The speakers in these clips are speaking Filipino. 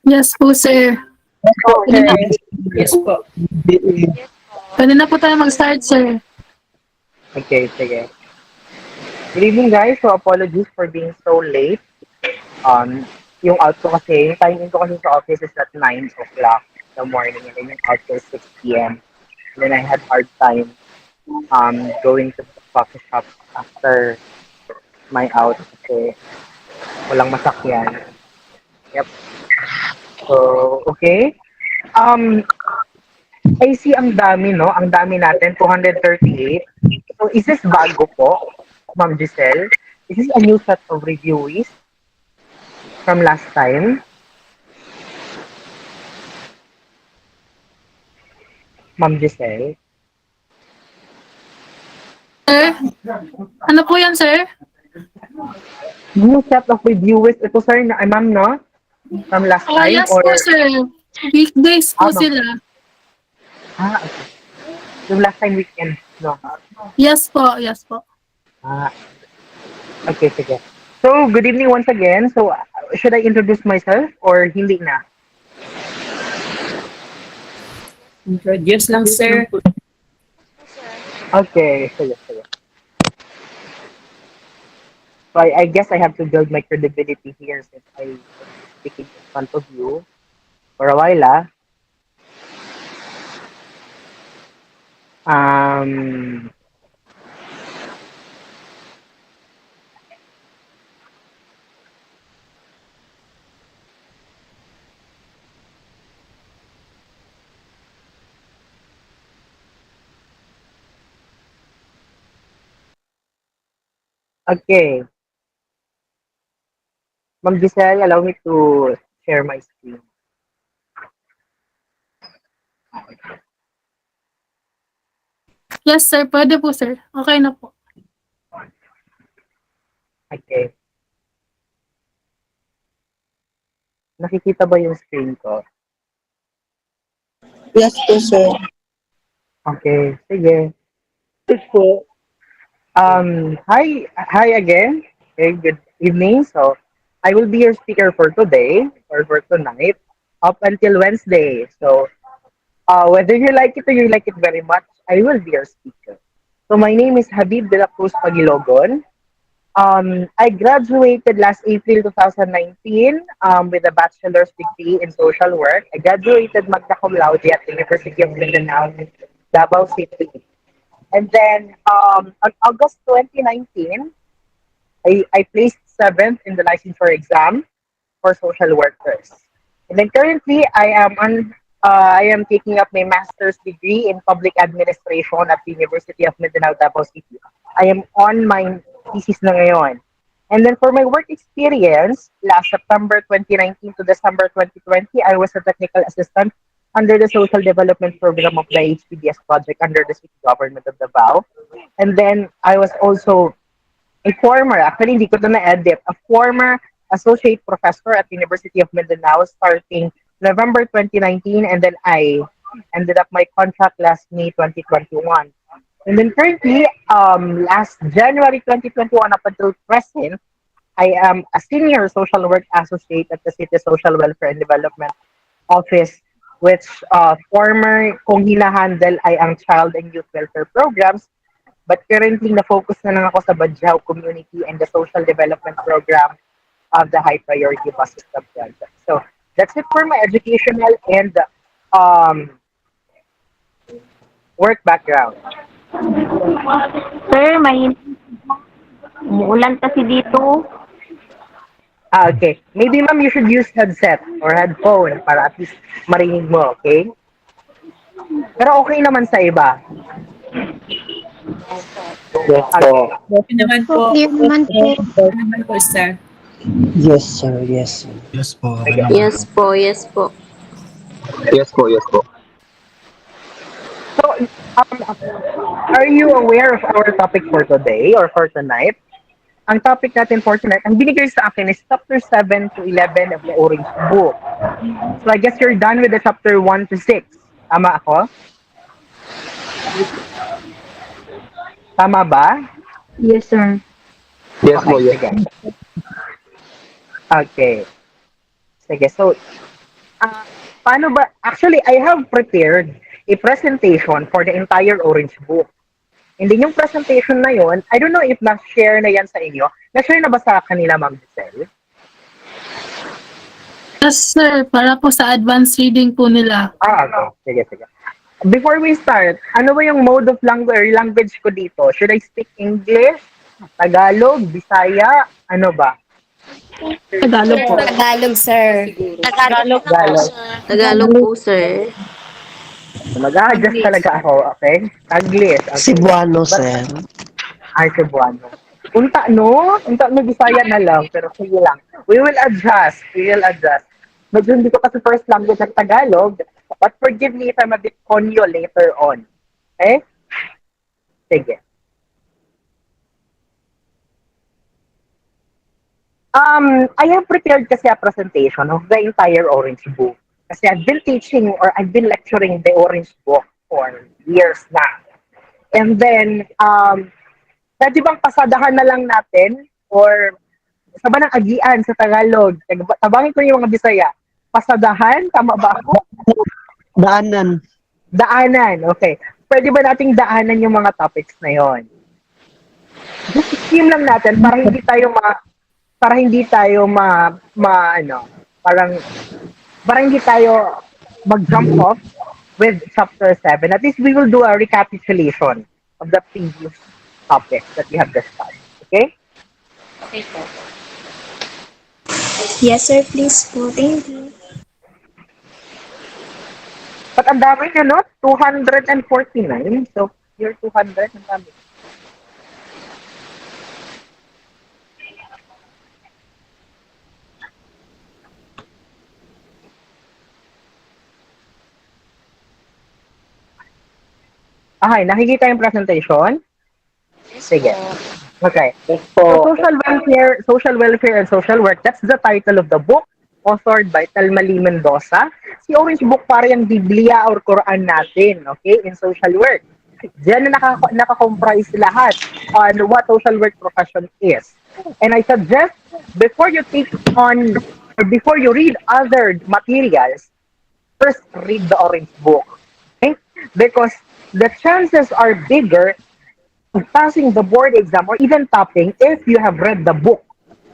Yes po, sir. Po, Pwede sir. na, Yes po. pwede na po tayo mag-start, sir. Okay, sige. Good evening, guys. So, apologies for being so late. Um, yung out ko kasi, yung timing ko kasi sa office is at 9 o'clock in the morning and then yung out ko is 6 p.m. And then I had hard time going to the coffee shop after my out kasi walang masakyan. Yep. So, okay. Um, I see ang dami, no? Ang dami natin, 238. So, is this bago po, Ma'am Giselle? Is this a new set of reviewees from last time, Ma'am Giselle? Sir? Ano po yan, sir? New set of reviewers. Ito, sir, na, ma'am, no? From last time? Yes Or, po, sir. Weekdays po ma'am? sila. Okay. Yung last time weekend, no? Yes po, yes po. Ah, okay, sige. So, good evening once again. So, should I introduce myself or hindi na? Introduce lang, sir. Okay, sige, sige. So, I guess I have to build my credibility here since I was speaking in front of you for a while, ah. Um, okay. Ma'am Giselle, allow me to share my screen. Yes, sir. Pwede po, sir. Okay na po. Okay. Nakikita ba yung screen ko? Yes po, sir. Okay, sige. So, hi again. Okay, good evening. So, I will be your speaker for today or for tonight up until Wednesday. So, whether you like it or you like it very much, I will be your speaker. So, my name is Habib de la Cruz Pagilogon. I graduated last April 2019 with a bachelor's degree in social work. I graduated magna cum laude at the University of Mindanao, Davao City. And then on August 2019, I placed seventh in the licensure exam for social workers. And then currently, I am taking up my master's degree in public administration at the University of Mindanao, Davao City. I am on my thesis na ngayon. And then for my work experience, last September 2019 to December 2020, I was a technical assistant under the Social Development Program of the HPDS project under the City Government of Davao. And then I was also a former, actually hindi ko ito na-edit, a former associate professor at University of Mindanao starting November 2019 and then I ended up my contract last May 2021. And then currently, last January 2021 up until present, I am a senior social work associate at the City Social Welfare and Development Office, which former kong hinahandle ay ang child and youth welfare programs. But currently, na-focus na lang ako sa Badjao community and the social development program of the high priority bus system project. So that's it for my educational and um, work background. Sir, may umuulan kasi dito. Okay. Maybe, ma'am, you should use headset or headphone para at least marinig mo, okay? Pero okay naman sa iba. Yes Okay. po. Okay naman po. Clear naman po. Okay naman po, sir. Yes, sir. Yes, sir. Yes po, okay Okay. naman Yes po, yes po. Yes po, yes po. So, are you aware of our topic for today or for tonight? Ang topic natin for tonight, ang binigay sa akin is chapter 7 to 11 of the Orange Book. So, I guess you're done with the chapter 1 to 6. Tama ako? Tama ba? Yes, sir. Yes Okay, po, yes. sige. Okay. Sige, so, Paano ba? Actually, I have prepared a presentation for the entire Orange Book. And then yung presentation na yon, I don't know if na-share na yan sa inyo. Na-share na ba sa kanila, Ma'am Giselle? Yes, sir. Para po sa advanced reading po nila. Okay. Sige, sige. Before we start, ano ba yung mode of language ko dito? Should I speak English, Tagalog, Bisaya, ano ba? Tagalog po. Tagalog, sir. Tagalog na po, Tagalog. sir. Tagalog po, sir. Mag-a-adjust talaga ako, okay? Taglish. Okay. Cebuano, But, sir. ay, Cebuano. Unta, no? Unta, no, Bisaya na lang. Pero sige lang. We will adjust. We will adjust. Medyo hindi ko kasi first language ang Tagalog. But forgive me if I'm a bit conyo later on. Okay? Sige. I have prepared kasi a presentation of the entire Orange Book. Kasi I've been teaching or I've been lecturing the Orange Book for years na. And then, pwede bang pasadahan na lang natin or sa ba ng agian sa Tagalog? Tabangin ko yung mga Bisaya. Pasadahan? Tama ba ako? Daanan. Daanan. Okay. Pwede ba nating daanan yung mga topics na yon? Just skim lang natin para hindi tayo ano, parang hindi tayo mag-jump off with chapter 7. At least we will do a recapitulation of the previous topics that we have discussed. Okay? Yes, sir. Please po. Thank you. But ang dami niya, no? 249. So, year 200, ang dami. Okay, nakikita yung presentation? Sige. Okay. So, social welfare and social work, that's the title of the book, authored by Talmali Mendoza. Si Orange Book para yung Biblia or Quran natin, okay, in social work. Diyan na nakakomprise lahat on what social work profession is. And I suggest, before you take on, or before you read other materials, first read the Orange Book. Okay? Because the chances are bigger of passing the board exam or even topping if you have read the book,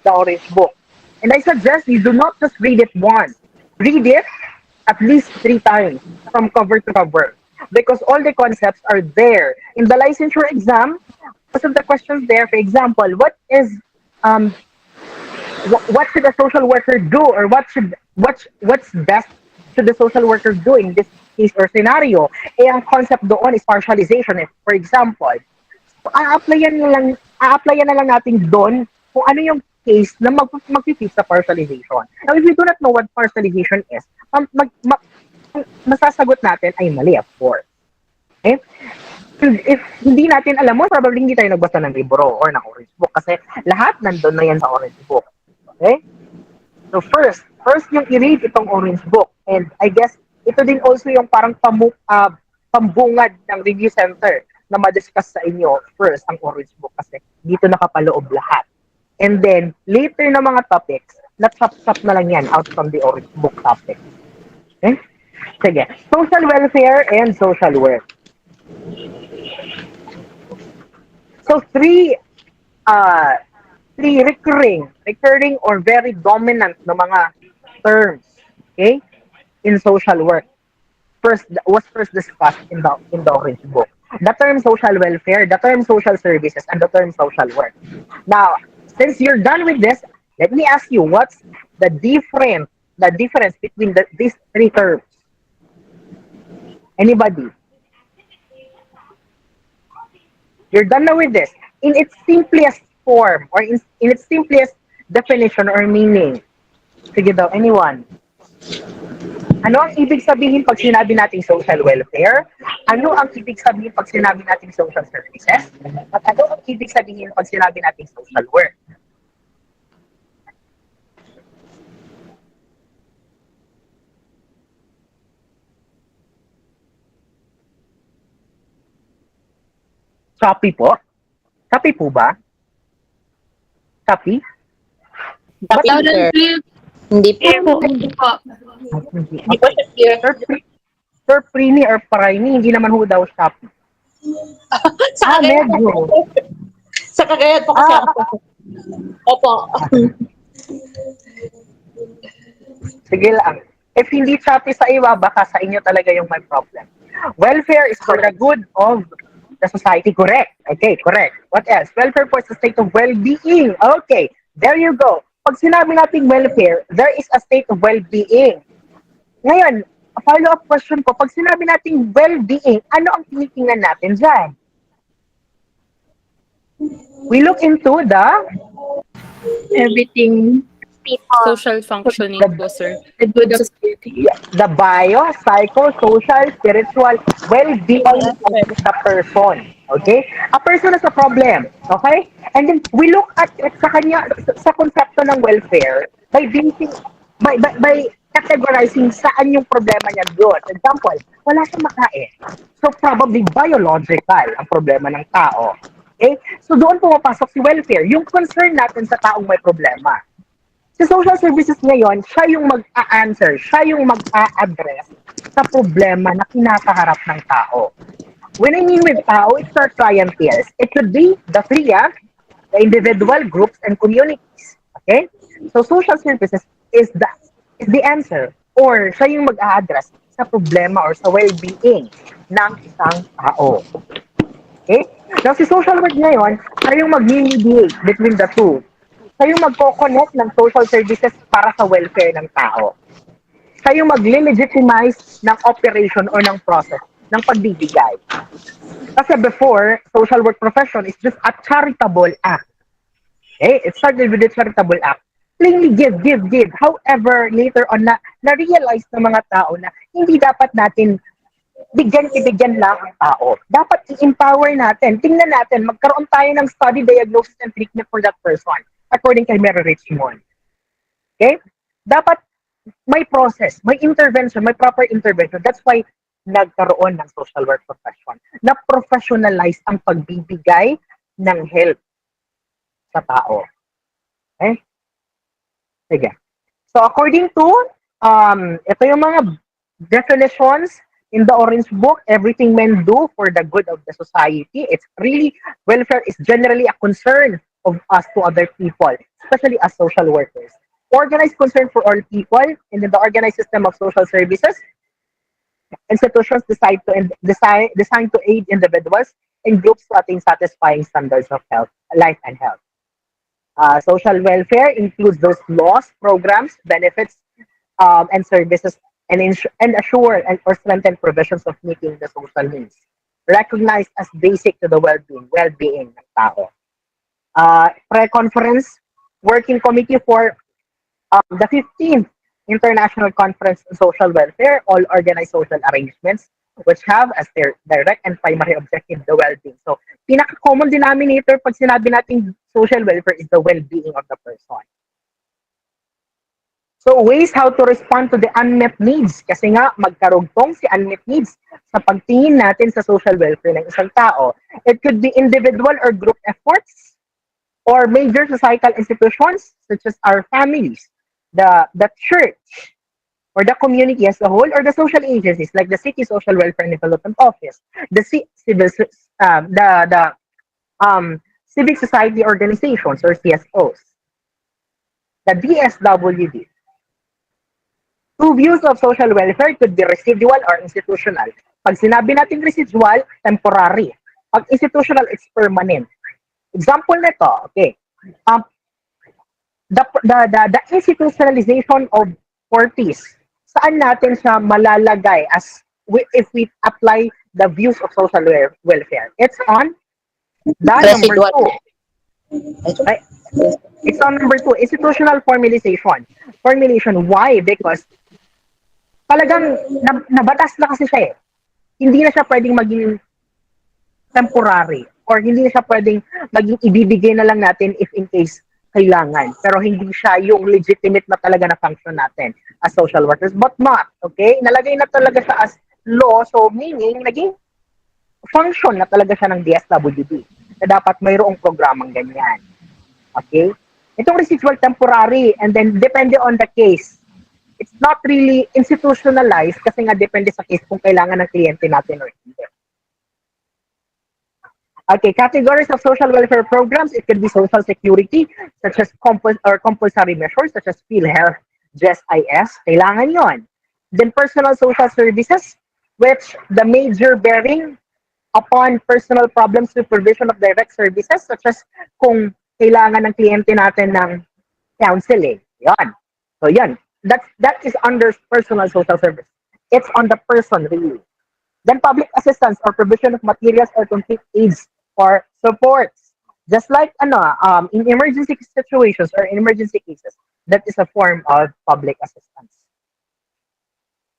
the Orange Book. And I suggest you do not just read it once. Read it at least 3 times from cover to cover. Because all the concepts are there. In the licensure exam, most of the questions there, for example, um what should a social worker do, or what's best should the social worker do in this case or scenario? Eh, ang concept doon is partialization. For example, a-applyan na lang natin doon kung ano yung case na mag-fit sa partialization. Now, if we do not know what partialization is, masasagot natin ay mali, of course. Okay? If hindi natin alam mo, probably hindi tayo nagbasa ng libro or ng Orange Book kasi lahat nandun na yan sa Orange Book. Okay? So first yung i-read itong Orange Book. And I guess, ito din also yung parang pambungad ng review center na ma-discuss sa inyo first ang Orange Book kasi dito nakapaloob lahat. And then, later na mga topics, na-chop-chop na lang yan out from the Orange Book topic. Okay? Sige. Social welfare and social work. So, three recurring or very dominant na mga terms, okay, in social work. Was first discussed in the Orange Book. The term social welfare, the term social services, and the term social work. Now, since you're done with this, let me ask you, what's the difference between these 3 terms? Anybody? You're done now with this. In its simplest form, or in its simplest definition or meaning. Sige daw, anyone? Ano ang ibig sabihin pag sinabi nating social welfare? Ano ang ibig sabihin pag sinabi nating social services? At ano ang ibig sabihin pag sinabi nating social work? Choppy po? Choppy po ba? Choppy? Loud and clear. Hindi po. Hindi po. Hindi po Okay. siya clear. Sir Preemie or Prime, hindi naman ho daw Shopee. Sa Cagayan po. Medyo. Sa Cagayan po kasi Ah, ako. Opo. Sige lang. If hindi Shopee sa iwa, baka sa inyo talaga yung may problem. Welfare is for the good of the society. Correct. Okay, correct. What else? Welfare for the state of well-being. Okay, there you go. Pag sinabi nating welfare, there is a state of well-being. Ngayon, a follow-up question ko, pag sinabi nating well-being, ano ang tinitingnan natin dyan? We look into the Everything People. Social functioning po, sir. the good of society. the bio, psycho, social, spiritual well-being of the person. Okay? A person has a problem. Okay? And then we look at sa kanya, sa konsepto ng welfare by basing, by categorizing saan yung problema niya doon. For example, wala siyang makain. So probably biological ang problema ng tao. Okay? So doon pumapasok si welfare, yung concern natin sa taong may problema. Si social services ngayon, siya yung mag-a-answer, siya yung mag-a-address sa problema na kinakaharap ng tao. When I mean with tao, it's our clienteles. It could be the TRIA, the individual, groups, and communities. Okay? So social services is the answer or siya yung mag-a-address sa problema or sa well-being ng isang tao. Okay? Now, si social work ngayon, siya yung mag-mediate between the two. Siya yung magko-connect ng social services para sa welfare ng tao. Siya yung mag-legitimize ng operation or ng process ng pagbibigay. Kasi before, social work profession is just a charitable act. Okay? It started with a charitable act. Plainly give, give, give. However, later on, na-realize ng mga tao na hindi dapat natin bigyan lang ang tao. Dapat i-empower natin. Tingnan natin, magkaroon tayo ng study, diagnosis, and treatment for that person according kay Mary Richmond. Okay? Dapat may process, may intervention, may proper intervention. That's why nagkaroon ng social work profession na professionalize ang pagbibigay ng help sa tao. Okay? Sige. So according to, ito yung mga definitions in the Orange Book, everything men do for the good of the society. It's really, welfare is generally a concern of us to other people, especially as social workers. Organized concern for all people, and then the organized system of social services, institutions designed to aid individuals and groups to attain satisfying standards of health, life and health. Social welfare includes those laws, programs, benefits, and services, and assure or strengthen provisions of meeting the social needs, recognized as basic to the well-being ng tao. Pre-conference working committee for the 15th International Conference on Social Welfare, all organized social arrangements which have as their direct and primary objective the well-being. So, pinaka-common denominator pag sinabi natin social welfare is the well-being of the person. So, ways how to respond to the unmet needs. Kasi nga, magkarugtong si unmet needs sa pagtingin natin sa social welfare ng isang tao. It could be individual or group efforts, or major societal institutions such as our families, the church, or the community as a whole, or the social agencies like the City Social Welfare and Development Office, the civic society organizations or CSOs, the DSWD. Two views of social welfare could be residual or institutional. Pag sinabi natin residual, temporary. Pag institutional, it's permanent. Example nito, okay. The institutionalization of forties, saan natin siya malalagay if we apply the views of social welfare? It's on the number Residual. 2. Right? It's on number 2, institutional formalization. Formulation, why? Because talagang nabatas na kasi siya eh. Hindi na siya pwedeng maging temporary or hindi na siya pwedeng maging ibibigay na lang natin if in case kailangan. Pero hindi siya yung legitimate na talaga na function natin as social workers. But not, okay? Nalagay na talaga siya as law, so meaning naging function na talaga siya ng DSWD na dapat mayroong programang ganyan. Okay? Itong residual temporary and then depende on the case. It's not really institutionalized kasi nga depende sa case kung kailangan ng kliyente natin or hindi. Okay, categories of social welfare programs. It could be social security, such as compulsory measures, such as PhilHealth, GSIS. Kailangan yon. Then personal social services, which the major bearing upon personal problems with provision of direct services, such as kung kailangan ng kliyente natin ng counseling. Yan. So yan. That is under personal social service. It's on the person really. Then public assistance or provision of materials or complete aids or supports. Just like in emergency situations or in emergency cases, that is a form of public assistance.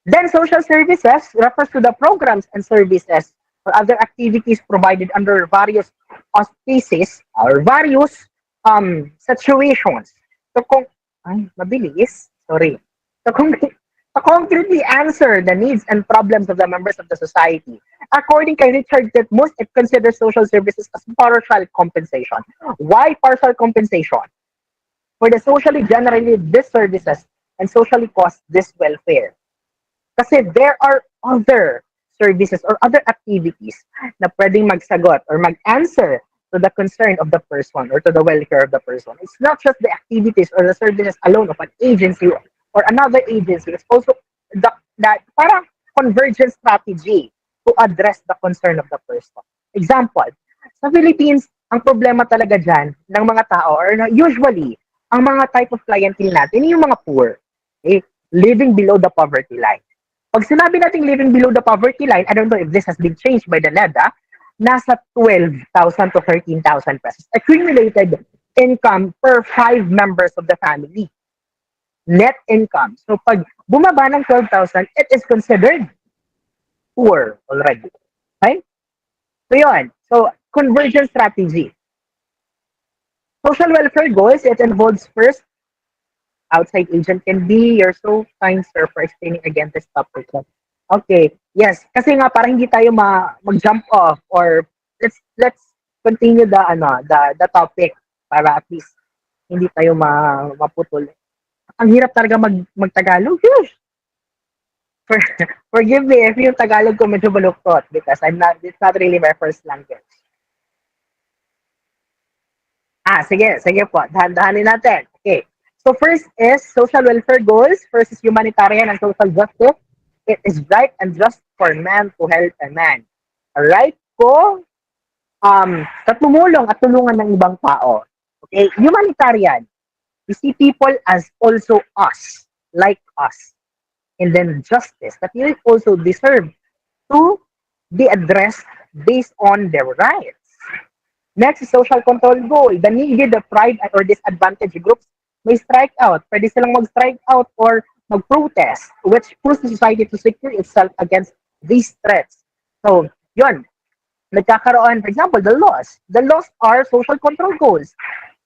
Then social services refers to the programs and services or other activities provided under various auspices or various situations. So kung, ay, mabilis, sorry. So kung to concretely answer the needs and problems of the members of the society. According to Richard Titmus, it considers social services as partial compensation. Why partial compensation? For the socially generated these services and socially cost this welfare. Kasi there are other services or other activities na pwedeng magsagot or mag-answer to the concern of the person or to the welfare of the person. It's not just the activities or the services alone of an agency or another agency. It's also that parang convergence strategy to address the concern of the person. Example, sa Philippines, ang problema talaga dyan ng mga tao or usually, ang mga type of clientele natin yung mga poor. Okay? Living below the poverty line. Pag sinabi natin living below the poverty line, I don't know if this has been changed by the NEDA, nasa 12,000 to 13,000 pesos accumulated income per 5 members of the family. Net income. So pag bumaba ng 12,000, it is considered poor already. Okay? So yun. So convergence strategy. Social welfare goals, it involves first, outside agent can be. You're so kind, sir, for explaining again this topic. Okay. Yes. Kasi nga parang hindi tayo mag-jump off or let's continue the topic para at least hindi tayo maputol. Ang hirap talaga magtagalog. For, forgive me if yung Tagalog ko medyo baluktot because it's not really my first language. Sige po. Dahan-dahanin natin. Okay. So first is social welfare goals. First is humanitarian and social justice. It is right and just for man to help a man. Right ko sa tumulong at tulungan ng ibang tao. Okay? Humanitarian. We see people as also us, like us. And then justice, that you also deserve to be addressed based on their rights. Next is social control goal. The needed, the pride or disadvantaged groups may strike out. Pwede silang mag-strike out or mag-protest, which pushes the society to secure itself against these threats. So, yun. Nagkakaroon, for example, the laws. The laws are social control goals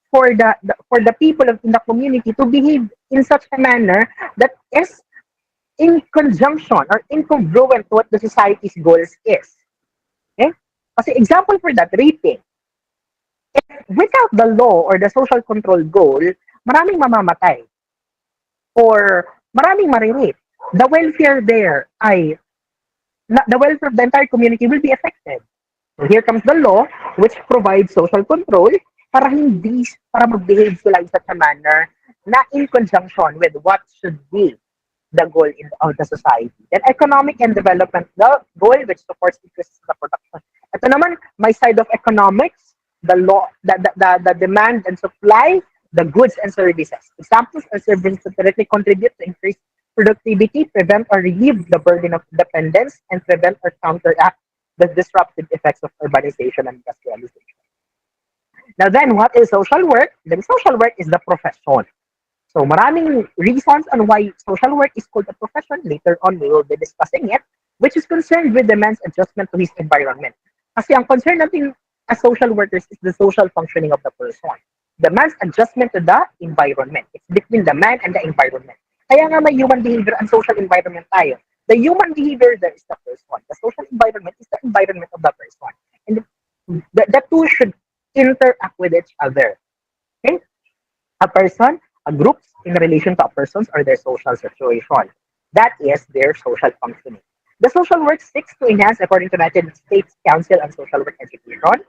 for the people in the community to behave in such a manner that is in conjunction or incongruent to what the society's goals is. Okay? Kasi example for that, raping. Without the law or the social control goal, maraming mamamatay or maraming marirape. The welfare there the welfare of the entire community will be affected. So here comes the law which provides social control para mag-behave sila in such a manner na in conjunction with what should be the goal of the society. Then economic and development goal which supports increases in the production. Ito naman, my side of economics, the law, the demand and supply, the goods and services. Examples are services that directly contribute to increase productivity, prevent or relieve the burden of dependence, and prevent or counteract the disruptive effects of urbanization and industrialization. Now then, what is social work? Then social work is the profession. So maraming reasons on why social work is called a profession. Later on, we will be discussing it, which is concerned with the man's adjustment to his environment. Kasi ang concern natin as social workers is the social functioning of the person. The man's adjustment to the environment. It's between the man and the environment. Kaya nga may human behavior and social environment tayo. The human behavior there is the person. The social environment is the environment of the person. And the two should interact with each other. Okay? A person, a group in relation to a persons or their social situation. That is their social functioning. The social work seeks to enhance, according to United States Council on Social Work Education,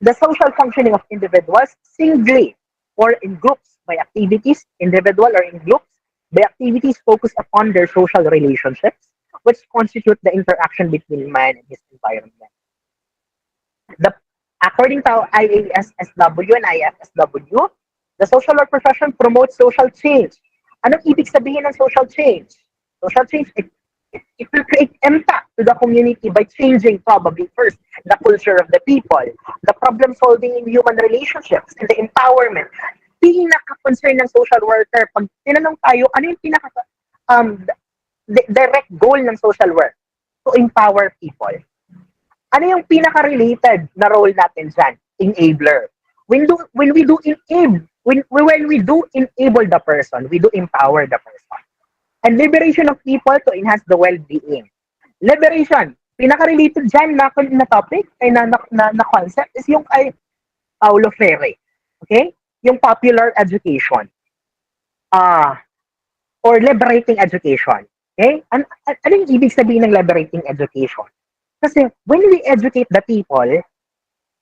the social functioning of individuals singly or in groups by activities, individual or in groups by activities focused upon their social relationships, which constitute the interaction between man and his environment. The according to IASSW and IFSW, the social work profession promotes social change. Anong ibig sabihin ng social change? Social change, it will create impact to the community by changing probably first the culture of the people, the problem solving in human relationships, and the empowerment. Pinaka-concern ng social worker, pag tinanong tayo, ano yung direct goal ng social work? To empower people. Ano yung pinaka-related na role natin dyan? Enabler. When we do enable the person, we do empower the person. And liberation of people to enhance the well-being. Liberation, pinaka-related dyan na topic, ay na concept, is yung kay Paulo Freire. Okay? Yung popular education. Or liberating education. Okay? Ano yung ibig sabihin ng liberating education? Kasi when we educate the people,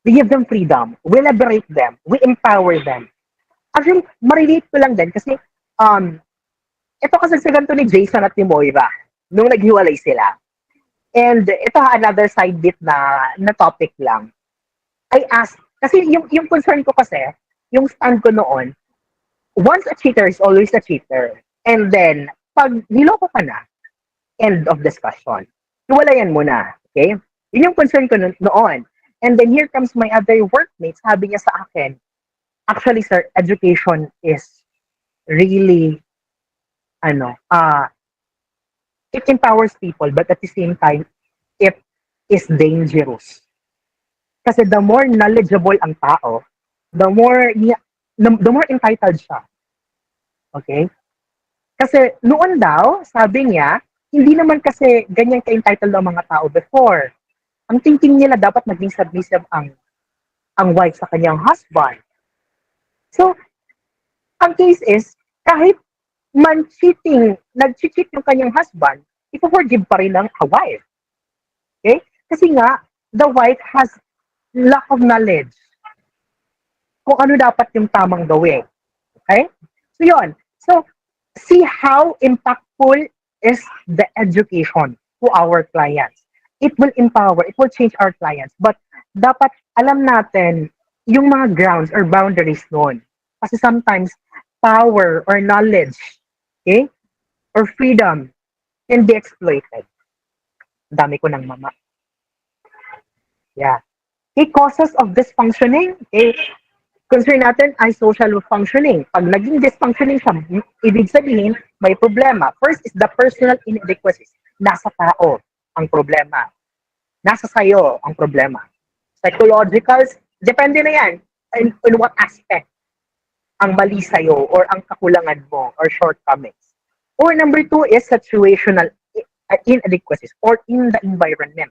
we give them freedom, we liberate them, we empower them. Actually, ma-relate ko lang din kasi ito kasagsagan to ni Jason at ni Moira nung naghiwalay sila. And ito another side bit na topic lang. I asked, kasi yung concern ko kasi, yung stand ko noon, once a cheater is always a cheater. And then, pag niloko ka na, end of discussion. Hiwalayan mo na. Okay? Yun yung concern ko noon. And then here comes my other workmates, sabi niya sa akin, actually sir, education is really, it empowers people, but at the same time, it is dangerous. Kasi the more knowledgeable ang tao, the more entitled siya. Okay? Kasi noon daw, sabi niya, hindi naman kasi ganyan ka-entitled ang mga tao before. Ang thinking nila dapat maging submissive ang wife sa kanyang husband. So, ang case is, kahit man nag-cheat yung kanyang husband, ipo-forgive pa rin ang wife. Okay? Kasi nga, the wife has lack of knowledge kung ano dapat yung tamang gawin. Okay? So, yun. So, see how impactful is the education to our clients. It will empower, it will change our clients. But dapat alam natin yung mga grounds or boundaries noon. Kasi sometimes power or knowledge, okay, or freedom can be exploited. Dami ko ng mama. Yeah. Okay, causes of dysfunctioning, okay, concern natin ay social functioning. Pag naging dysfunctioning siya, ibig sabihin, may problema. First is the personal inadequacies. Nasa tao ang problema. Nasa sayo ang problema. Psychologicals, depende na yan in what aspect ang mali sa'yo or ang kakulangan mo or shortcomings. Or number two is situational inadequacies or in the environment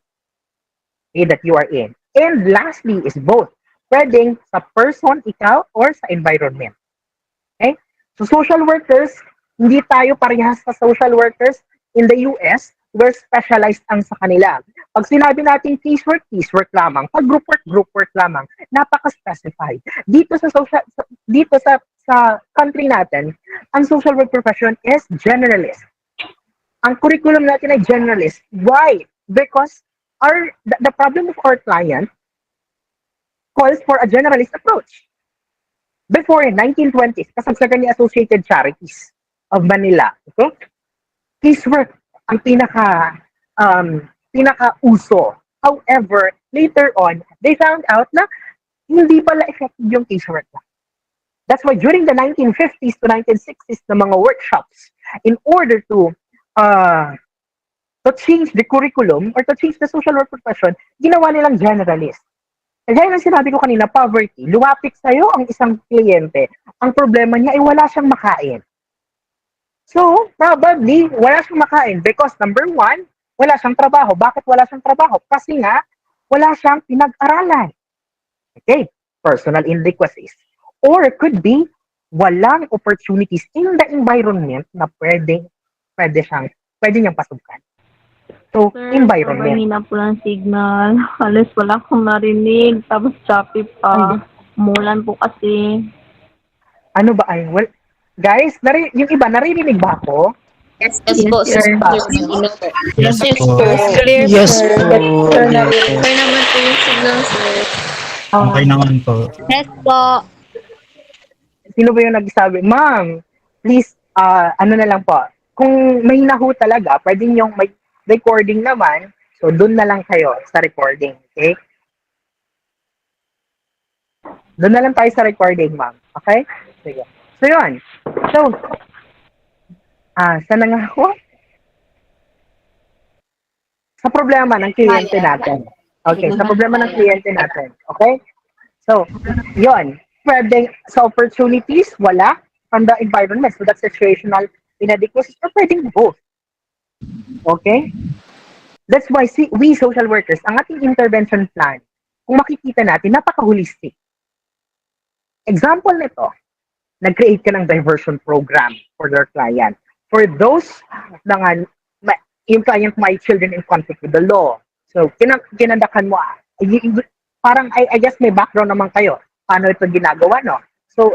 that you are in. And lastly is both. Pwedeng sa person, ikaw, or sa environment. Okay? So social workers, hindi tayo parehas sa social workers in the US, we're specialized ang sa kanila. Pag sinabi natin casework lamang. Pag group work lamang. Napaka-specified. Dito sa country natin, ang social work profession is generalist. Ang curriculum natin ay generalist. Why? Because the problem of our client calls for a generalist approach. Before 1920s, kasagsagan ni Associated Charities of Manila, okay? Casework ang pinaka-uso. However, later on, they found out na hindi pala effective yung casework na. That's why during the 1950s to 1960s na mga workshops, in order to change the curriculum or to change the social work profession, ginawa nilang generalist. Kaya yung sinabi ko kanina, poverty, lumapit sa'yo ang isang kliyente. Ang problema niya ay wala siyang makain. So, probably, wala siyang makain because number one, wala siyang trabaho. Bakit wala siyang trabaho? Kasi nga, wala siyang pinag-aralan. Okay, personal inadequacies. Or it could be walang opportunities in the environment na pwede niyang pasukan. So, Sir, sobrang environment. hina po ng signal. Halos wala akong narinig. Tapos choppy pa. Umulan po kasi. Ano ba ay, well, guys, yung iba, naririnig ba ako? Yes po, sir. sir. Yes po. Clear Yes sir. po. Sir, Yes po. okay naman po yung signal, sir. Okay naman po. Yes po. Sino ba yung nagsabi? Ma'am, please, ano na lang po, kung may naho talaga, pwede yung may recording naman, so doon na lang kayo sa recording, okay? Doon na lang tayo sa recording, ma'am. Okay? Sige. So, yun. So, saan na nga ako? Sa problema ng kliyente natin. Okay, sa problema ng kliyente natin. Okay? So, yun. Pwedeng sa opportunities, wala. From the environment. So, that's situational inadequacies. Or pwedeng both. Okay? That's why we social workers, ang ating intervention plan, kung makikita natin, napaka-holistic. Example nito, nag-create ka ng diversion program for your client. For those na yung client may children in conflict with the law. So, kinandakan mo, parang I guess may background naman kayo. Paano ito ginagawa, no? So,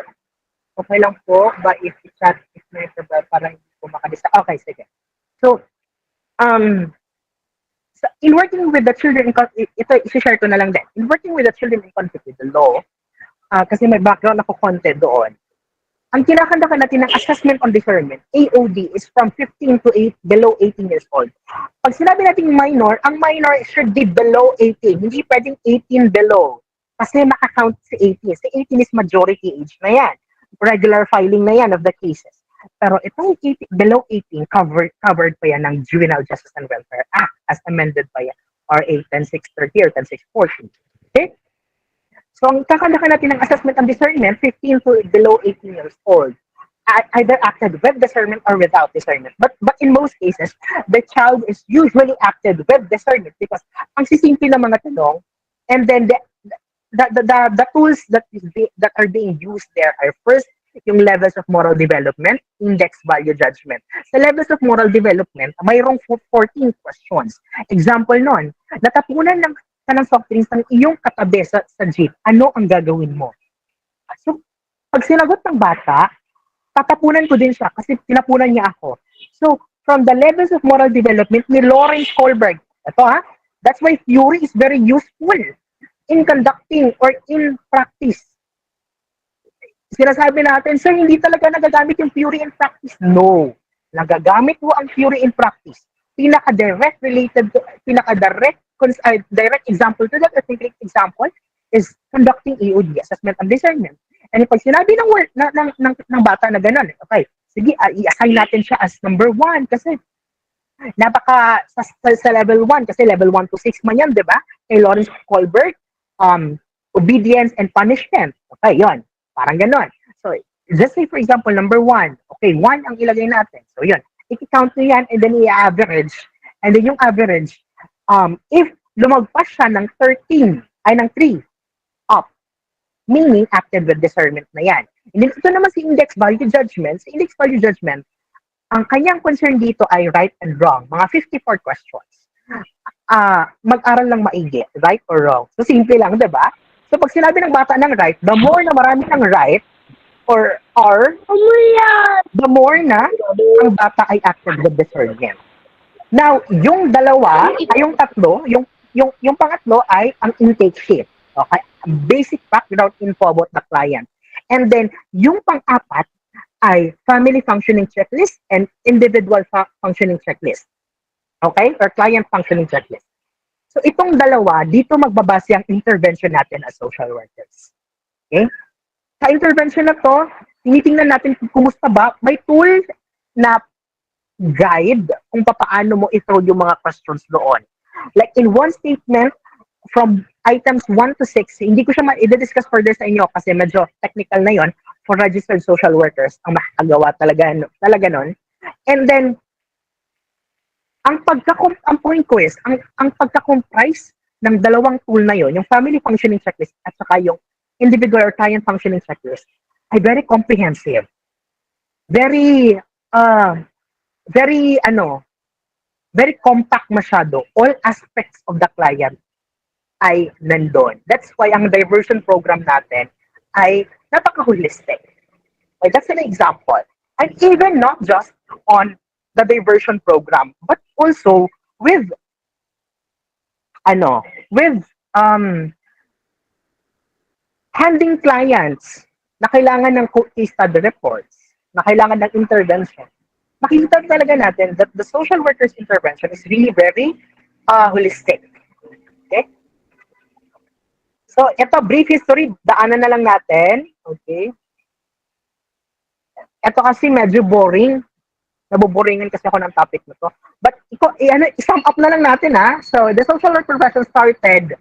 okay lang po ba if chat if may parang hindi ko makadisa. Okay, sige. So, in working with the children in conflict, ito, isi-share ko na lang din. In working with the children in conflict with the law, kasi may background ako konti doon. Ang kinakandakan natin ng assessment on discernment, AOD, is from 15 to below 18 years old. Pag sinabi natin minor, ang minor should be below 18. Hindi pwedeng 18 below. Kasi makakount si 18. Si 18 is majority age na yan. Regular filing na yan of the cases. Pero itong below 18, covered pa yan ng Juvenile Justice and Welfare Act as amended by RA 10630 or 10640. Okay? So, ang kakandakan natin ng assessment and discernment, 15 to below 18 years old. Either acted with discernment or without discernment. But in most cases, the child is usually acted with discernment because ang sisimple ng mga tanong, and then the tools that are being used there are first, yung levels of moral development, index value judgment. Sa levels of moral development, mayroong 14 questions. Example nun, natapunan ng soft drinks ng iyong katabi sa jeep, ano ang gagawin mo? So, pag sinagot ng bata, tatapunan ko din siya kasi tinapunan niya ako. So, from the levels of moral development ni Lawrence Kohlberg, that's why theory is very useful in conducting or in practice. Sinasabi natin, sir, hindi talaga nagagamit yung theory in practice. No. Nagagamit mo ang theory in practice. Pinaka-direct example to that, example is conducting EOD, assessment and discernment. And pag sinabi ng bata na gano'n, okay, sige, i-assign natin siya as number 1 kasi sa level 1, kasi level 1 to 6 man yan, di ba? Kay Lawrence Kohlberg, obedience and punishment. Okay, yon. Parang gano'n. So, just say for example, number 1. Okay, 1 ang ilagay natin. So, yun. I-count nyo yan and then i-average. And then yung average, if lumagpas siya ng 3 up, meaning acted with discernment na yan. And then ito naman si index value judgment. Sa index value judgment, ang kanyang concern dito ay right and wrong. Mga 54 questions. Mag-aral lang maigi, right or wrong. So simple lang, di ba? So pag sinabi ng bata ng right, the more na marami ng right or the more na ang bata ay acted with discernment. Now, yung tatlo, yung pangatlo ay ang intake sheet. Okay? Basic background info about the client. And then, yung pang-apat ay family functioning checklist and individual functioning checklist. Okay? Or client functioning checklist. So, itong dalawa, dito magbabase ang intervention natin as social workers. Okay? Sa intervention na to, tinitingnan natin kung kumusta ba, may tool na guide kung paano mo i-throw yung mga questions doon. Like in one statement, from items 1 to 6, hindi ko siya i-discuss further sa inyo kasi medyo technical na yon for registered social workers ang makakagawa talaga nun. And then, ang point ko is, ang pagka-comprise ng dalawang tool na yon, yung family functioning checklist at saka yung individual or client functioning checklist, ay very comprehensive. Very, very, very compact masyado. All aspects of the client ay nandun. That's why ang diversion program natin ay napaka-holistic. Okay, that's an example. And even not just on the diversion program, but also with, with handling clients na kailangan ng case study reports, na kailangan ng intervention. Makikita talaga natin that the social worker's intervention is really very holistic. Okay? So, ito, brief history, daanan na lang natin. Okay? Ito kasi medyo boring. Naboboringan kasi ako ng topic na to. But, i-sum up na lang natin ha. So, the social work profession started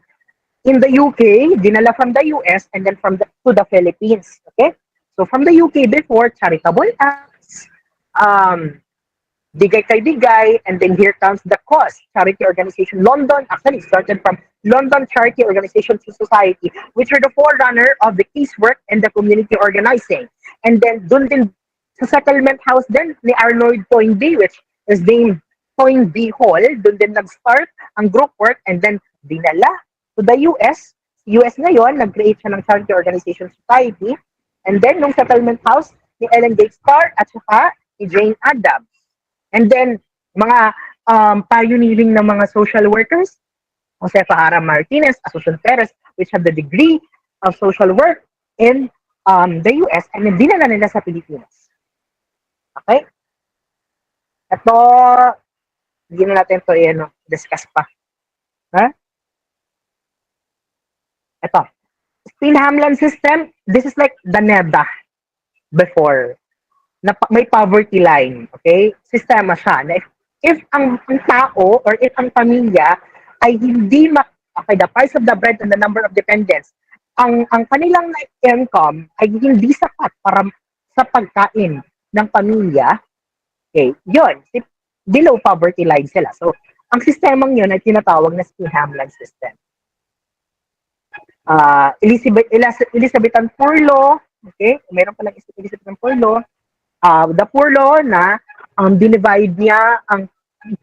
in the UK, dinala from the US, and then to the Philippines. Okay? So, from the UK before, charitable acts, Digay Kay Digay, and then here comes the CAUSE, Charity Organization London. Actually, started from London Charity Organization Society, which are the forerunner of the casework and the community organizing. And then, dun din sa settlement house din ni Arnold Toynbee, which is named Toynbee Hall, dun din nag-start ang group work, and then dinala to the US. US ngayon, nag-create siya ng Charity Organization Society. And then, nung settlement house ni Ellen Gates Starr at saka ni Jane Addams. And then, mga pioneering ng mga social workers, Josefa Ara Martinez, Asuncion Perez, which have the degree of social work in the US, and then dinala nila sa Pilipinas. Okay? Ito, hindi na natin ito discuss pa. Ha? Ito. Spin-Hamlin system, this is like the NEDA before. Na may poverty line, okay? Sistema siya. Na if ang tao or if ang pamilya ay hindi okay, the price of the bread and the number of dependents, ang kanilang income ay hindi sapat para sa pagkain ng pamilya, okay, yun, below poverty line sila. So, ang sistemang yun ay tinatawag na Spin-Hamlin system. Elizabethan Poor Law, okay? Meron palang Elizabethan Poor Law. The poor law na dinivide niya,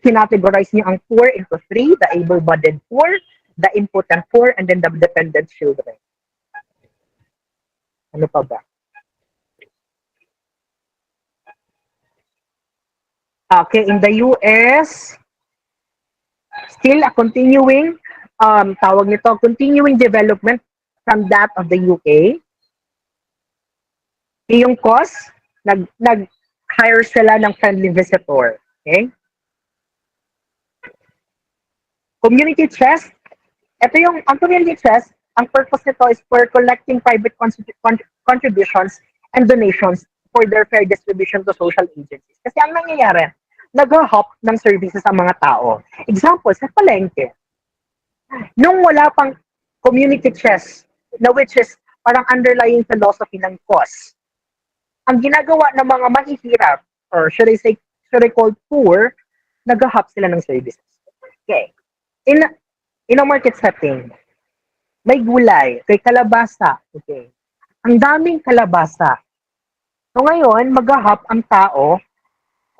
kinategorize niya ang poor into three, the able-bodied poor, the impotent poor, and then the dependent children. Ano pa ba? Okay, in the US, still a continuing, tawag nito, continuing development from that of the UK. Yung cost, nag-hire sila ng friendly visitor. Okay? Community chest. Ang community chest, ang purpose nito is for collecting private contributions and donations for their fair distribution to social agencies. Kasi ang nangyayari, nag-hop ng services ang mga tao. Example, sa palengke. Nung wala pang community chest, na which is parang underlying philosophy ng cost, ang ginagawa ng mga mahihirap, or should I call poor, nag-hop sila ng services. Okay. In a market setting, may gulay, may kalabasa, okay. Ang daming kalabasa. So ngayon, mag-hop ang tao,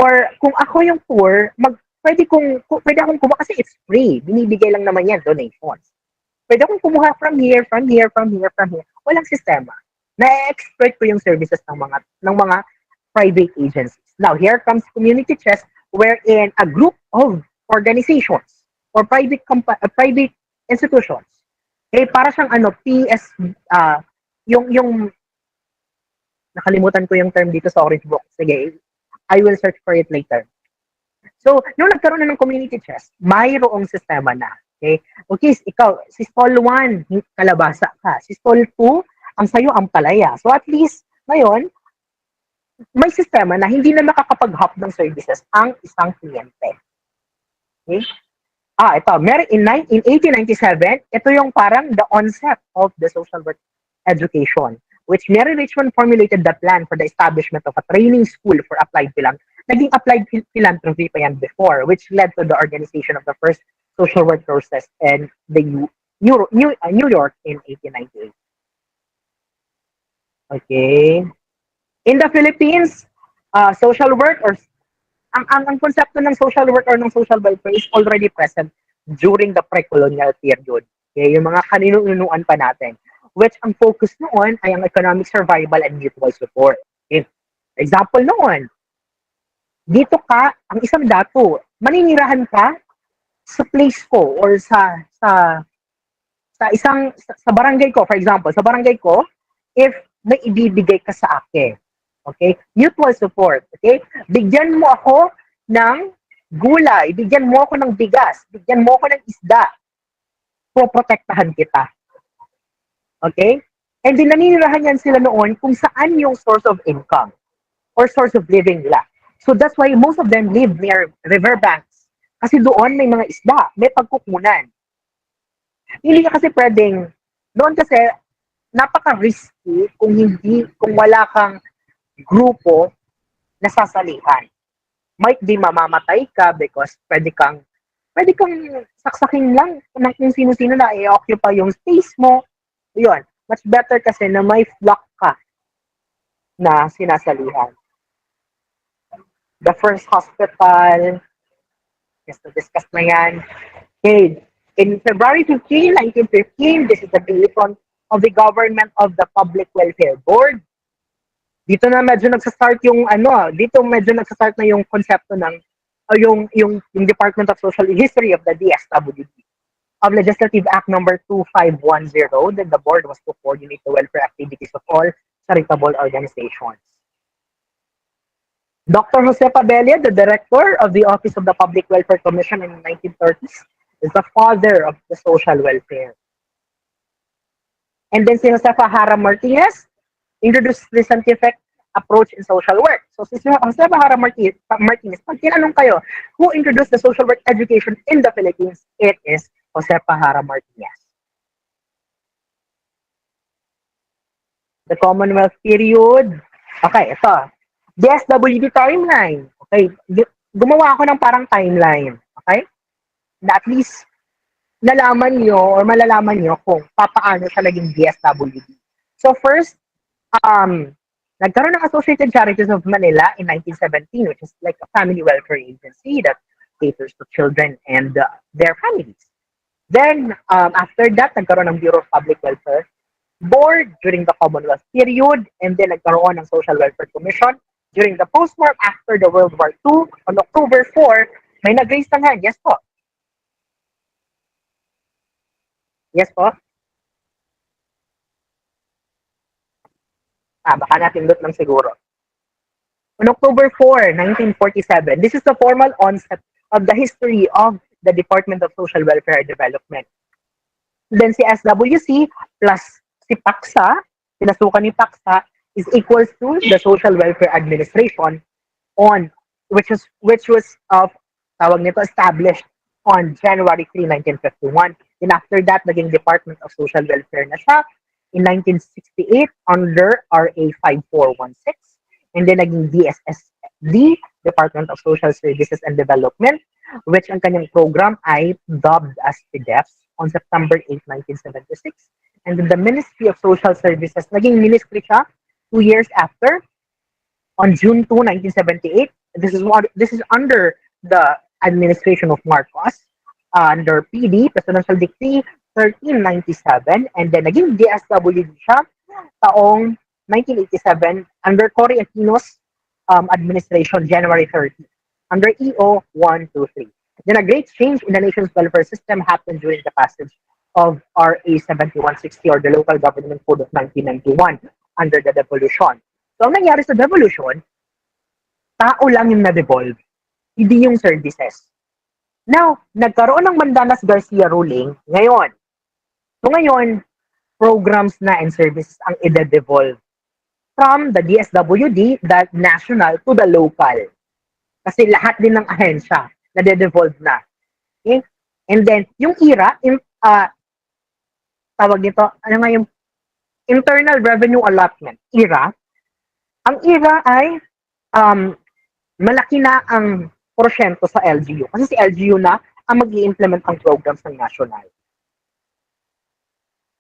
or kung ako yung poor, pwede akong kumuha kasi it's free. Binibigay lang naman yan, donations. Pwede akong kumuha from here. Walang sistema. Na-exploit ko yung services ng mga private agencies. Now, here comes community chest, wherein a group of organizations or private institutions, okay, para siyang PS, yung nakalimutan ko yung term dito sa orange book. Sige, I will search for it later. So, nung nagkaroon na ng community chest, mayroong sistema na. Okay, ikaw, si stall 1, kalabasa ka. Si stall 2, ang sayo ang palaya. So at least, ngayon, may sistema na hindi na makakapag-hop ng services ang isang kliyente. Okay? Ito. In 1897, ito yung parang the onset of the social work education, which Mary Richmond formulated the plan for the establishment of a training school for applied philanthropy. Naging applied philanthropy pa yan before, which led to the organization of the first social work courses in the New York in 1898. Okay. In the Philippines, social work or ang konsepto ng social work or ng social welfare is already present during the pre-colonial period. Okay, yung mga kaninu-nunuan pa natin. Which ang focus noon ay ang economic survival and mutual support. Okay. Example noon, dito ka, ang isang dato, maninirahan ka sa place ko or sa barangay ko, for example, sa barangay ko, if may ibibigay ka sa akin, okay? Mutual support, okay? Bigyan mo ako ng gulay, bigyan mo ako ng bigas, bigyan mo ako ng isda, poprotektahan kita. Okay? And then naninirahan yan sila noon kung saan yung source of income or source of living nila. So that's why most of them live near riverbanks. Kasi doon may mga isda, may pagkukunan. Hindi ka kasi pwedeng, doon kasi napaka-risky kung wala kang grupo na sasalihan. Might be mamamatay ka because pwede kang saksakin lang ng kung sino-sino na i-occupy yung space mo. Yun. Much better kasi na may flock ka na sinasalihan. The first hospital, yes, na-discuss na yan. Okay. In February 15, 1915, this is the creation of the government of the Public Welfare Board. Dito medyo nagsastart na yung konsepto ng yung Department of Social History of the DSWD. Of Legislative Act number 2510, then the board was to coordinate the welfare activities of all charitable organizations. Dr. Jose Pabella, the director of the Office of the Public Welfare Commission in the 1930s, is the father of the social welfare. And then si Josefa Hara Martinez introduced the scientific approach in social work. So si Josefa Hara Martinez, pag tinanong kayo, who introduced the social work education in the Philippines, it is Josefa Hara Martinez. The Commonwealth period. Okay, ito. DSWD timeline. Okay, gumawa ako ng parang timeline. Okay? Na at least malalaman nyo kung paano siya naging DSWD. So first, nagkaroon ng Associated Charities of Manila in 1917, which is like a family welfare agency that caters to children and their families. Then, after that, nagkaroon ng Bureau of Public Welfare Board during the Commonwealth period, and then nagkaroon ng Social Welfare Commission during the post-war after the World War II. On October 4, may nag-raise ng hand. Yes po. Yes po. Baka natindot lang siguro. On October 4, 1947, this is the formal onset of the history of the Department of Social Welfare and Development. Then si SWC plus si PACSA, pinasukan ni PACSA, is equals to the Social Welfare Administration which was tawag nito, established on January 3, 1951. Then after that, naging Department of Social Welfare na siya in 1968 under RA 5416. And then naging DSSD, Department of Social Services and Development, which ang kanyang program ay dubbed as PDEFs on September 8, 1976. And then the Ministry of Social Services, naging ministry siya 2 years after, on June 2, 1978. This is under the administration of Marcos, under PD, Presidential Decree 1397, and then naging DSWD siya taong 1987 under Cory Aquino's administration, January 30, under EO 123. Then a great change in the nation's welfare system happened during the passage of RA 7160 or the Local Government Code of 1991 under the devolution. So, ang nangyari sa devolution, tao lang yung na-devolve, hindi yung services. Now, nagkaroon ng Mandanas-Garcia ruling ngayon. So ngayon, programs na and services ang ide-devolve from the DSWD, that national, to the local. Kasi lahat din ng ahensya nade-devolve na. Okay? And then, yung IRA, tawag nito, ano nga yung Internal Revenue Allotment, IRA, ang IRA ay malaki na ang porsyento sa LGU. Kasi si LGU na ang mag-i-implement ang programs ng national.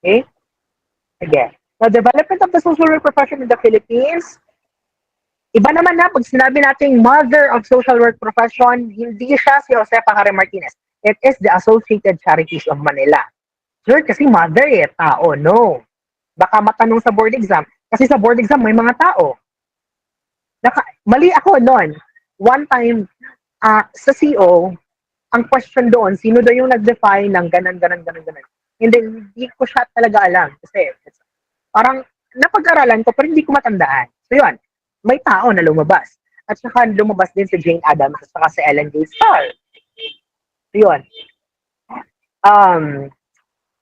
Okay? Again, the development of the social work profession in the Philippines, Iba naman na, pag sinabi nating mother of social work profession, hindi siya si Josefa Kare Martinez. It is the Associated Charities of Manila. Sure, kasi mother eh, tao, no. Baka matanong sa board exam, kasi sa board exam may mga tao. Mali ako noon. One time, sa CO, ang question doon, sino daw yung nag-define ng ganan, ganan, ganan, ganan. And then, hindi ko siya talaga alam. Kasi, parang, napag-aralan ko, pero hindi ko matandaan. So, yun, may tao na lumabas. At saka lumabas din si Jane Addams at saka si Ellen Gay Starr. So, yun.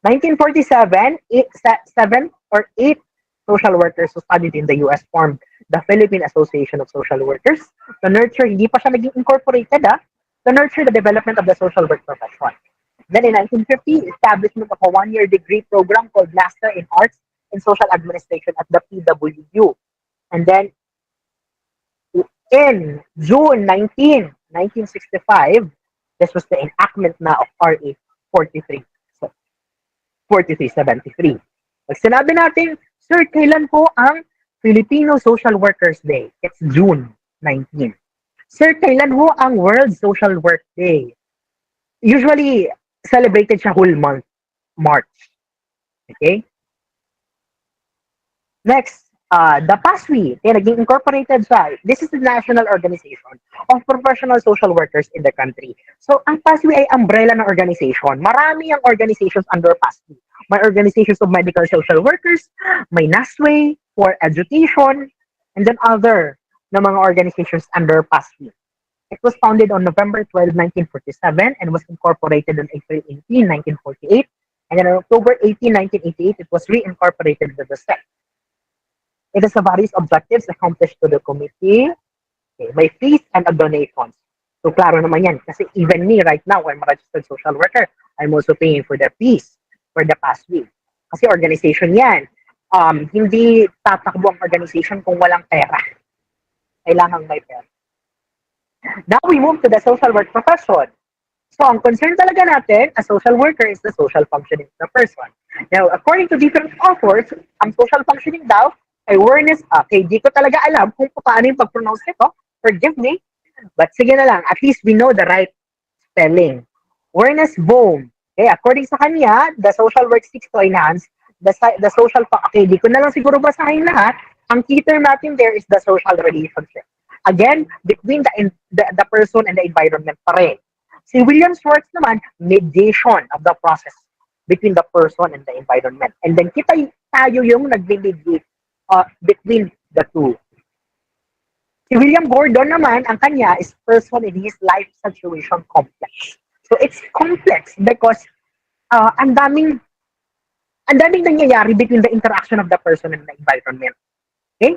1947, 8 social workers who studied in the US formed the Philippine Association of Social Workers to nurture, hindi pa siya naging incorporated, to nurture the development of the social work profession. Then in 1950, establishment of a one-year degree program called Master in Arts and Social Administration at the PWU. And then in June 1965, this was the enactment na of RA 43. So, 4373. Pag sinabi natin, sir, kailan po ang Filipino Social Workers Day? It's June 19. Sir, kailan ho ang World Social Work Day? Usually, celebrated siya whole month, March. Okay? Next, the PASWI, naging incorporated siya. This is the National Organization of Professional Social Workers in the country. So, ang PASWI ay umbrella ng organization. Marami ang organizations under PASWI. May organizations of medical social workers, may NASWay for education, and then other na mga organizations under PASWI. It was founded on November 12, 1947 and was incorporated on April 18, 1948. And then on October 18, 1988, it was reincorporated into the SEC. It has various objectives accomplished to the committee. Okay, may fees and donations. So, klaro naman yan. Kasi even me right now, I'm a registered social worker. I'm also paying for the fees for the past week. Kasi organization yan. Hindi tatakbo ang organization kung walang pera. Kailangan may pera. Now we move to the social work profession. So, ang concern talaga natin, a social worker is the social functioning of the person. Now, according to different authors, ang social functioning daw, awareness, okay, di ko talaga alam kung paano yung pag-pronounce nito. Forgive me. But sige na lang, at least we know the right spelling. Awareness Bohm. Okay, according sa kanya, the social work seeks to enhance the social, okay, di ko na lang siguro basahin lahat. Ang key term natin there is the social relationship. Again, between the person and the environment pa rin. Si William Schwartz naman, mediation of the process between the person and the environment. And then tayo yung nag-mediate between the two. Si William Gordon naman, ang kanya is person in his life situation complex. So it's complex because ang daming nangyayari between the interaction of the person and the environment. Okay?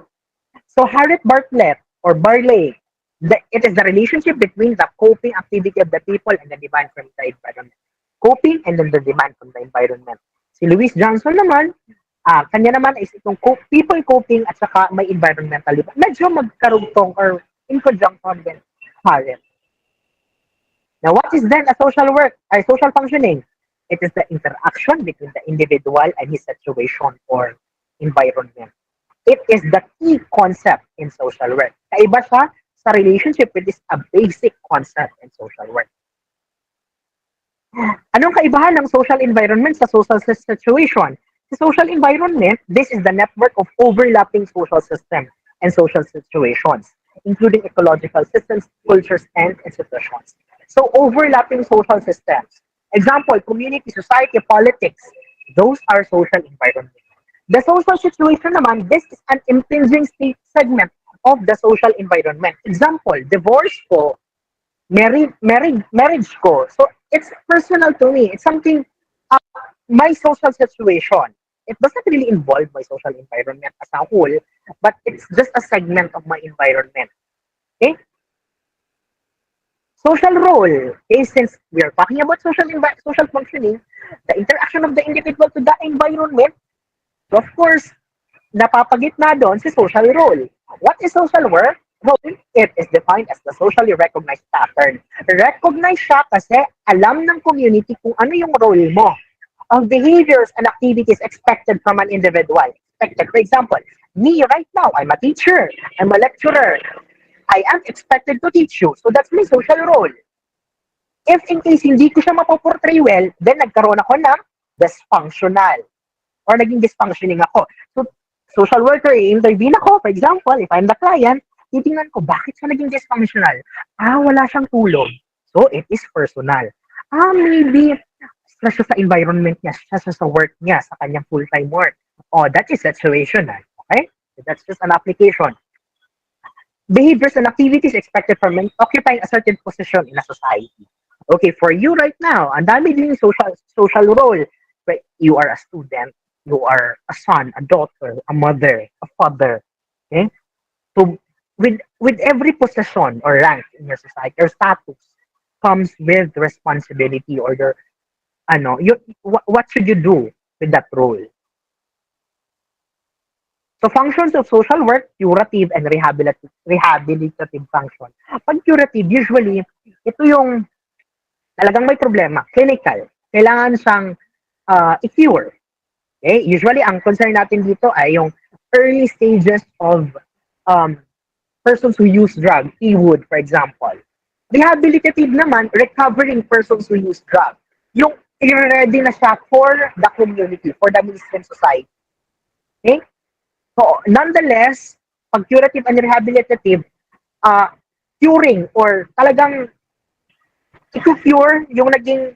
So Harriet Bartlett or Barley, it is the relationship between the coping activity of the people and the demand from the environment. Coping and then the demand from the environment. Si Louise Johnson naman, kanya naman is itong people coping at saka may environmental demand. Medyo magkarugtong or in conjunction with Harriet. Now, what is then a social work or social functioning? It is the interaction between the individual and his situation or environment. It is the key concept in social work. Kaiba siya sa relationship, it is a basic concept in social work. Anong kaibahan ng social environment sa social situation? Sa social environment, this is the network of overlapping social systems and social situations, including ecological systems, cultures, and institutions. So, overlapping social systems. Example, community, society, politics. Those are social environment. The social situation naman, this is an impinging state segment of the social environment. Example, divorce ko, marriage ko. So, it's personal to me. It's something, my social situation. It doesn't really involve my social environment as a whole, but it's just a segment of my environment. Okay? Social role, okay, since we are talking about social functioning, the interaction of the individual to the environment, so of course, napapagitna doon si social role. What is social work? Role, it is defined as the socially recognized pattern. Recognize siya kasi alam ng community kung ano yung role mo. Of behaviors and activities expected from an individual, expected. For example, me right now, I'm a teacher, I'm a lecturer. I am expected to teach you. So that's my social role. If in case hindi ko siya mapoportray well, then nagkaroon ako ng dysfunctional or naging dysfunctioning ako. So, social worker, i-intervene ako. For example, if I'm the client, titingnan ko, bakit siya naging dysfunctional? Wala siyang tulog. So, it is personal. Maybe, stress siya sa environment niya, stress siya sa work niya, sa kanyang full-time work. That is situational. Okay? So, that's just an application. Behaviors and activities expected from occupying a certain position in a society. Okay, for you right now, ang dami din yung social role. Right? You are a student, you are a son, a daughter, a mother, a father. Okay? So with every position or rank in your society or status comes with responsibility or your what should you do with that role? So functions of social work, curative and rehabilitative function. Pag curative, usually, ito yung talagang may problema, clinical. Kailangan siyang i-cure. Okay? Usually, ang concern natin dito ay yung early stages of persons who use drug, e-wood, for example. Rehabilitative naman, recovering persons who use drug. Yung i-ready na siya for the community, for the mainstream society. Okay? So, nonetheless, pag curative and rehabilitative, curing or talagang i-cure yung naging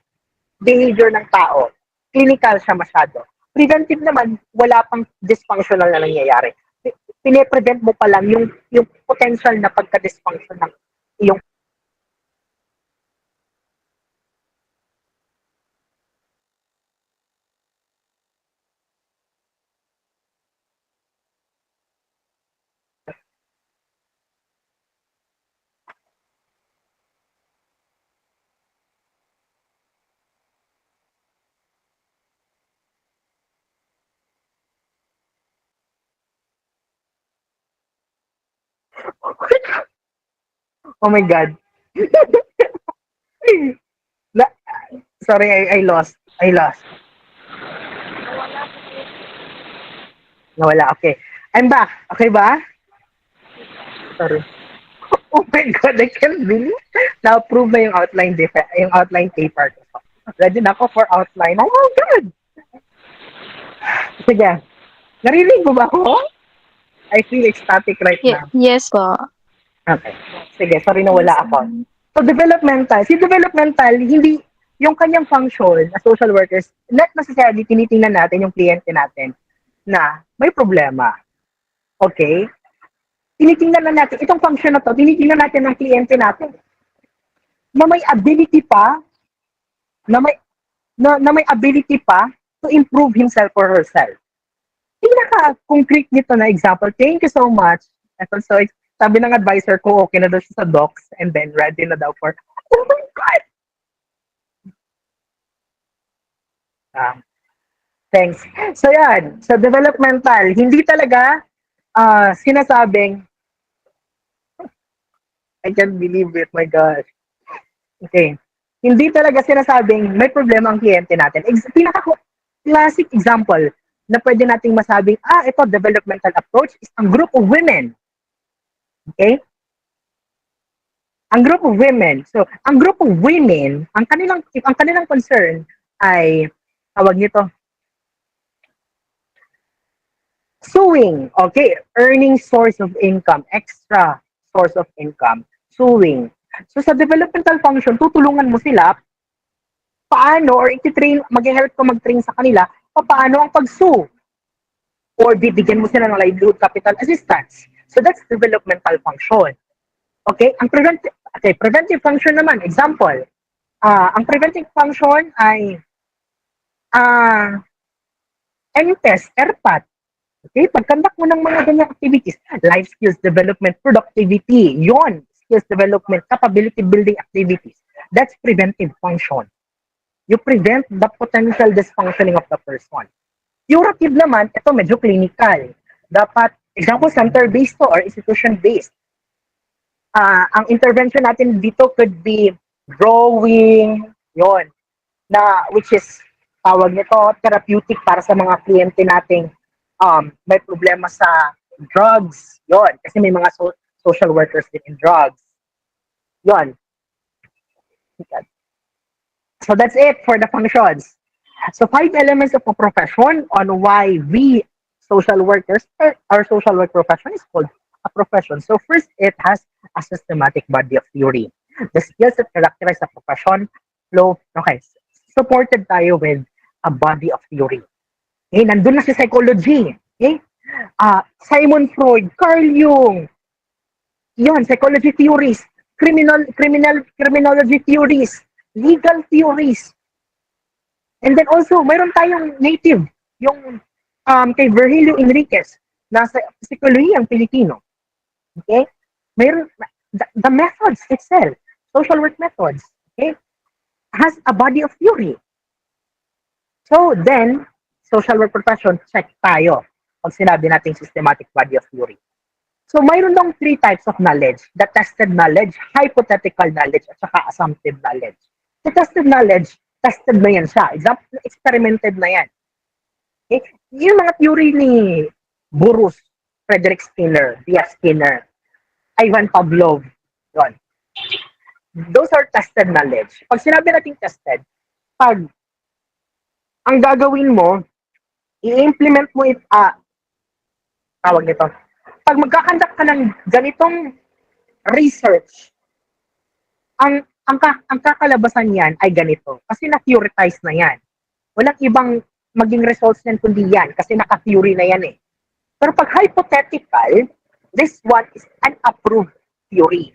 behavior ng tao. Clinical siya masyado. Preventive naman, wala pang dysfunctional na nangyayari. Pine-prevent mo pa lang yung potential na pagka-dysfunction ng iyong oh my God. na, sorry, I lost. Nawala, okay. I'm back. Okay ba? Sorry. Oh my God, I can't believe. Na-approve na yung outline paper ko. Ready na ako for outline. Oh my God! Sige. Narinig mo ba ako? I feel ecstatic right now. Yes po. Okay. Sige, sorry na wala ako. So, developmental, hindi, yung kanyang function na social workers, not necessarily tinitingnan natin yung kliyente natin na may problema. Okay? Tinitingnan na natin, itong function na to, tinitingnan natin ng kliyente natin na may ability pa, na may ability pa to improve himself or herself. Pinaka-concrete nito na example, thank you so much. Ito, so, sabi ng advisor ko, okay na daw siya sa docs and then ready na daw for, oh my God! Thanks. So yan, sa developmental, hindi talaga sinasabing, I can't believe it, my gosh. Okay. Hindi talaga sinasabing may problema ang kliyente natin. Pinaka-classic example na pwede nating masabing, ito, developmental approach is ang group of women. Okay? Ang group of women. So, ang group of women, ang kanilang concern ay, tawag nito, suing. Okay, earning source of income, extra source of income, suing. So sa developmental function, tutulungan mo sila paano or mag-help ka mag-train sa kanila paano ang pag-sue or bibigyan mo sila ng livelihood capital assistance. So that's developmental function. Okay, ang preventive function naman, example, ang preventive function ay MTES, ERPAT. Okay, pag-conduct mo ng mga ganyang activities, life skills development, productivity, yon, skills development, capability building activities. That's preventive function. You prevent the potential dysfunctioning of the person. Curative naman, ito medyo clinical. Dapat, example, center-based to or institution-based. Ang intervention natin dito could be drawing, yon, na which is tawag nito therapeutic para sa mga kliyente nating may problema sa drugs, yon. Kasi may mga social workers din in drugs. Yon. So that's it for the functions. So 5 elements of a profession on why we social workers our social work profession is called a profession. So first, it has a systematic body of theory. The skills that characterize a profession flow, okay, supported tayo with a body of theory. Okay, nandun na si psychology. Okay? Simon Freud, Carl Jung, yon, psychology theories, criminology theories, legal theories. And then also, mayroon tayong native, yung kay Virgilio Enriquez, nasa psikologiyang Filipino. Okay? Mayroon, the methods itself, social work methods, okay, has a body of theory. So then, social work profession, check tayo pag sinabi nating systematic body of theory. So mayroon dong 3 types of knowledge: the tested knowledge, hypothetical knowledge, at saka assumptive knowledge. The tested knowledge, tested na yan siya. Example, experimented na yan. Okay? Yung mga theory ni Burrus, Frederick Skinner, D.F. Skinner, Ivan Pavlov, yun. Those are tested knowledge. Pag sinabi natin tested, pag ang gagawin mo, i-implement mo tawag nito, pag magkakandak ka ng ganitong research, ang kakalabasan yan ay ganito. Kasi na-theoretize na yan. Walang ibang maging results yan kundi yan. Kasi naka-theory na yan eh. Pero pag hypothetical, this one is an approved theory.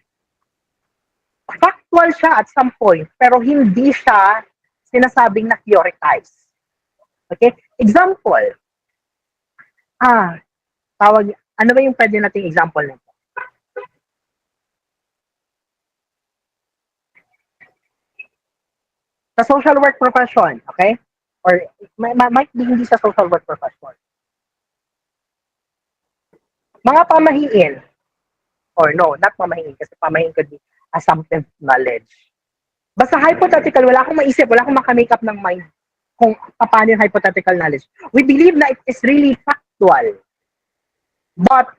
Factual siya at some point, pero hindi siya sinasabing na-theoretize. Okay? Example, ano ba yung pwede nating example nito? Sa social work profession, okay? Or might be hindi sa social work profession. Mga pamahiin, or no, not pamahiin, kasi pamahiin could be assumptive knowledge. Basta hypothetical, wala akong maisip, wala akong makamake up ng mind kung paano yung hypothetical knowledge. We believe na it is really factual. But,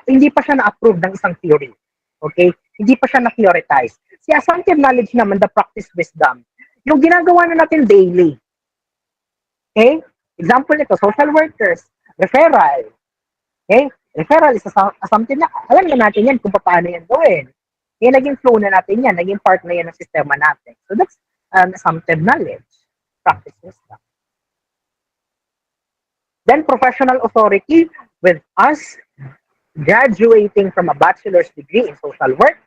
hindi pa siya na-approve ng isang theory. Okay? Hindi pa siya na-theoretize. Si assumptive knowledge naman, the practice wisdom, yung ginagawa na natin daily. Okay? Example nito, social workers, referral. Okay? Referral is assumptive na, alam na natin yan kung paano yan gawin. Okay? Naging flow na natin yan, naging part na yan ng sistema natin. So that's assumptive knowledge, practice wisdom. Then professional authority, with us graduating from a bachelor's degree in social work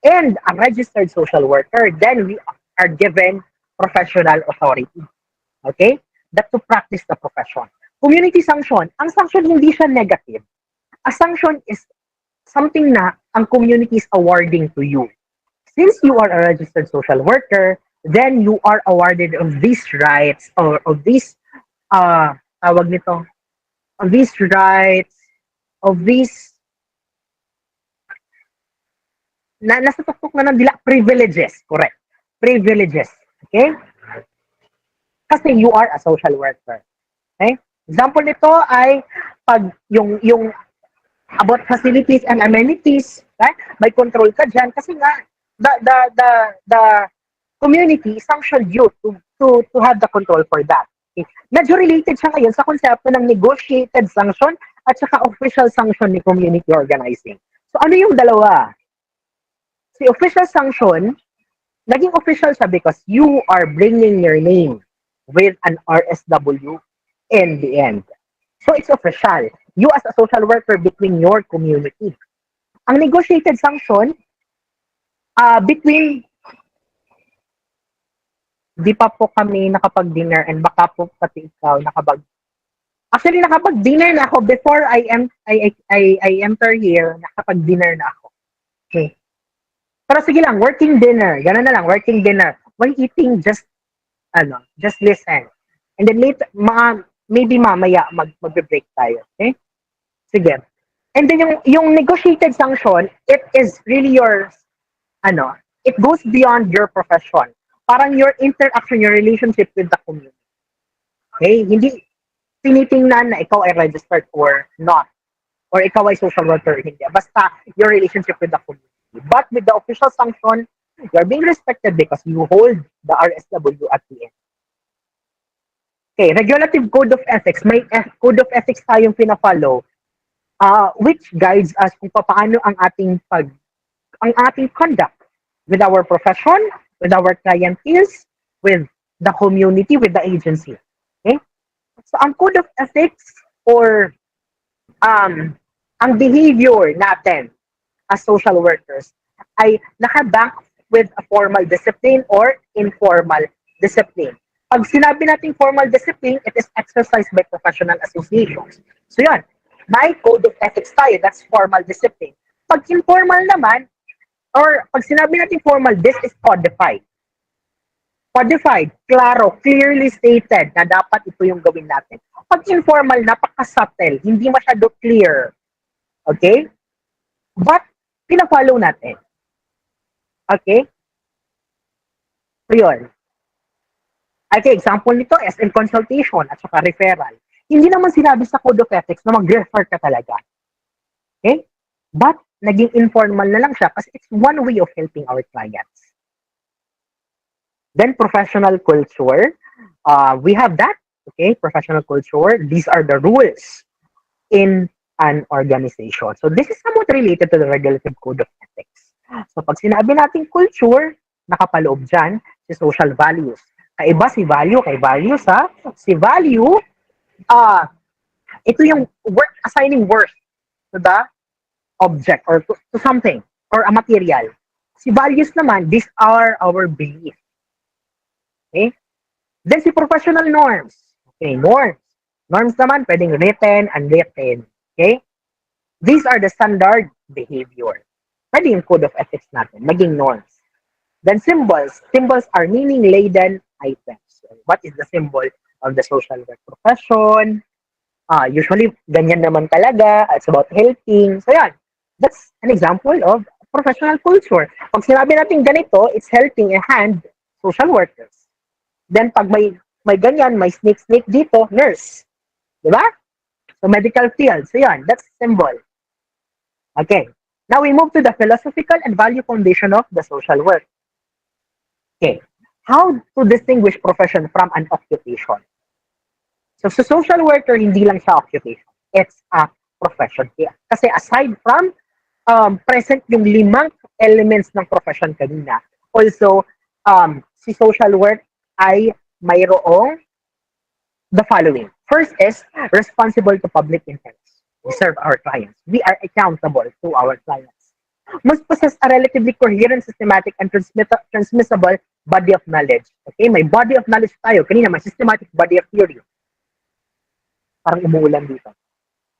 and a registered social worker, then we are given professional authority. Okay? That to practice the profession. Community sanction. Ang sanction hindi siya negative. A sanction is something na ang community is awarding to you. Since you are a registered social worker, then you are awarded of these rights or of these tawag nito, of these rights, of these nasa tuktok na ng dila, privileges, correct. Privileges, okay? Kasi you are a social worker. Okay? Example nito ay pag yung about facilities and amenities, okay? May control ka dyan kasi nga the community sanctioned you to have the control for that. Okay? Medyo related siya ngayon sa konsepto ng negotiated sanction at saka official sanction ni community organizing. So ano yung dalawa? Si official sanction, naging official siya because you are bringing your name with an RSW in the end. So it's official. You as a social worker between your community. Ang negotiated sanction, between, di pa po kami nakapag-dinner and baka po pati ikaw actually nakapag-dinner na ako before I enter here, nakapag-dinner na ako. Okay. Pero sige lang, working dinner. Ganun na lang, working dinner. When eating, just listen. And then later, maybe mamaya mag-break tayo. Okay? Sige. And then yung negotiated sanction, it is really your, it goes beyond your profession. Parang your interaction, your relationship with the community. Okay? Hindi, tinitingnan na ikaw ay registered or not. Or ikaw ay social worker or hindi. Basta your relationship with the community. But with the official sanction, you're being respected because you hold the RSW at the end. Okay, regulative code of ethics. May code of ethics tayong pina-follow, which guides us kung paano ang ating conduct with our profession, with our clientele, with the community, with the agency. Okay? So ang code of ethics or ang behavior natin as social workers ay nakabank with a formal discipline or informal discipline. Pag sinabi nating formal discipline, it is exercised by professional associations. So yan, may code of ethics tayo, that's formal discipline. Pag informal naman, or pag sinabi natin formal, this is codified. Codified, klaro, clearly stated na dapat ito yung gawin natin. Pag informal, napaka-subtle, hindi masyado clear. Okay? But, pina-follow natin. Okay? So, yun. Okay, example nito, SM consultation at saka referral. Hindi naman sinabi sa code of ethics na mag-refer ka talaga. Okay? But, naging informal na lang siya kasi it's one way of helping our clients. Then, professional culture. We have that. Okay, professional culture. These are the rules in an organization. So, this is somewhat related to the regulative code of ethics. So, pag sinabi natin culture, nakapaloob dyan si social values. Kaiba si value, kay values ha. Si value, ito yung assigning worth to the object or to something or a material. Si values naman, these are our beliefs. Okay? Then si professional norms. Okay, norms. Norms naman, pwedeng written, unwritten. Okay? These are the standard behavior. Pwede yung code of ethics natin, maging norms. Then symbols. Symbols are meaning-laden items. So, what is the symbol of the social work profession? Usually, ganyan naman talaga. It's about helping. So, yan. That's an example of professional culture. Pag sinabi natin ganito, it's helping a hand social workers. Then, pag may ganyan, may snake dito, nurse. Diba? So, medical field. So, yan. That's symbol. Okay. Now, we move to the philosophical and value foundation of the social work. Okay. How to distinguish profession from an occupation? So, sa social worker, hindi lang siya occupation. It's a profession. Kasi aside from present yung 5 elements ng profession kanina, also, si social work ay mayroong the following. First is responsible to public interest. We serve our clients. We are accountable to our clients. Must possess a relatively coherent, systematic, and transmissible body of knowledge. Okay? May body of knowledge tayo. Kanina, may systematic body of theory. Parang umuulan dito.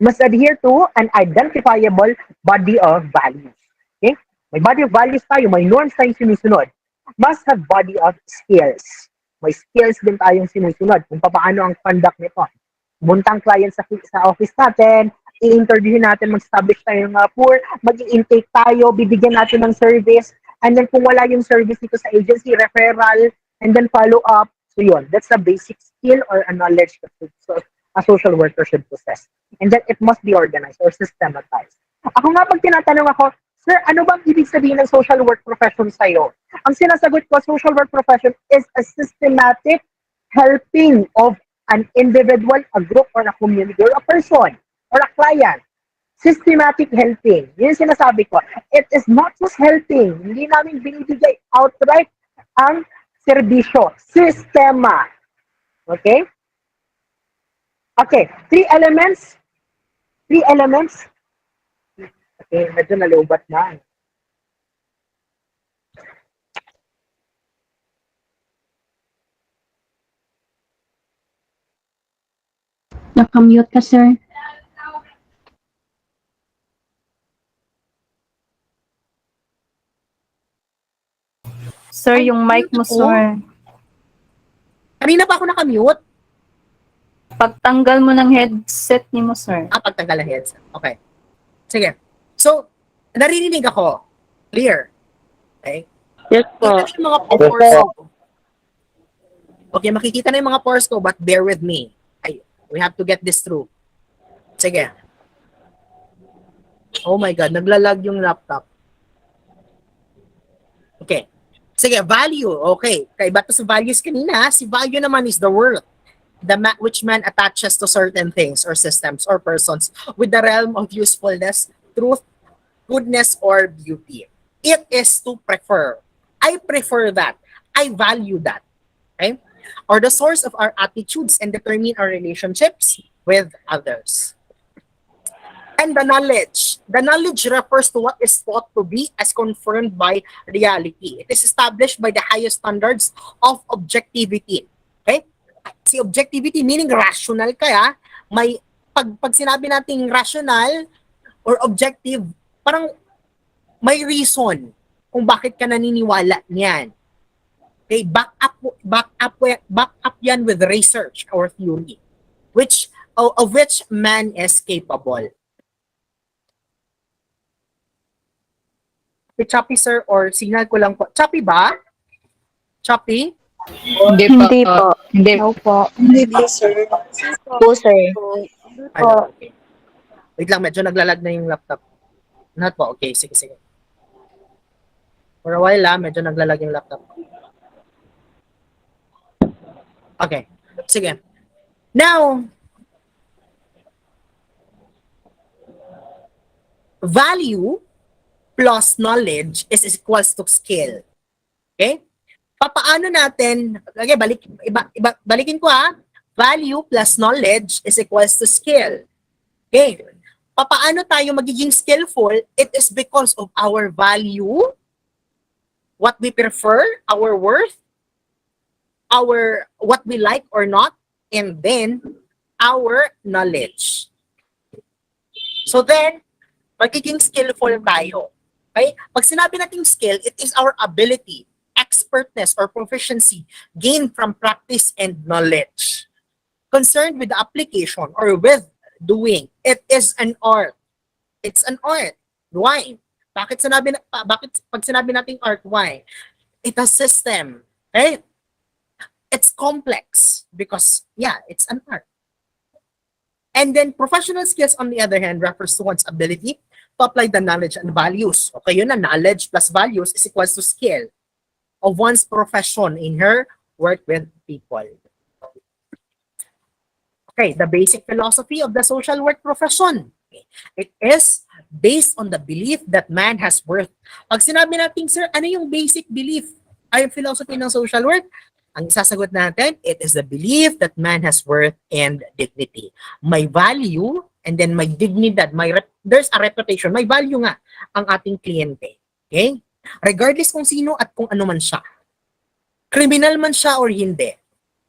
Must adhere to an identifiable body of values. Okay? May body of values tayo. May norms tayong sinusunod. Must have body of skills. May skills din tayong sinusunod kung paano ang conduct nito. Buntang client sa office natin, i-interview natin, mag-establish tayo ng rapport, mag-i-intake tayo, bibigyan natin ng service, and then kung wala yung service dito sa agency, referral, and then follow up. So yun, that's a basic skill or a knowledge that a social worker should possess. And then it must be organized or systematized. Ako nga pag tinatanong ako, sir, ano bang ibig sabihin ng social work profession sa'yo? Ang sinasagot ko, social work profession is a systematic helping of an individual, a group, or a community, or a person, or a client. Systematic helping. Yun yung sinasabi ko. It is not just helping. Hindi namin binibigay outright ang serbisyo. Sistema. Okay? Okay. 3 elements. 3 elements. Okay, medyo nalubat na. Nakamute ka, sir. Sir, yung mic mo, sir. Kanina pa ako nakamute. Pagtanggal mo ng headset ni mo, sir. Pagtanggal ang headset. Okay. Sige. So, naririnig ako. Clear. Okay? Yes po. Makikita na yung mga pores ko. Okay, makikita na yung mga pores ko, but bear with me. We have to get this through. Sige. Oh my God, naglalag yung laptop. Okay. Sige, value. Okay. Kaiba to sa values kanina. Si value naman is the worth which man attaches to certain things or systems or persons with the realm of usefulness, truth, goodness, or beauty. It is to prefer. I prefer that. I value that. Okay? Or the source of our attitudes and determine our relationships with others. And the knowledge. The knowledge refers to what is thought to be as confirmed by reality. It is established by the highest standards of objectivity. Okay? Si objectivity meaning rational kaya may pag sinabi nating rational or objective, parang may reason kung bakit ka naniniwala niyan. Okay, back up yan with research or theory of which man is capable. Choppy, sir, or signal ko lang po. Choppy ba? Choppy? Hindi po. Hindi No po. Hindi sir. po, sir. Ano? Okay. Wait lang, medyo naglalag na yung laptop. Not po. Okay, sige. For a while medyo naglalag yung laptop. Okay, sige. Now, value plus knowledge is equals to skill. Okay? Papaano natin, okay, balikin ko ha, value plus knowledge is equals to skill. Okay? Papaano tayo magiging skillful? It is because of our value, what we prefer, our worth, what we like or not, and then our knowledge. So then, magiging skillful tayo. Okay? Pag sinabi nating skill, it is our ability, expertness, or proficiency gained from practice and knowledge. Concerned with the application or with doing, it is an art. It's an art. Why? Bakit pag sinabi nating art, why? It's a system. Okay? It's complex because, yeah, it's an art. And then professional skills, on the other hand, refers to one's ability to apply the knowledge and values. Okay, yun na, knowledge plus values is equals to skill of one's profession in her work with people. Okay, the basic philosophy of the social work profession. Okay. It is based on the belief that man has worth. Pag sinabi natin, sir, ano yung basic belief ay philosophy ng social work? Ang isasagot natin, it is the belief that man has worth and dignity. May value and then may dignidad, there's a reputation, may value nga ang ating kliyente. Okay? Regardless kung sino at kung ano man siya. Criminal man siya or hindi,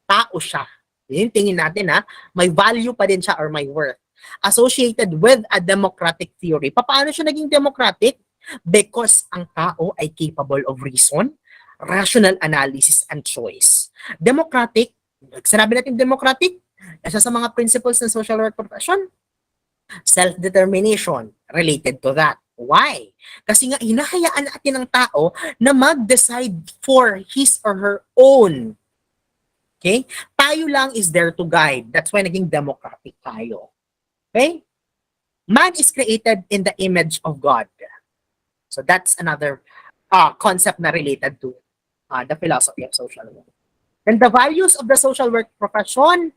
tao siya. Yun tingin natin may value pa din siya or may worth. Associated with a democratic theory. Paano siya naging democratic? Because ang tao ay capable of reason, rational analysis, and choice. Democratic, sinabi natin democratic, isa sa mga principles ng social work profession, self-determination, related to that. Why? Kasi nga, hinahayaan natin ng tao na mag-decide for his or her own. Okay? Tayo lang is there to guide. That's why naging democratic tayo. Okay? Man is created in the image of God. So that's another concept na related to the philosophy of social work. And the values of the social work profession,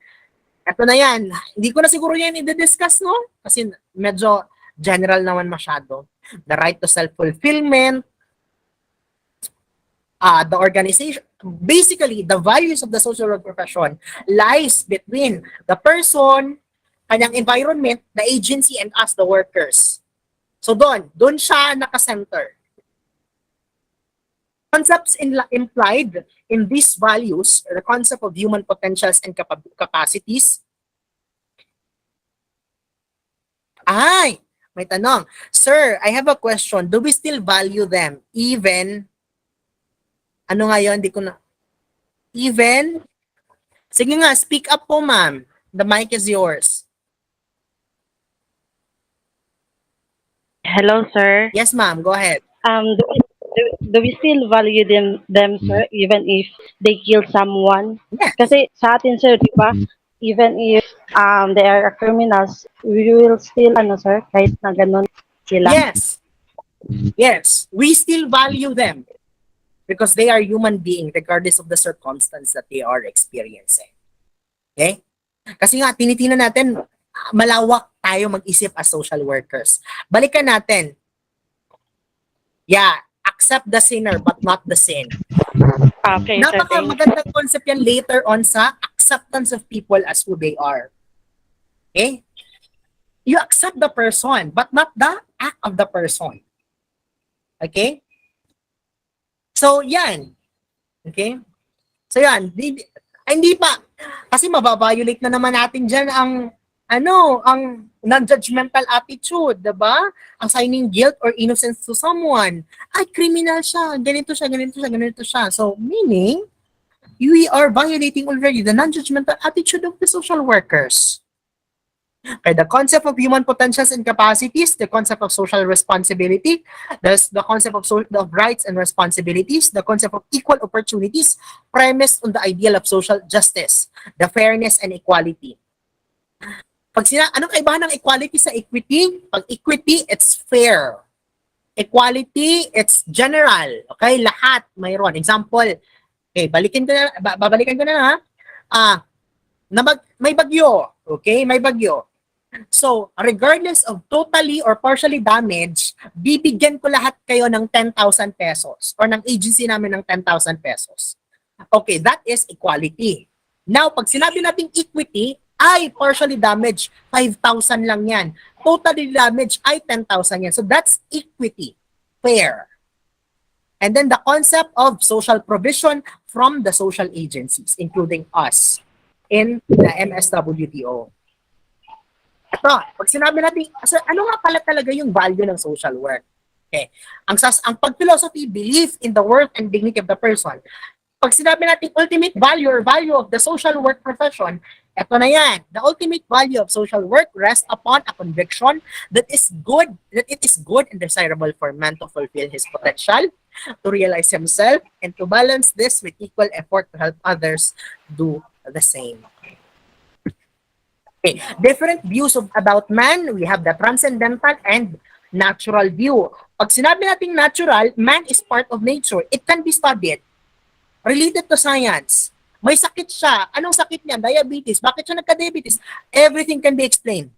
eto na yan. Hindi ko na siguro yan i-discuss, no? Kasi medyo general naman masyado. The right to self-fulfillment, the organization, basically, the values of the social work profession lies between the person, kanyang environment, the agency, and us, the workers. So doon siya naka-center. Concepts implied in these values, the concept of human potentials and capacities. Ay, may tanong. Sir, I have a question. Do we still value them even, ano nga yun, hindi ko na, even, sige nga, speak up po ma'am. The mic is yours. Hello, sir. Yes ma'am, go ahead. Do we still value them, sir, even if they kill someone? Yeah. Kasi sa atin, sir, di ba, even if they are criminals, we will still ano sir, kahit na ganun sila. Yes. Yes. We still value them because they are human beings regardless of the circumstance that they are experiencing. Okay? Kasi nga, tinitingnan natin, malawak tayo mag-isip as social workers. Balikan natin. Yeah, accept the sinner but not the sin. Okay, sir. Napaka magandang concept yan later on sa acceptance of people as who they are. Okay? You accept the person but not the act of the person. Okay? So, yan. Okay? So, yan. Hindi pa. Kasi mababiolate na naman natin dyan ang non-judgmental attitude, diba? Assigning guilt or innocence to someone. Ay, criminal siya. Ganito siya, ganito siya, ganito siya. So, meaning, we are violating already the non-judgmental attitude of the social workers. Okay, the concept of human potentials and capacities, the concept of social responsibility, the concept of rights and responsibilities, the concept of equal opportunities, premised on the ideal of social justice, the fairness and equality. Anong kaibahan ng equality sa equity? Pag equity, it's fair. Equality, it's general. Okay, lahat mayroon. Example, okay, babalikan ko na ha. May bagyo. Okay, may bagyo. So, regardless of totally or partially damaged, bibigyan ko lahat kayo ng 10,000 pesos or ng agency namin ng 10,000 pesos. Okay, that is equality. Now, pag sinabi nating equity, ay partially damaged, 5,000 lang yan. Totally damaged, ay 10,000 yan. So, that's equity, fair. And then the concept of social provision from the social agencies, including us in the MSWTO. Ito, pag sinabi natin, ano nga pala talaga yung value ng social work? Okay. Ang pag-philosophy, belief in the worth and dignity of the person. Pag sinabi natin ultimate value or value of the social work profession, ito na yan. The ultimate value of social work rests upon a conviction that it is good and desirable for man to fulfill his potential, to realize himself, and to balance this with equal effort to help others do the same. Okay. Different views about man, we have the transcendental and natural view. Pag sinabi natin natural, man is part of nature. It can be studied. Related to science. May sakit siya. Anong sakit niya? Diabetes. Bakit siya nagka-diabetes? Everything can be explained.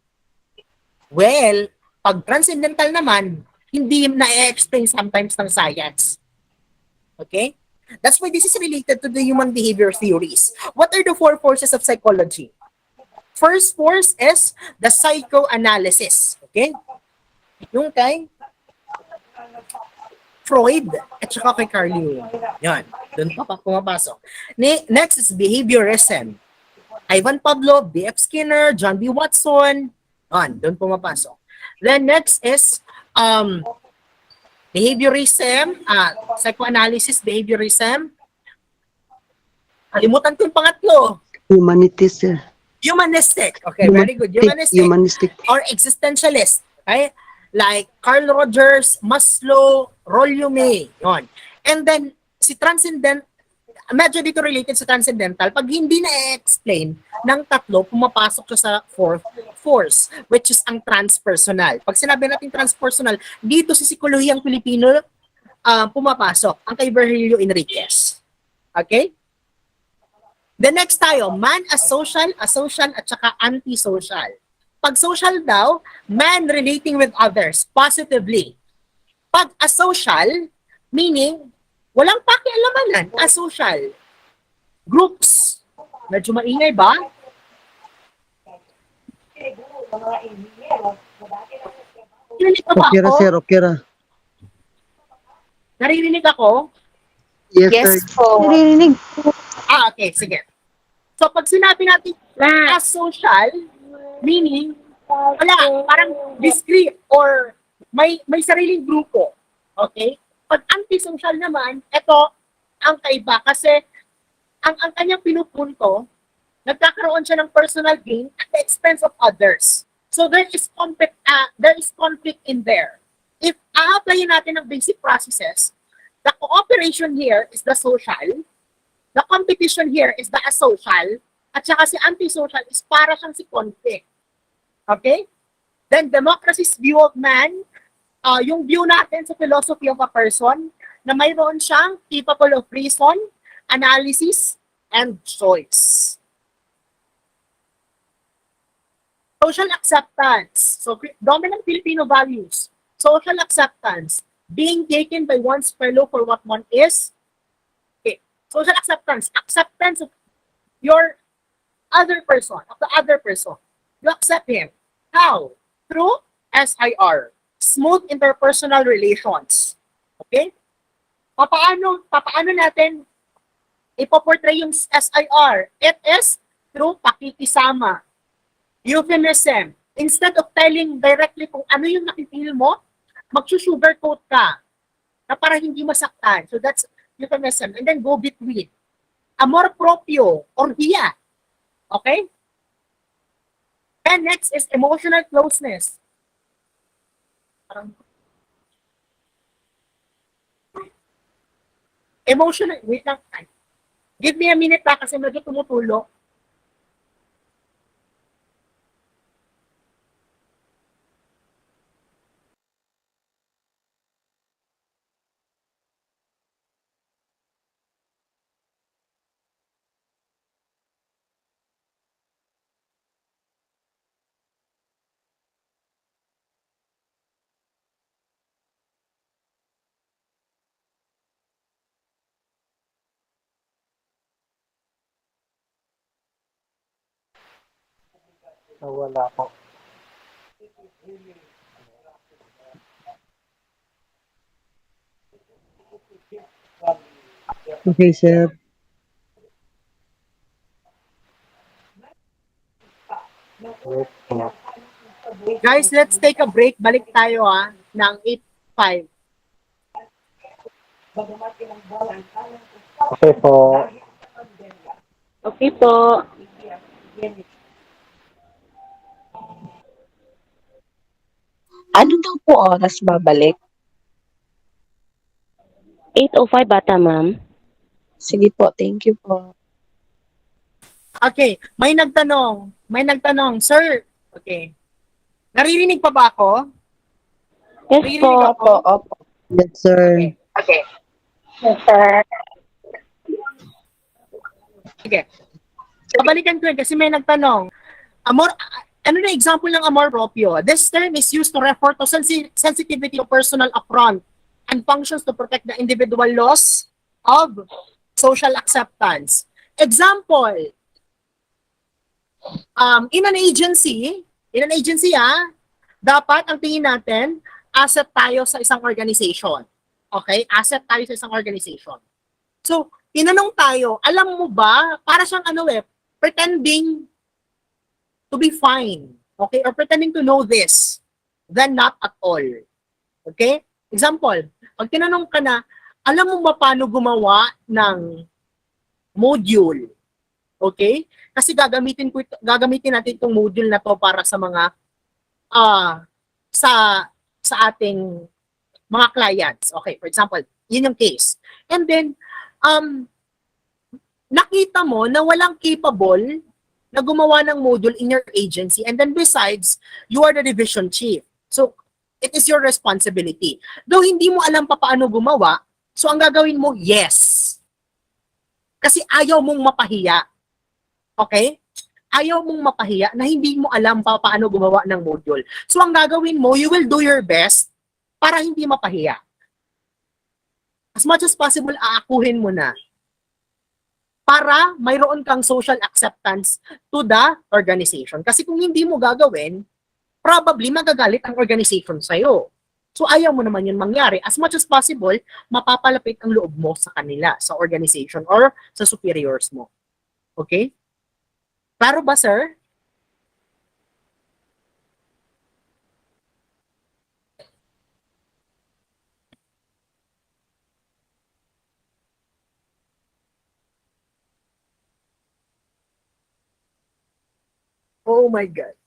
Well, pag transcendental naman, hindi na-explain sometimes ng science. Okay? That's why this is related to the human behavior theories. What are the 4 forces of psychology? First force is the psychoanalysis. Okay? Yung kay Freud at saka kay Carl Jung. Yan. Doon pa pumapasok. Next is behaviorism. Ivan Pavlov, B.F. Skinner, John B. Watson. Yan. Doon pumapasok. Then next is behaviorism, psychoanalysis, behaviorism. Kalimutan ko yung pangatlo. Humanities, sir. Humanistic. Okay, very good. Humanistic. Or existentialist. Okay? Like Carl Rogers, Maslow, Rollo May. Yun. And then, si transcendent, medyo dito related sa transcendental, pag hindi na-explain ng tatlo, pumapasok siya sa 4th force, which is ang transpersonal. Pag sinabi natin transpersonal, dito sa psikolohiyang Filipino, pumapasok ang kay Virgilio Enriquez. Okay? The next tayo, man as social, asocial, at saka antisocial. Pag social daw, man relating with others positively. Pag asocial, meaning, walang pakialamanan, asocial. Groups. Medyo maingay ba? Narinig ka ba Okay ra, ako? sir. Okay ra. Naririnig ako? Yes, Yes sir. po. Naririnig. Okay, sige. So, pag sinabi natin asocial, meaning, wala, parang discrete or may sariling grupo. Okay? Pag antisocial naman, ito ang kaiba kasi ang kanyang pinupunto, nagkakaroon siya ng personal gain at the expense of others. So there is conflict in there. If a-applyin natin ang basic processes, the cooperation here is the social, the competition here is the asocial, at saka si antisocial is para siyang si conflict. Okay? Then democracy's view of man, yung view natin sa philosophy of a person, na mayroon siyang capable of reason, analysis, and choice. Social acceptance. So, dominant Filipino values. Social acceptance. Being taken by one's fellow for what one is. Okay. Social acceptance. Acceptance of your other person, of the other person. You accept him. How? Through SIR. Smooth interpersonal relations. Okay? Papaano natin ipoportray yung SIR? It is through pakikisama. Euphemism. Instead of telling directly kung ano yung nakifeel mo, mag-sugarcoat ka na para hindi masaktan. So that's euphemism. And then go between. Amor proprio or hiya. Okay? And next is emotional closeness. Emotional, wait lang. Give me a minute pa kasi medyo tumutulo. Nawala ko. Okay, sir. Wait, no. Guys, let's take a break. Balik tayo ng 8:05. Okay po. Okay po. Ano daw po oras babalik? 8:05 bata, ma'am. Sige po, thank you po. Okay, may nagtanong, sir, okay, naririnig pa ba ako? Yes Naririnig po. ako? Opo. Yes, sir. Okay, sige. Pabalikan ko yun kasi may nagtanong. Ano na example ng amor proprio? This term is used to refer to sensitivity of personal affront and functions to protect the individual loss of social acceptance. Example, in an agency, dapat ang tingin natin, asset tayo sa isang organization. Okay? Asset tayo sa isang organization. So, tinanong tayo, alam mo ba, para siyang pretending to be fine. Okay? Or pretending to know this, then not at all. Okay? Example, pag tinanong ka na, alam mo ba paano gumawa ng module? Okay? Kasi gagamitin natin itong module na to para sa mga sa ating mga clients. Okay, for example, yun yung case. And then nakita mo na walang capable na gumawa ng module in your agency, and then besides, you are the division chief. So, it is your responsibility. Though hindi mo alam pa paano gumawa, so ang gagawin mo, yes. Kasi ayaw mong mapahiya. Okay? Ayaw mong mapahiya na hindi mo alam pa paano gumawa ng module. So ang gagawin mo, you will do your best para hindi mapahiya. As much as possible, aakuhin mo na para mayroon kang social acceptance to the organization. Kasi kung hindi mo gagawin, probably magagalit ang organization sa'yo. So ayaw mo naman yun mangyari. As much as possible, mapapalapit ang loob mo sa kanila, sa organization or sa superiors mo. Okay? Klaro ba, sir? Oh my God.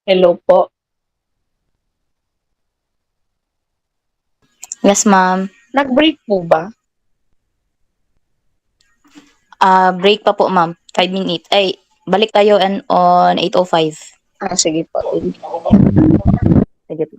Hello po. Yes, ma'am. Nag-break po ba? Break pa po, ma'am. 5 minutes. Ay, balik tayo on 8:05. Sige po. Thank you. Sige po.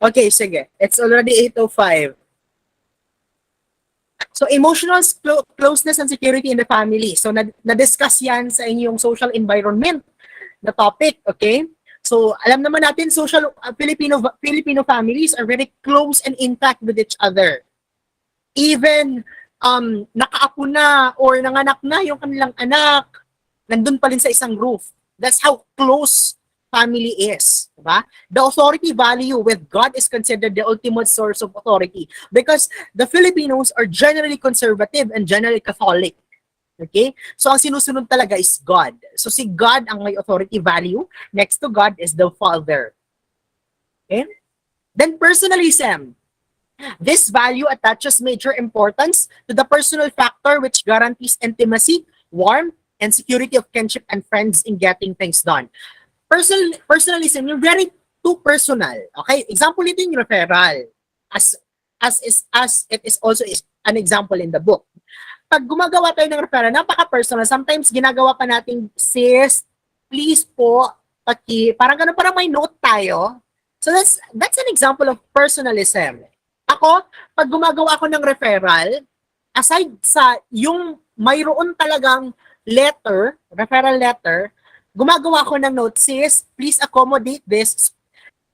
Okay, sige. It's already 8:05. So, emotional closeness and security in the family. So, na-discuss yan sa inyong social environment na topic, okay? So, alam naman natin, Filipino families are very close and intact with each other. Even nakaapo na or nanganak na yung kanilang anak, nandun pa rin sa isang roof. That's how close family is. Diba? The authority value with God is considered the ultimate source of authority because the Filipinos are generally conservative and generally Catholic. Okay? So, ang sinusunod talaga is God. So, si God ang may authority value. Next to God is the Father. Okay? Then, personalism. This value attaches major importance to the personal factor which guarantees intimacy, warmth, and security of kinship and friends in getting things done. Personalism, yung very too personal. Okay? Example nito yung referral. As it is also is an example in the book. Pag gumagawa tayo ng referral, napaka-personal. Sometimes ginagawa pa natin, sis, please po, parang ganun, parang may note tayo. So that's an example of personalism. Ako, pag gumagawa ako ng referral, aside sa yung mayroon talagang letter, referral letter, gumagawa ako ng note, sis, please accommodate this.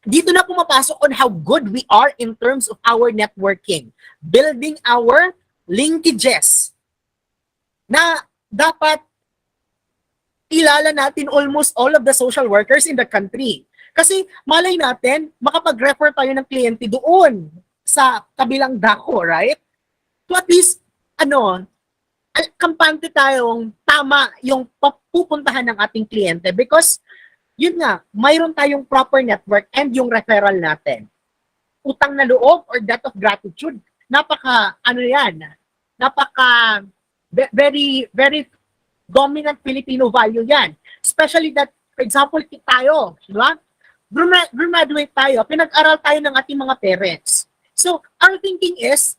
Dito na pumapasok on how good we are in terms of our networking, building our linkages na dapat kilala natin almost all of the social workers in the country. Kasi malay natin, makapag-refer tayo ng kliyente doon sa kabilang dako, right? So at least, kampante tayong tama yung pupuntahan ng ating kliyente because yun nga, mayroon tayong proper network and yung referral natin. Utang na loob or debt of gratitude, very, very dominant Filipino value yan. Especially that, for example, tayo, di ba? Graduate tayo, pinag-aral tayo ng ating mga parents. So, our thinking is,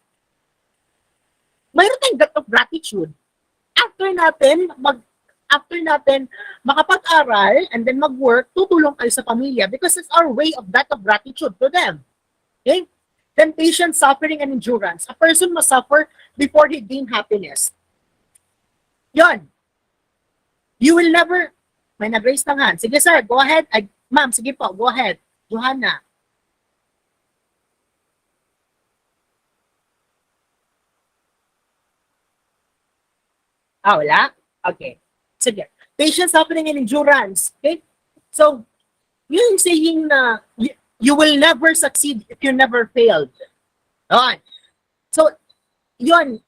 mayroon tayong debt of gratitude. After natin makapag-aral and then mag-work, tutulong tayo sa pamilya because it's our way of debt of gratitude to them. Okay? Then patience, suffering, and endurance. A person must suffer before he gain happiness. Yon. You will never, may nag-raise ng hand. Sige sir, go ahead. Ma'am, sige po, go ahead. Johanna. Wala? Okay. Sige. Patience, suffering, and endurance. Okay? So, yun saying na you will never succeed if you never failed. Okay. So, yun.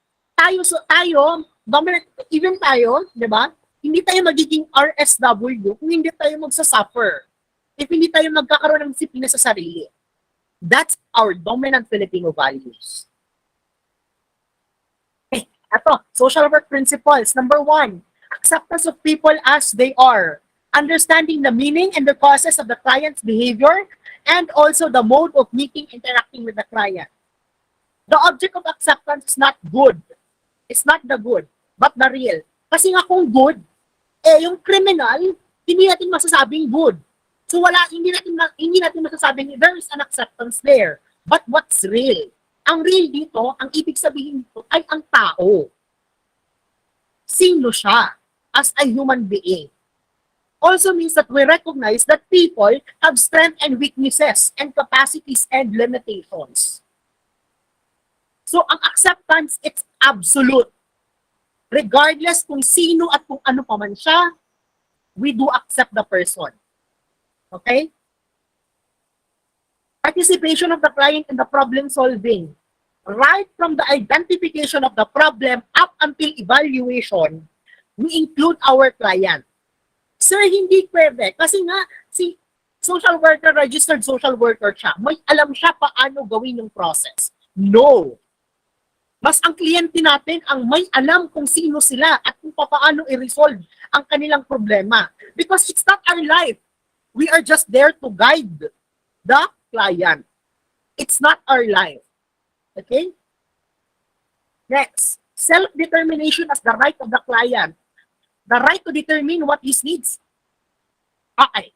Even tayo, di ba? Hindi tayo magiging RSW kung hindi tayo magsasuffer. If hindi tayo magkakaroon ng disiplina sa sarili. That's our dominant Filipino values. Ito, social work principles. Number 1, acceptance of people as they are. Understanding the meaning and the causes of the client's behavior and also the mode of interacting with the client. The object of acceptance is not good. It's not the good, but the real. Kasi nga kung good, yung criminal, hindi natin masasabing good. So hindi natin masasabing there is an acceptance there. But what's real? Ang real dito, ang ibig sabihin dito ay ang tao. Sino siya as a human being? Also means that we recognize that people have strengths and weaknesses and capacities and limitations. So ang acceptance, it's absolute. Regardless kung sino at kung ano pa man siya, we do accept the person. Okay? Participation of the client in the problem solving. Right from the identification of the problem up until evaluation, we include our client. Sir, hindi pwede. Kasi nga, si social worker, registered social worker siya. May alam siya paano gawin yung process. No. Mas ang kliyente natin ang may alam kung sino sila at kung paano i-resolve ang kanilang problema. Because it's not our life. We are just there to guide the client. It's not our life. Okay? Next, self-determination as the right of the client. The right to determine what he needs. Okay.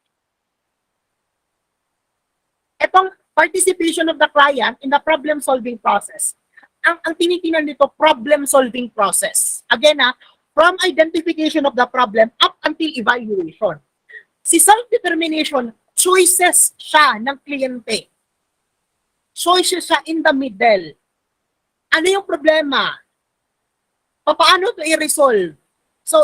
Itong participation of the client in the problem-solving process. Ang tinitingnan nito, problem-solving process. Again, from identification of the problem up until evaluation. Si self-determination, choices siya ng kliyente. Choices siya in the middle. Ano yung problema? Paano to i-resolve? So,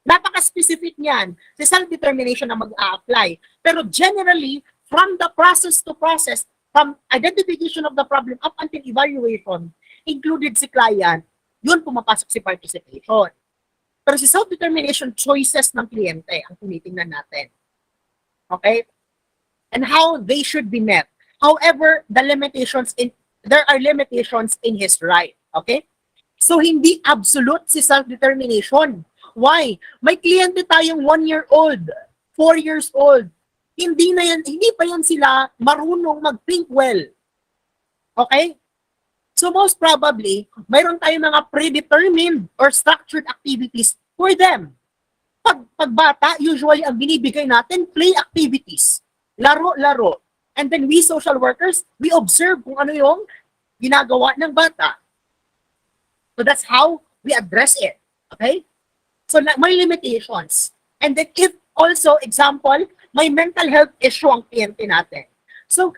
napaka-specific niyan. Si self-determination na mag-a-apply. Pero generally, from the process to process, from identification of the problem up until evaluation, included si client, yun pumapasok si participation. Pero si self-determination, choices ng kliyente ang tinitingnan natin. Okay? And how they should be met. However, the limitations there are limitations in his right. Okay? So, hindi absolute si self-determination. Why? May kliyente tayong 1-year-old, 4 years old. Hindi pa yan sila marunong mag-think well. Okay? So most probably, mayroon tayong mga predetermined or structured activities for them. Pag bata, usually ang binibigay natin, play activities. Laro-laro. And then we social workers, we observe kung ano yung ginagawa ng bata. So that's how we address it. Okay? So may limitations. And then if also, example, may mental health issue ang kliyente natin. So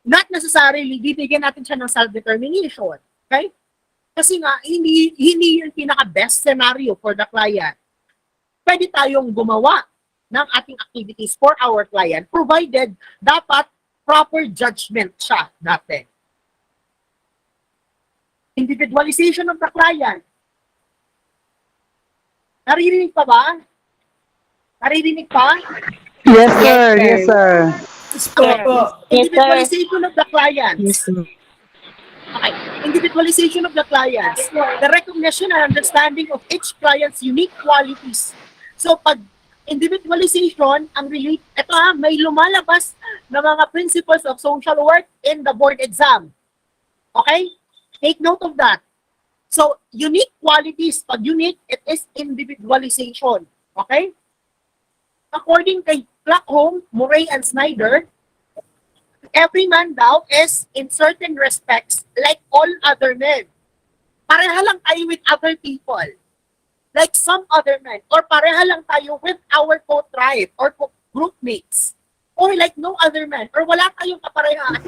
not necessarily bibigyan natin siya ng self-determination. Okay? Kasi nga, hindi yung pinaka-best scenario for the client. Pwede tayong gumawa ng ating activities for our client, provided dapat proper judgment siya natin. Individualization of the client. Naririnig pa ba? Naririnig pa? Yes, sir. Yes, sir. Individualization of the clients. Yes, sir. Okay. Individualization of the clients. The recognition and understanding of each client's unique qualities. So, pag individualization, may lumalabas na mga principles of social work in the board exam. Okay? Take note of that. So, unique qualities, pag unique, it is individualization. Okay? According kay Clarkholm, Murray, and Snyder, every man daw is, in certain respects, like all other men. Pareha lang tayo with other people. Like some other men. Or pareha lang tayo with our co-tribe or group mates. Or like no other man. Or wala tayong kaparehaan.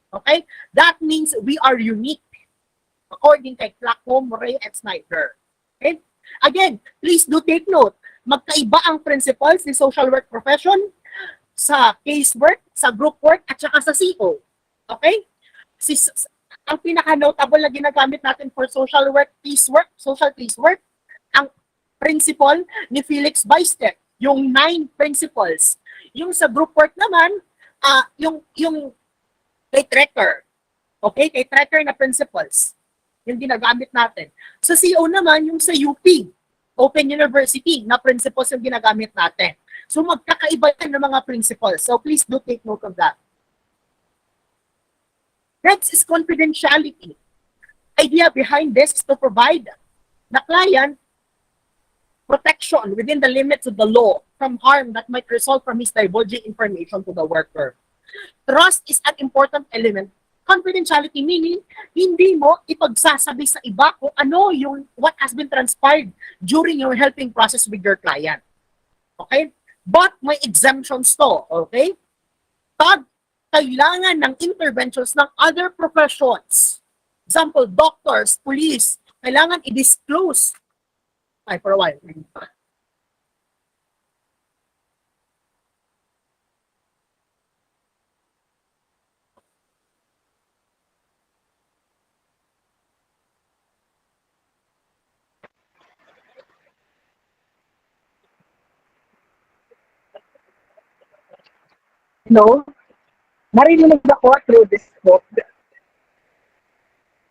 Okay? That means we are unique. According kay Clarkholm, Murray, and Snyder. Okay? Again, please do take note. Magkaiba ang principles ni social work profession sa casework, sa group work, at saka sa CO. Okay? Ang pinaka-notable na ginagamit natin for social work, social casework, ang principle ni Felix Bystedt, yung 9 principles. Yung sa group work naman, yung kay tracker. Okay? Kay tracker na principles. Yung ginagamit natin. Sa CO naman, yung sa UP, Open University, na principles yung ginagamit natin. So magkakaiba yan ng mga principles. So please do take note of that. Next is confidentiality. Idea behind this is to provide the client protection within the limits of the law from harm that might result from his divulging information to the worker. Trust is an important element. Confidentiality meaning, hindi mo ipagsasabi sa iba kung ano yung what has been transpired during your helping process with your client. Okay? But may exemptions to. Okay? Pag kailangan ng interventions ng other professions, example, doctors, police, kailangan i-disclose. Ay, for a while. Hello? Naririnig ako through this book.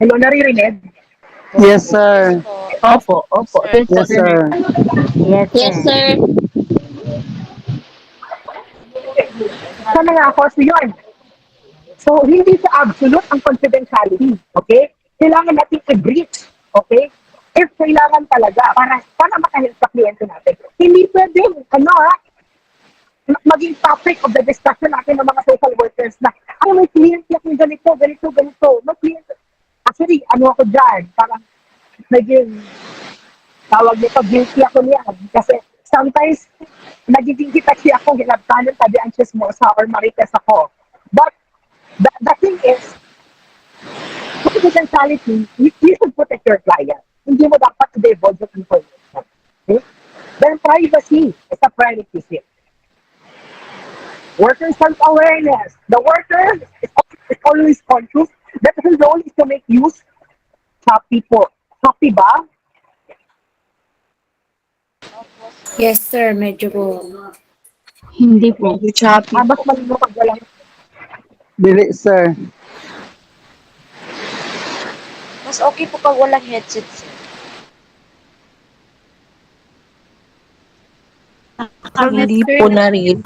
Hello, naririnig? Yes, sir. Opo. Yes, sir. Yes, sir. Sana nga ako, so yun. So, hindi sa absolute ang confidentiality. Okay? Kailangan natin i-breach. Okay? If kailangan talaga, para makahelp sa kliyente natin. Hindi pwedeng, maging topic of the discussion natin ng mga social workers na, may kliyente akong ganito. May kliyente. Actually, ako dyan, parang naging, tawag nito, guilty ako niyan. Kasi sometimes, nagiging kasi ako, hinabtanan, tabian chismosa or marites ako. But, the thing is, confidentiality, you should protect your client. Hindi mo dapat divulge your information. Okay? Then privacy is a prerequisite. Worker self-awareness. The worker is always conscious that his role is to make use happy po. Happy ba? Yes, sir. Medyo po. Hindi po. Mas malino pag walang Dili, sir. Mas okay po pag walang headset, sir. Hindi po narinig.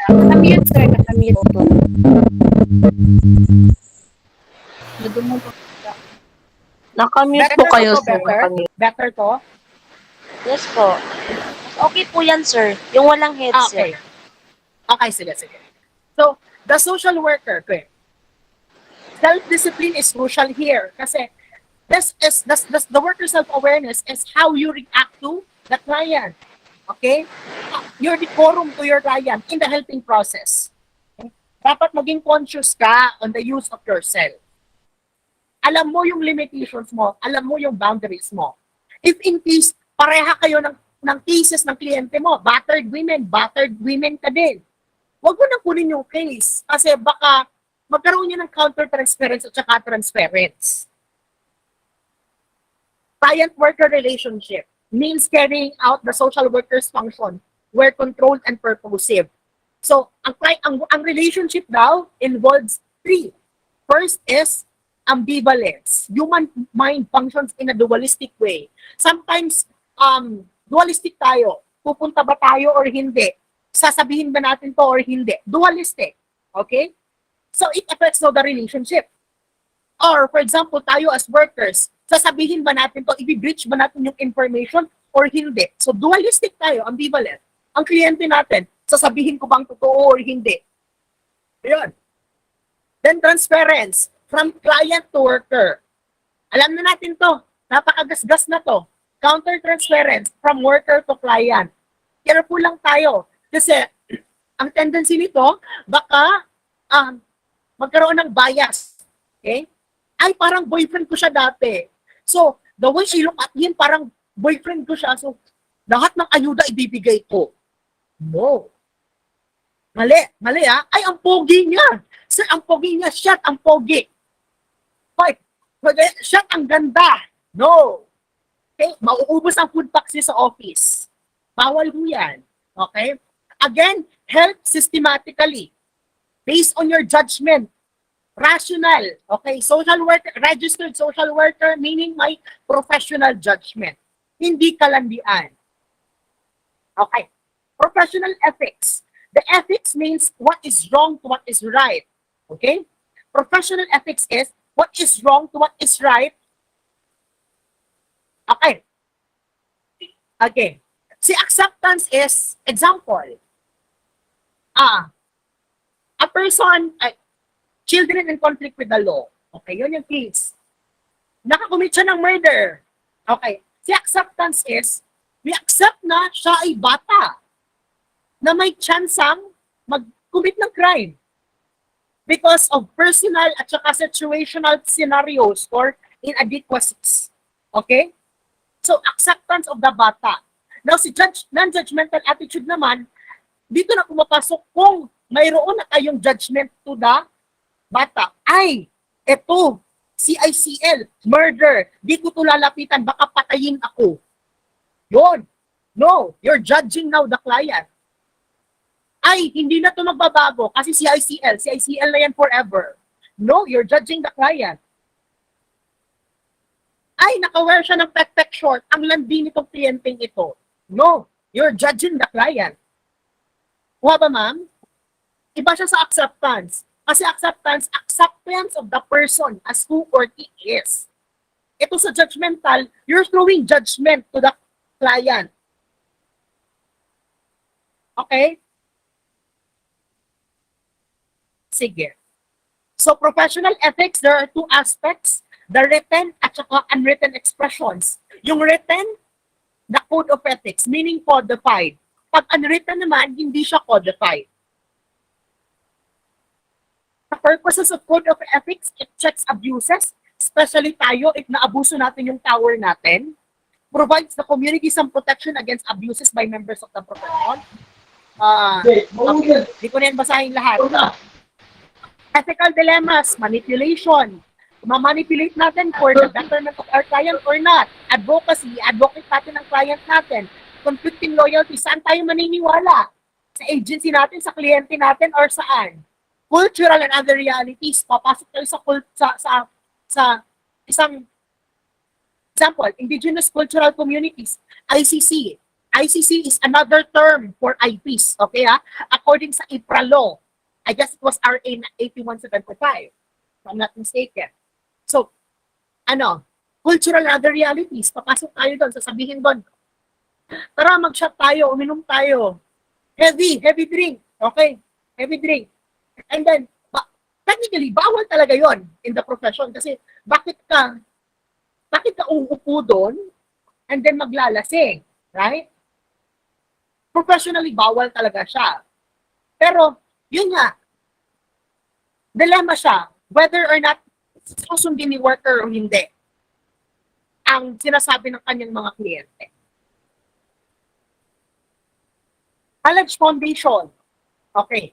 Nakamute, sir. Nakamute po. Nakamute Better po kayo, to, sir. better? Better to? Yes po. Mas okay po yan, sir. Yung walang Okay. headset. Okay, sige. So, the social worker, okay. Self-discipline is crucial here kasi the worker self-awareness is how you react to the client. Okay? Your decorum to your client in the helping process. Okay? Dapat maging conscious ka on the use of yourself. Alam mo yung limitations mo, alam mo yung boundaries mo. If in case, pareha kayo ng cases ng kliyente mo, battered women ka din. Huwag mo nang kunin yung case kasi baka magkaroon niya ng counter-transference at saka transference. Client-worker relationship means carrying out the social worker's function where controlled and purposive. So, ang relationship daw involves three. First is ambivalence. Human mind functions in a dualistic way. Sometimes, dualistic tayo. Pupunta ba tayo or hindi? Sasabihin ba natin to or hindi? Dualistic. Okay? So, it affects now the relationship. Or, for example, tayo as workers, sasabihin ba natin to, i-breach ba natin yung information or hindi? So, dualistic tayo, ambivalent. Ang kliyente natin, sasabihin ko bang totoo or hindi? Ayun. Then, transference. From client to worker. Alam na natin to. Napakagasgas na to. Counter-transference from worker to client. Careful lang tayo. Kasi, ang tendency nito, baka magkaroon ng bias. Okay? Ay, parang boyfriend ko siya dati. So, the way I look at him, parang boyfriend ko siya. So, lahat ng ayuda ibibigay ko. No. Mali Ay, ang pogi niya. Sir, ang pogi niya. Shot, ang pogi. Fight. Shot, ang ganda. No. Okay? Mauubos ang food taxi sa office. Bawal mo yan. Okay? Again, help systematically. Based on your judgment. Rational. Okay? Social worker, registered social worker, meaning may professional judgment. Hindi kalandian. Okay. Professional ethics. The ethics means what is wrong to what is right. Okay? Professional ethics is what is wrong to what is right. Okay. Okay. Si acceptance is, example, a person, children in conflict with the law. Okay, yun yung case. Nakakumit siya ng murder. Okay. Si acceptance is, we accept na siya ay bata na may chansang mag-commit ng crime because of personal at saka situational scenarios or inadequacies. Okay? So, acceptance of the bata. Now, si non-judgmental attitude naman, dito na pumapasok kung mayroon na kayong judgment to the bata. Ay, eto, CICL, murder, di ko to lalapitan, baka patayin ako. Yun. No, you're judging now the client. Ay, hindi na to magbabago kasi CICL na yan forever. No, you're judging the client. Ay, naka-wear siya ng pek-pek short, ang landi nitong kliyenteng ito. No, you're judging the client. Kuha ba, ma'am? Iba siya sa acceptance. Kasi acceptance of the person as who or he is. Ito sa judgmental, you're throwing judgment to the client. Okay? Sige. So, professional ethics, there are two aspects. The written at saka unwritten expressions. Yung written, the code of ethics, meaning codified. Pag unwritten naman, hindi siya codified. The purposes of code of ethics, it checks abuses, especially tayo if naabuso natin yung tower natin. Provides the community some protection against abuses by members of the profession. Okay. Di ko na yan basahin lahat. Ethical dilemmas, manipulation. Ma-manipulate natin for the betterment of our client or not. Advocacy, advocate natin ang client natin. Conflicting loyalty, saan tayo maniniwala? Sa agency natin, sa kliyente natin, or saan? Cultural and other realities, papasok tayo sa isang Example, indigenous cultural communities, ICC. ICC is another term for IPs, okay ha? According sa IPRA law, I guess it was RA 8175, if I'm not mistaken. So, cultural and other realities, papasok tayo doon, sasabihin doon, tara mag-shot tayo, uminom tayo, heavy drink, okay? Heavy drink. And then, technically, bawal talaga yon in the profession kasi bakit ka uupo doon and then maglalasing, right? Professionally, bawal talaga siya. Pero, yun nga, dilemma siya, whether or not susundin ni worker o hindi ang sinasabi ng kanyang mga kliyente. Knowledge foundation. Okay.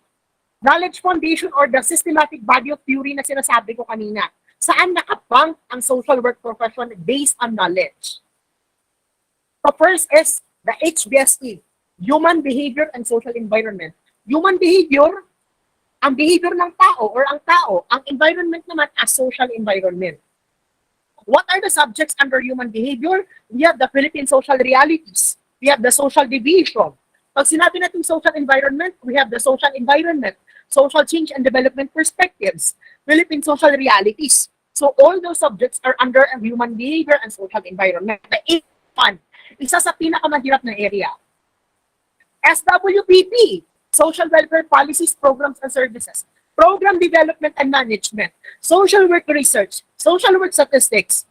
Knowledge foundation or the systematic body of theory na sinasabi ko kanina. Saan nakabank ang social work profession based on knowledge? The first is the HBSE, Human Behavior and Social Environment. Human behavior, ang behavior ng tao or ang tao, ang environment naman as social environment. What are the subjects under human behavior? We have the Philippine social realities. We have the social division. Pag sinabi natin social environment, we have the social environment, social change and development perspectives, Philippine social realities. So all those subjects are under a human behavior and social environment. The eighth one, isa sa pinakamahirap na area. SWPP, Social Welfare Policies, Programs and Services, Program Development and Management, Social Work Research, Social Work Statistics,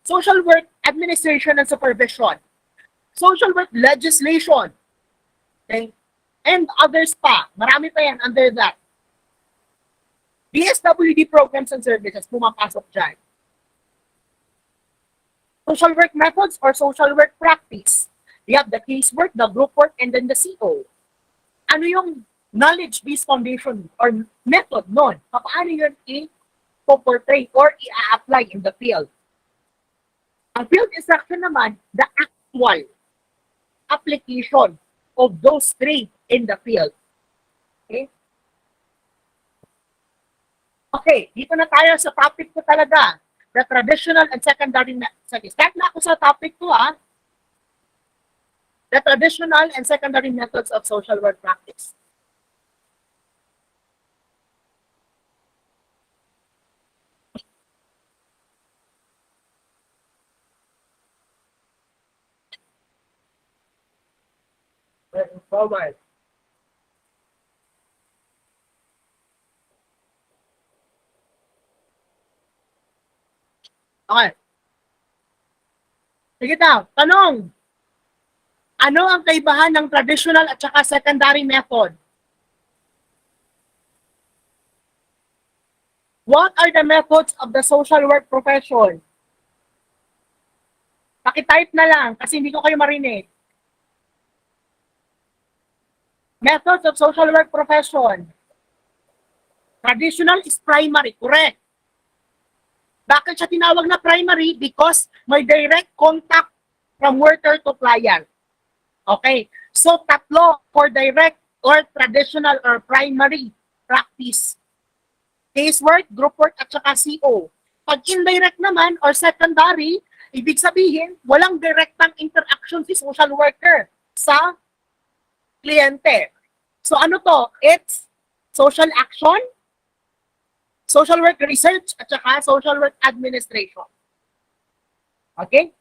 Social Work Administration and Supervision, Social Work Legislation, okay? And others pa. Marami pa yan under that. DSWD Programs and Services, pumapasok dyan. Social work methods or social work practice. We have the case work, the group work, and then the CO. Ano yung knowledge-based foundation or method nun? Paano yun i-portray or i-apply in the field? Ang field instruction naman, the actual application of those traits in the field. Okay? Okay, dito na tayo sa topic ko talaga. The traditional and secondary methods. Start na ako sa topic ko The traditional and secondary methods of social work practice. Forward. Okay. Sige daw, tanong. Ano ang kaibahan ng traditional at saka secondary method? What are the methods of the social work profession? Pakitype na lang kasi hindi ko kayo marinig. Methods of social work profession. Traditional is primary, correct. Bakit siya tinawag na primary? Because may direct contact from worker to client. Okay. So, tatlo for direct or traditional or primary practice. Casework, group work, at saka CO. Pag indirect naman or secondary, ibig sabihin, walang direktang interaction si social worker sa kliyente. So, ano to? It's social action, social work research, at saka social work administration. Okay?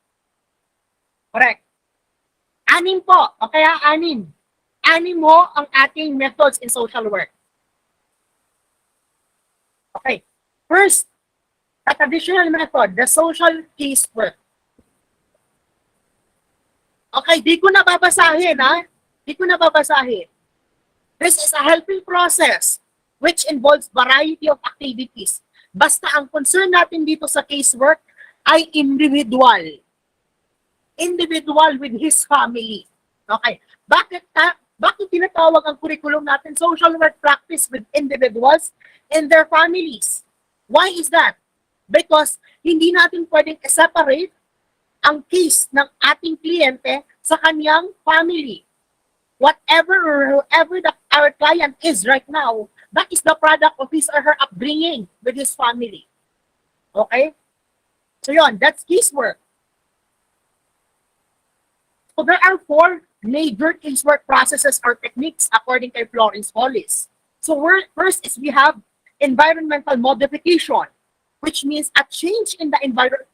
Correct. 6 po. O kaya 6. 6 mo ang ating methods in social work. Okay. First, the traditional method, the social case work. Okay, di ko na babasahin, Di ko na babasahin. This is a helping process which involves variety of activities. Basta ang concern natin dito sa casework ay individual. Individual with his family. Okay. Bakit tinatawag ang curriculum natin social work practice with individuals and their families? Why is that? Because hindi natin pwedeng separate ang case ng ating kliyente sa kanyang family. Whatever or whoever our client is right now, that is the product of his or her upbringing with his family. Okay? So yon, that's casework. So there are 4 major casework processes or techniques according to Florence Hollis. So first is we have environmental modification, which means a change in the environment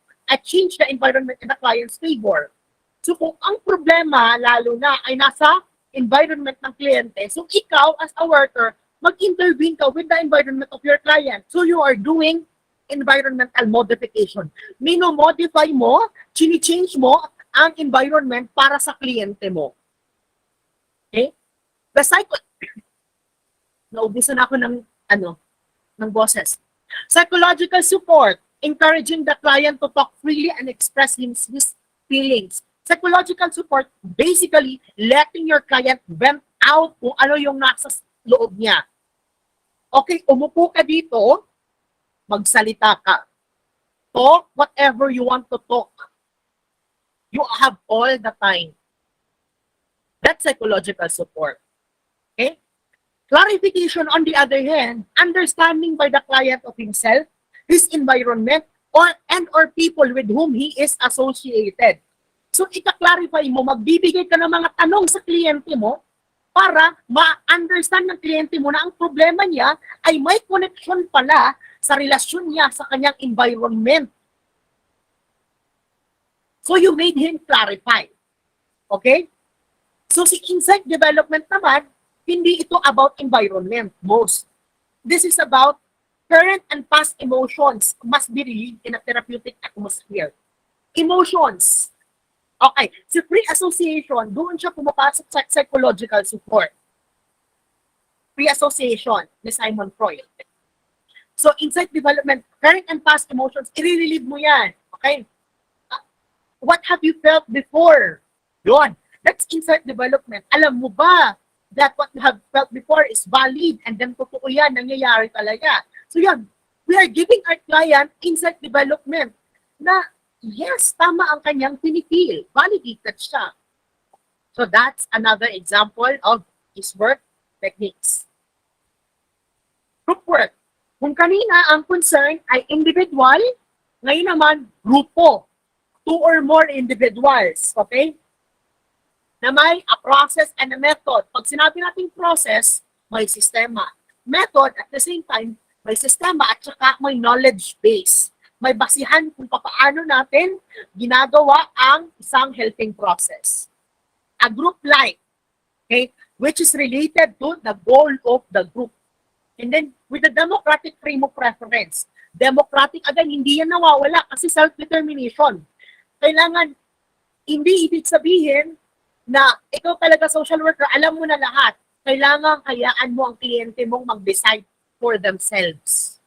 in the client's favor. So kung ang problema lalo na ay nasa environment ng kliyente, so ikaw as a worker, mag-intervene ka with the environment of your client. So you are doing environmental modification. Mino-modify mo, chini-change mo ang environment para sa kliyente mo. Okay? The cycle, naubusan ako ng boses. Psychological support, encouraging the client to talk freely and express his feelings. Psychological support, basically, letting your client vent out kung ano yung nasa loob niya. Okay, umupo ka dito, magsalita ka. Talk whatever you want to talk. You have all the time. That's psychological support. Okay? Clarification, on the other hand, understanding by the client of himself, his environment, or people with whom he is associated. So, ika-clarify mo, magbibigay ka ng mga tanong sa kliyente mo para ma-understand ng kliyente mo na ang problema niya ay may connection pala sa relasyon niya sa kanyang environment. So, you made him clarify. Okay? So, si insight development naman, hindi ito about environment most. This is about current and past emotions must be relieved in a therapeutic atmosphere. Emotions. Okay, si free association, doon siya pumapasok sa psychological support. Free association ni Simon Freud. So, insight development, current and past emotions, i-relieve mo yan. Okay? What have you felt before? Yun. That's insight development. Alam mo ba that what you have felt before is valid and then totoo yan, nangyayari talaga. So yan, we are giving our client insight development na yes, tama ang kanyang pinipil. Validated siya. So that's another example of his work techniques. Group work. Kung kanina ang concern ay individual, ngayon naman grupo. 2 or more individuals. Okay? Na may a process and a method. Pag sinabi nating process, may sistema. Method, at the same time, may sistema at saka may knowledge base. May basihan kung paano natin ginagawa ang isang helping process. A group life, okay, which is related to the goal of the group. And then, with the democratic frame of reference, democratic, again, hindi yan nawawala kasi self-determination. Kailangan, hindi ibig sabihin na ikaw talaga social worker, alam mo na lahat. Kailangan hayaan mo ang kliyente mong mag-decide for themselves.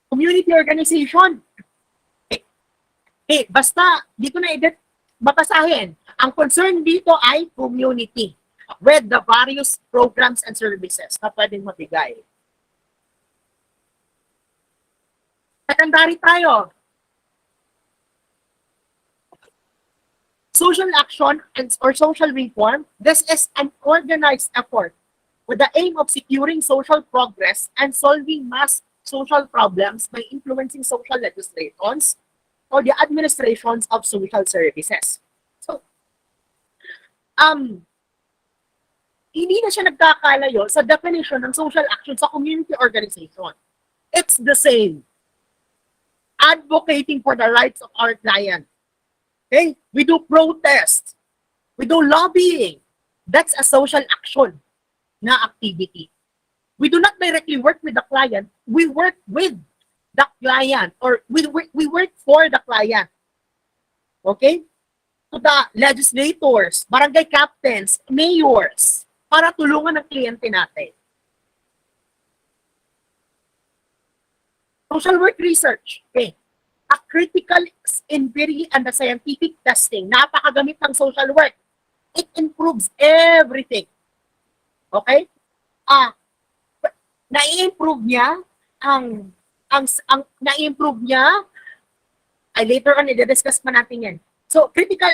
Community organization. Basta, di ko na babasahin. Ang concern dito ay community with the various programs and services na pwedeng mabigay. Secondary tayo. Social action or social reform, this is an organized effort with the aim of securing social progress and solving mass social problems by influencing social legislations or the administrations of social services. So, hindi na siya nagkakalayo sa definition ng social action sa community organization. It's the same. Advocating for the rights of our client. Okay? We do protest. We do lobbying. That's a social action na activity. We do not directly work with the client. We work with the client or we work for the client. Okay? To the legislators, barangay captains, mayors, para tulungan ang kliyente natin. Social work research. Okay. A critical inquiry and the scientific testing. Napakagamit ng social work. It improves everything. Okay? Na-improve niya na-improve niya ay later on i-discuss pa natin yan. So critical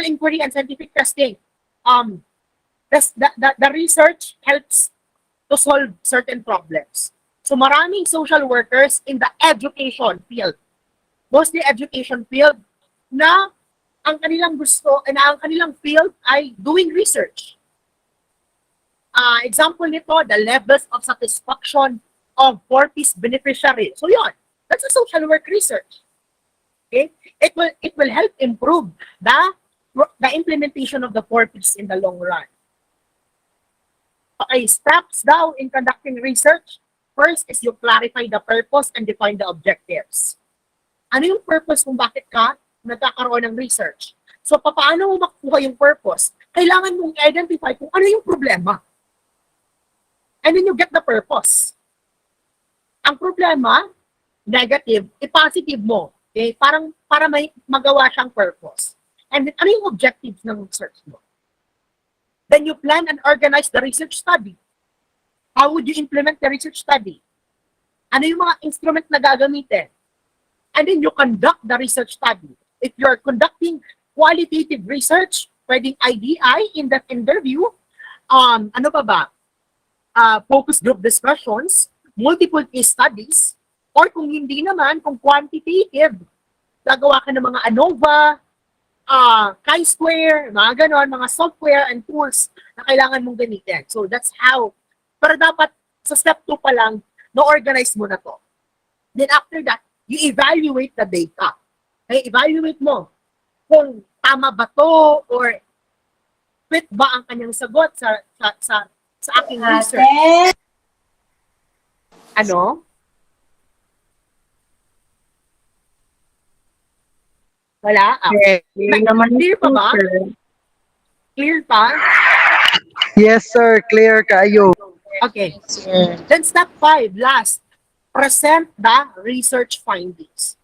inquiry and scientific testing. The research helps to solve certain problems. So maraming social workers in the education field, mostly education field, na ang kanilang gusto, na ang kanilang field ay doing research. Example nito, the levels of satisfaction of four-piece beneficiary. So yun, that's a social work research. Okay? It will help improve the implementation of the four-piece in the long run. Okay, steps daw in conducting research. First is you clarify the purpose and define the objectives. Ano yung purpose kung bakit ka nagkakaroon ng research? So, paano mo makukuha yung purpose? Kailangan mong identify kung ano yung problema. And then you get the purpose. Ang problema, negative, i-positive mo. Okay? Para may magawa siyang purpose. And then, ano yung objectives ng research mo? Then you plan and organize the research study. How would you implement the research study? Ano yung mga instrument na gagamitin? And then you conduct the research study. If you're conducting qualitative research, pwedeng IDI, in-depth interview, ano pa ba? Focus group discussions, multiple case studies, or kung hindi naman, kung quantitative, gagawa ka ng mga ANOVA, chi-square, mga ganon, mga software and tools na kailangan mong gamitin. So that's how. Pero dapat sa step 2 pa lang, na-organize mo na to. Then after that, you evaluate the data. Okay, evaluate mo kung tama ba to or fit ba ang kanyang sagot sa aking research. Ano? Wala? Clear naman Clear pa po, ba? sir. Clear pa? Yes, sir. Clear kayo. Okay. Then step 5, last. Present the research findings.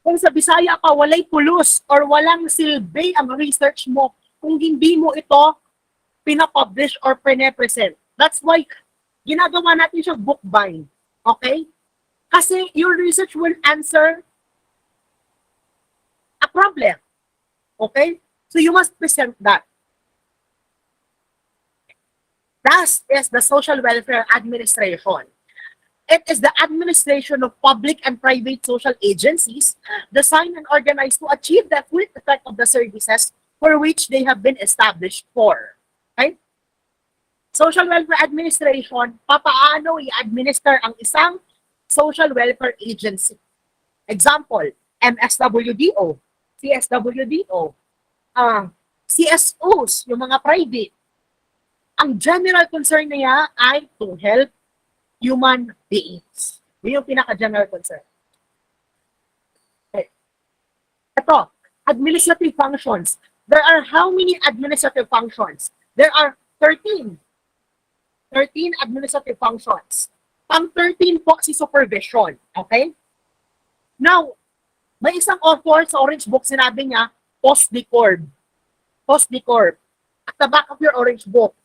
Kung sa Bisaya ka, walay pulos or walang silbi ang research mo kung hindi mo ito pinapublish or pinapresent. That's why ginagawa natin siya book bind. Okay? Kasi your research will answer a problem. Okay? So you must present that. That is the Social Welfare Administration. It is the administration of public and private social agencies designed and organized to achieve the full effect of the services for which they have been established for. Okay? Social Welfare Administration, papaano i-administer ang isang social welfare agency. Example, MSWDO, CSWDO, CSOs, yung mga private. Ang general concern niya ay to help human beings. Yun yung pinaka-general concern. Okay. Ito, administrative functions. There are how many administrative functions? There are 13. 13 administrative functions. Pang 13 po si supervision. Okay? Now, may isang author sa Orange Book, sinabi niya, post-decorb. Post-decorb. At the back of your Orange Book.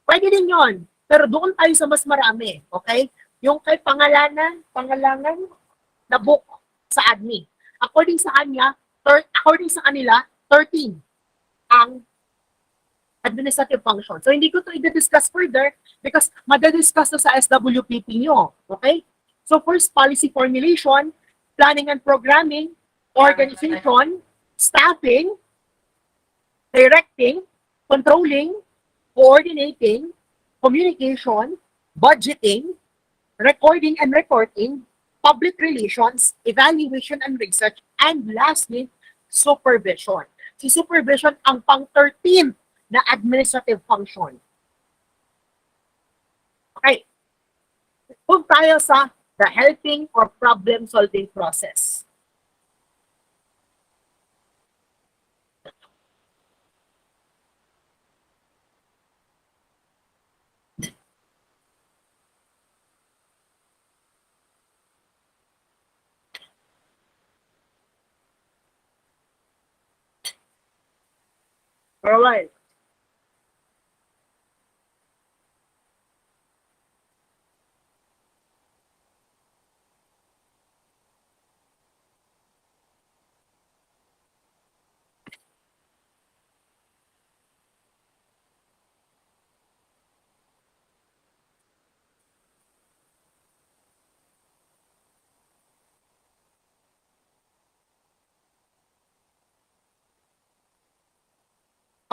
Pwede din yon. Pero doon tayo sa mas marami. Okay? Yung kay pangalangan na book sa admin. According sa kanila, 13 ang administrative function. So, hindi ko ito i-discuss further because madadiscuss to sa SWPP nyo. Okay? So, first, policy formulation, planning and programming, organization, staffing, directing, controlling, coordinating, communication, budgeting, recording and reporting, public relations, evaluation and research, and lastly, supervision. Si supervision ang pang-13 na administrative function. Okay. Move tayo sa the helping or problem-solving process. All right.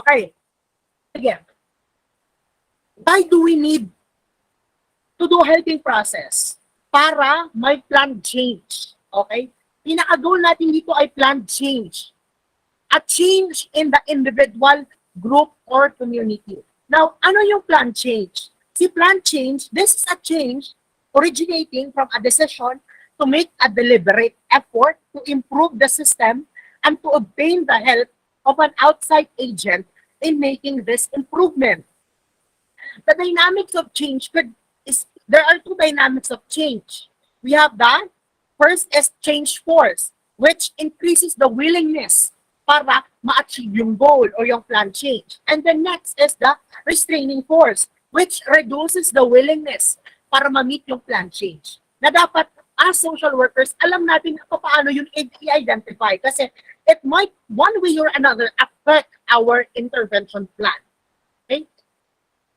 Okay. Again, why do we need to do helping process? Para may planned change. Okay? Pinaka-goal natin dito ay planned change. A change in the individual, group, or community. Now, ano yung planned change? Si planned change, this is a change originating from a decision to make a deliberate effort to improve the system and to obtain the help of an outside agent in making this improvement. The dynamics of change there are two dynamics of change. We have the first is change force, which increases the willingness para ma-achieve yung goal or yung plan change. And the next is the restraining force, which reduces the willingness para ma-meet yung plan change. Na dapat, as social workers, alam natin kung paano yun i-identify kasi it might, one way or another, affect our intervention plan. Okay?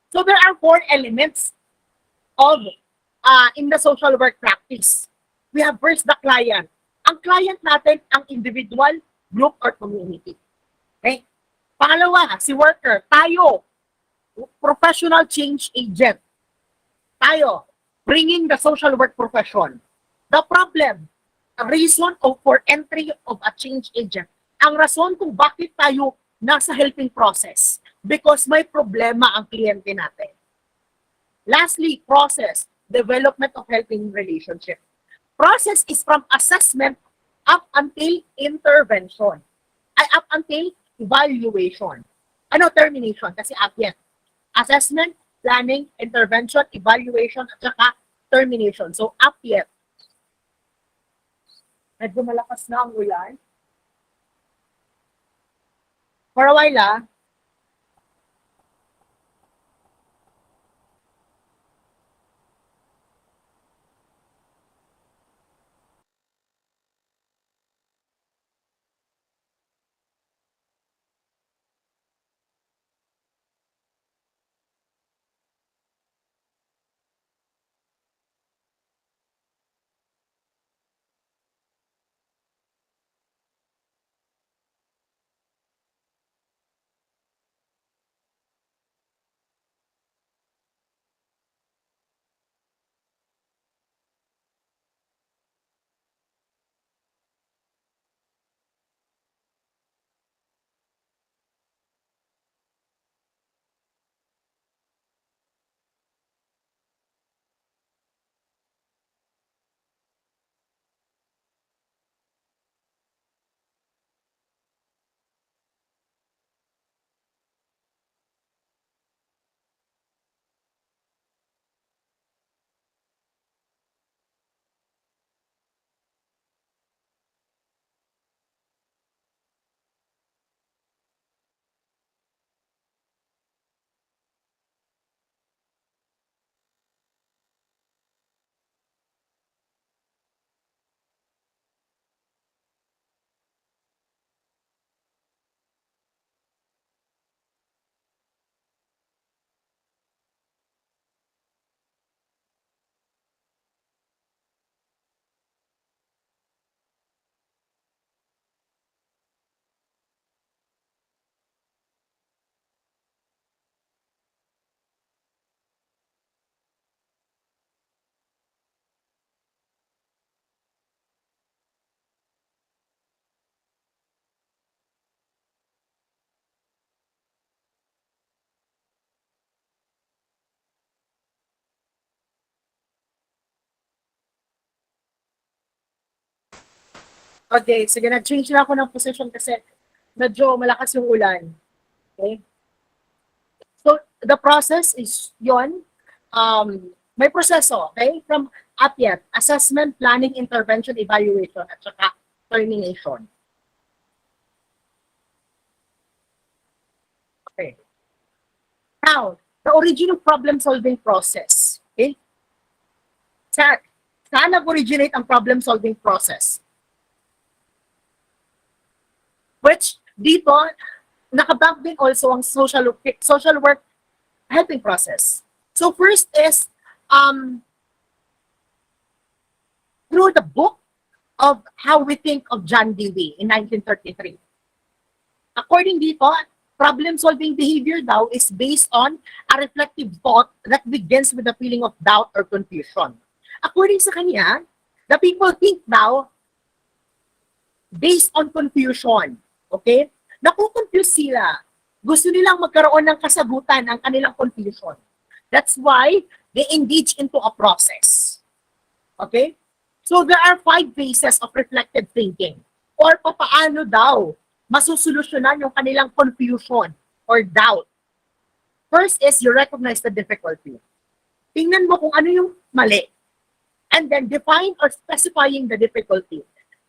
So there are 4 elements of in the social work practice. We have first the client. Ang client natin, ang individual, group, or community. Okay? Pangalawa, si worker. Tayo, professional change agent. Tayo, bringing the social work profession. The problem, the reason for entry of a change agent. Ang rason kung bakit tayo nasa helping process. Because may problema ang kliyente natin. Lastly, process, development of helping relationship. Process is from assessment up until intervention. Ay, up until evaluation. Ano, termination? Kasi up yan. Assessment, planning, intervention, evaluation, at saka termination. So, up yet. Medyo malakas na ang ulan. For a while, okay, sige, nag-change na ako ng position kasi medyo malakas yung ulan. Okay? So, the process is yon. May proseso, okay? From APIET, assessment, planning, intervention, evaluation, at saka termination. Okay. Now, the origin of problem-solving process. Okay? Saan nag-originate ang problem-solving process? Which, dito, nakabag din also ang social work helping process. So first is through the book of How We Think of John Dewey in 1933. According dito, problem-solving behavior daw is based on a reflective thought that begins with a feeling of doubt or confusion. According sa kanya, the people think daw based on confusion. Okay? Nakukonfuse sila. Gusto nilang magkaroon ng kasagutan ang kanilang confusion. That's why they engage into a process. Okay? So there are 5 phases of reflective thinking. Or papaano daw masusolusyonan yung kanilang confusion or doubt. First is you recognize the difficulty. Tingnan mo kung ano yung mali. And then define or specifying the difficulty.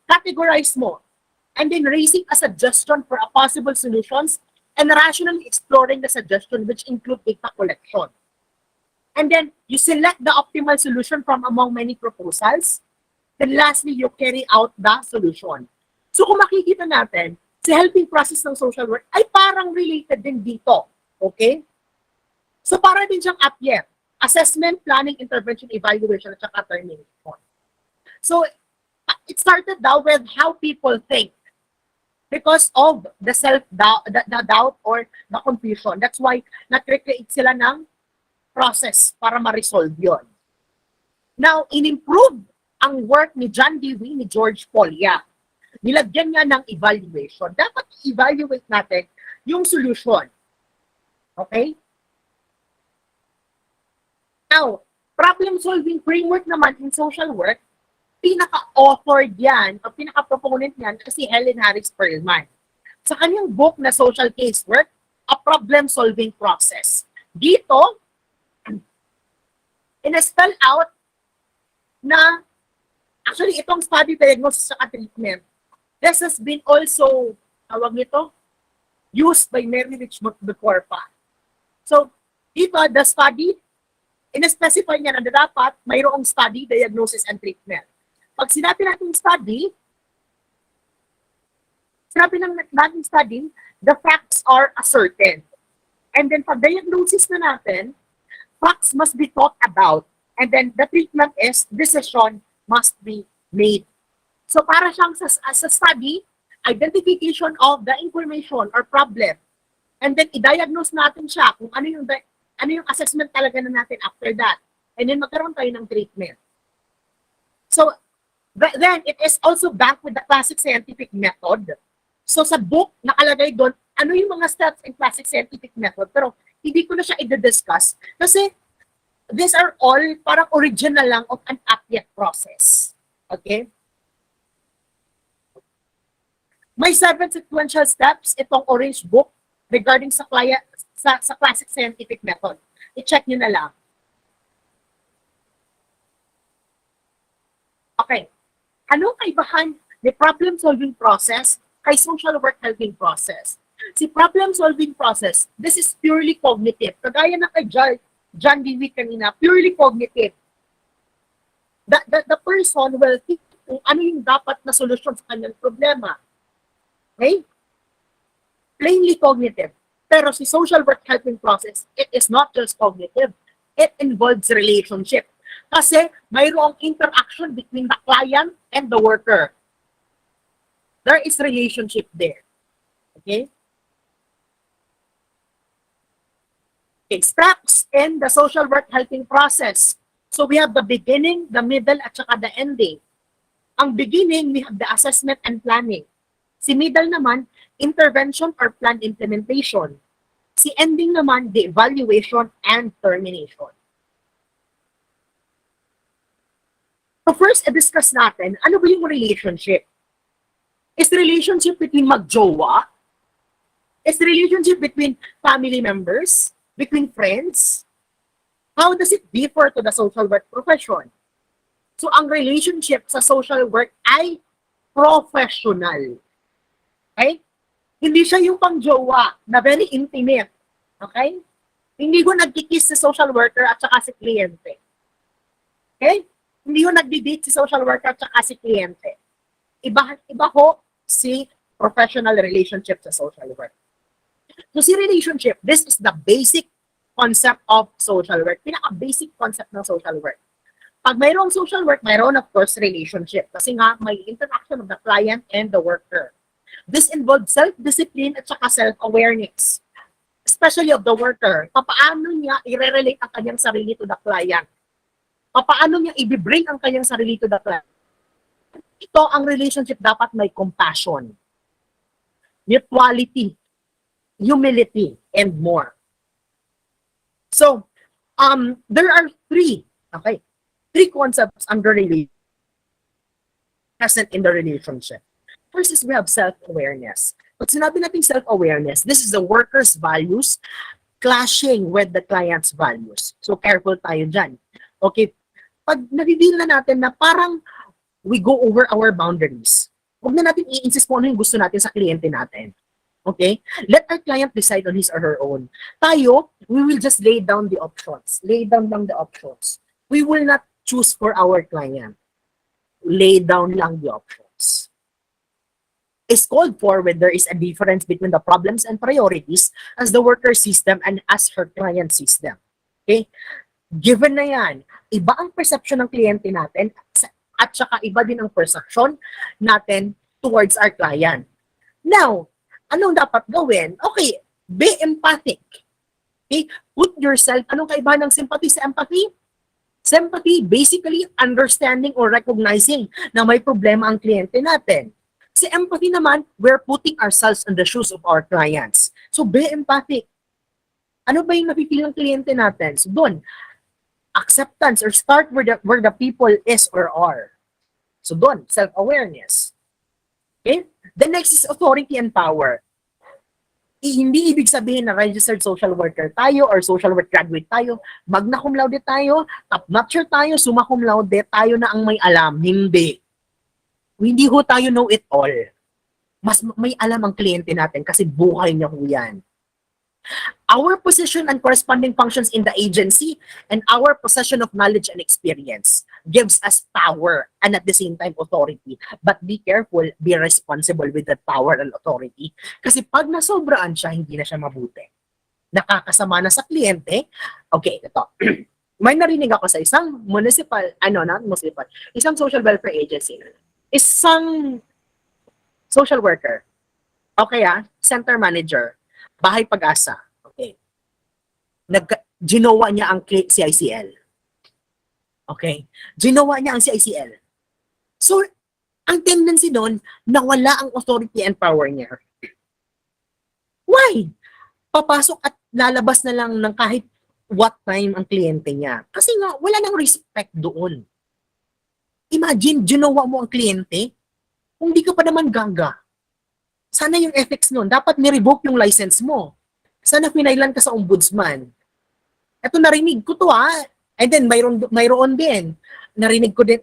Categorize mo. And then raising a suggestion for a possible solutions and rationally exploring the suggestion which include data collection. And then you select the optimal solution from among many proposals. Then lastly, you carry out the solution. So kung makikita natin, si helping process ng social work ay parang related din dito. Okay? So para din siyang APYET. Assessment, Planning, Intervention, Evaluation, at saka Termination. So it started daw with how people think because of the self-doubt, the doubt or the confusion. That's why nag-create sila ng process para ma-resolve yun. Now, in-improve ang work ni John Dewey, ni George Polya. Nilagyan niya ng evaluation. Dapat evaluate natin yung solution. Okay? Now, problem-solving framework naman in social work, pinaka-authored yan, o pinaka-proponent yan kasi Helen Harris Perlman. Sa kanyang book na Social Casework, A Problem-Solving Process. Dito, in-spell out na, actually, itong study diagnosis sa treatment, this has been also, tawag nito, used by Mary Richmond before pa. So, dito, the study, in-specify niya na dapat mayroong study, diagnosis, and treatment. Pag sinabi natin study, the facts are ascertained. And then pag diagnosis na natin, facts must be thought about. And then the treatment is decision must be made. So para siyang sa study, identification of the information or problem. And then i-diagnose natin siya kung ano yung assessment talaga na natin after that. And then magkaroon tayo ng treatment. So then it is also backed with the classic scientific method. So sa book, nakalagay doon, ano yung mga steps in classic scientific method. Pero hindi ko na siya i-discuss kasi these are all parang original lang of an APYET process. Okay? May 7 sequential steps itong orange book regarding sa classic scientific method. I-check nyo na lang. Okay. Anong kaibahan ni problem-solving process kay social work helping process? Si problem-solving process, this is purely cognitive. Kagaya na kay John Dewey kanina, purely cognitive. The person will think kung ano yung dapat na solusyon sa kanyang problema. Okay? Plainly cognitive. Pero si social work helping process, it is not just cognitive. It involves relationship. Kasi mayroong interaction between the client and the worker. There is relationship there. Okay? Okay, steps in the social work helping process. So we have the beginning, the middle, at saka the ending. Ang beginning, we have the assessment and planning. Si middle naman, intervention or plan implementation. Si ending naman, the evaluation and termination. So first, i-discuss natin, ano ba yung relationship? Is relationship between magjowa? Is relationship between family members? Between friends? How does it differ to the social work profession? So ang relationship sa social work ay professional. Okay? Hindi siya yung pang-jowa na very intimate. Okay? Hindi ko nagkikiss si social worker at saka si kliyente. Okay? Hindi ko nagdi-date si social worker at saka si kliyente. Iba ho si professional relationship sa social work. So si relationship, this is the basic concept of social work. Pinaka-basic concept ng social work. Pag mayroong social work, mayroon of course relationship. Kasi nga may interaction of the client and the worker. This involves self-discipline at saka self-awareness, especially of the worker. Papaano niya i-relate ang kanyang sarili to the client? Papaano niya i-bring ang kanyang sarili to the client? Ito ang relationship dapat may compassion, mutuality, humility, and more. So, there are three concepts under present in the relationship. First is we have self-awareness. Pag sinabi natin self-awareness, this is the worker's values clashing with the client's values. So, careful tayo dyan. Okay? Pag na-reveal na natin na parang we go over our boundaries, huwag na natin i-insist kung ano yung gusto natin sa kliyente natin. Okay? Let our client decide on his or her own. Tayo, we will just lay down the options. Lay down lang the options. We will not choose for our client. Lay down lang the options. Is called for when there is a difference between the problems and priorities as the worker system and as her client system. Okay? Given na yan, iba ang perception ng kliyente natin at saka iba din ang perception natin towards our client. Now, anong dapat gawin? Okay, be empathic. Okay? Put yourself, anong kaibahan ng sympathy sa empathy? Sympathy, basically, understanding or recognizing na may problema ang kliyente natin. Si empathy naman, we're putting ourselves in the shoes of our clients. So, be empathic. Ano ba yung napipili ng kliyente natin? So, doon, acceptance or start where the people is or are. So, doon, self-awareness. Okay? The next is authority and power. Hindi ibig sabihin na registered social worker tayo or social work graduate tayo, magna cum laude tayo, top-notcher tayo, summa cum laude, tayo na ang may alam. Hindi. Hindi ho tayo know it all. Mas may alam ang kliyente natin kasi buhay niya ho yan. Our position and corresponding functions in the agency and our possession of knowledge and experience gives us power and at the same time authority. But be careful, be responsible with that power and authority. Kasi pag nasobraan siya, hindi na siya mabuti. Nakakasama na sa kliyente. Okay, ito. May narinig ako sa isang isang social welfare agency. Isang social worker. Okay center manager. Bahay Pag-asa. Okay. Ginawa niya ang CICL. Okay. Ginawa niya ang CICL. So, ang tendency doon, nawala ang authority and power niya. Why? Papasok at lalabas na lang ng kahit what time ang kliyente niya. Kasi nga, wala nang respect doon. Imagine, ginawa mo ang kliyente, kung di ka pa naman gaga. Sana yung ethics nun, dapat ni-revoke yung license mo. Sana pinailan ka sa ombudsman. Ito narinig ko to And then mayroon din. Narinig ko din,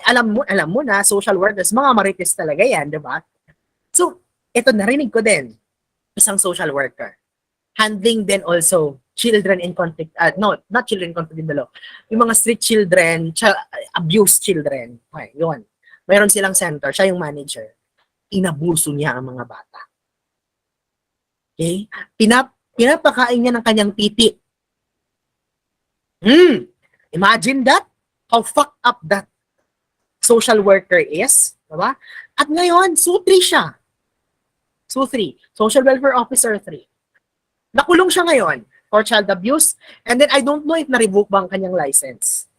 alam mo na, social workers, mga marites talaga yan, di ba? So, ito narinig ko din, isang social worker. Handling din also children in conflict, not children in conflict in the law. Yung mga street children, abused children. Okay, yun. Mayroon silang center, siya yung manager. Inabuso niya ang mga bata. Okay? Pinapakain niya ng kanyang titi. Imagine that? How fucked up that social worker is. Diba? At ngayon, SU3 siya. SU3. Social Welfare Officer 3. Nakulong siya ngayon for child abuse. And then I don't know if na-revoke ba ang kanyang license.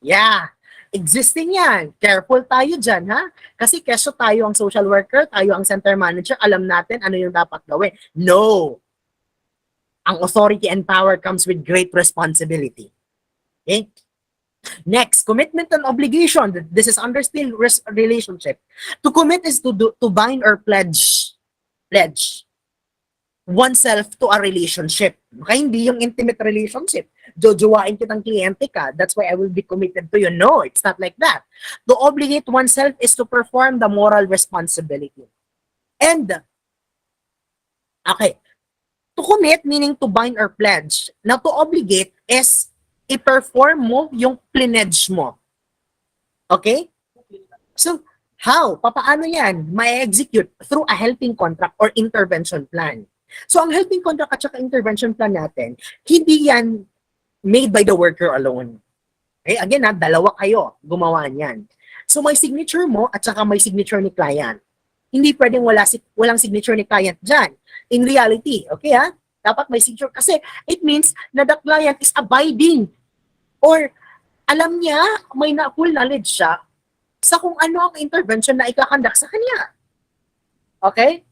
Yeah. Existing yan. Careful tayo dyan, ha? Kasi keso tayo ang social worker, tayo ang center manager, alam natin ano yung dapat gawin. No! Ang authority and power comes with great responsibility. Okay? Next, commitment and obligation. This is under still relationship. To commit is to bind or pledge oneself to a relationship. Okay, hindi yung intimate relationship. Jojowain kitang kliyente ka. That's why I will be committed to you. No, it's not like that. To obligate oneself is to perform the moral responsibility. And, okay, to commit meaning to bind or pledge. Now, to obligate is i-perform mo yung pledge mo. Okay? So, how? Papaano yan? Ma-execute through a helping contract or intervention plan. So, ang helping contract at saka intervention plan natin, hindi yan made by the worker alone. Okay? Again, dalawa kayo gumawa niyan. So, may signature mo at saka may signature ni client. Hindi pwedeng walang signature ni client dyan. In reality, okay ha? Dapat may signature kasi it means na the client is abiding or alam niya, may full knowledge siya sa kung ano ang intervention na ikakandak sa kanya. Okay?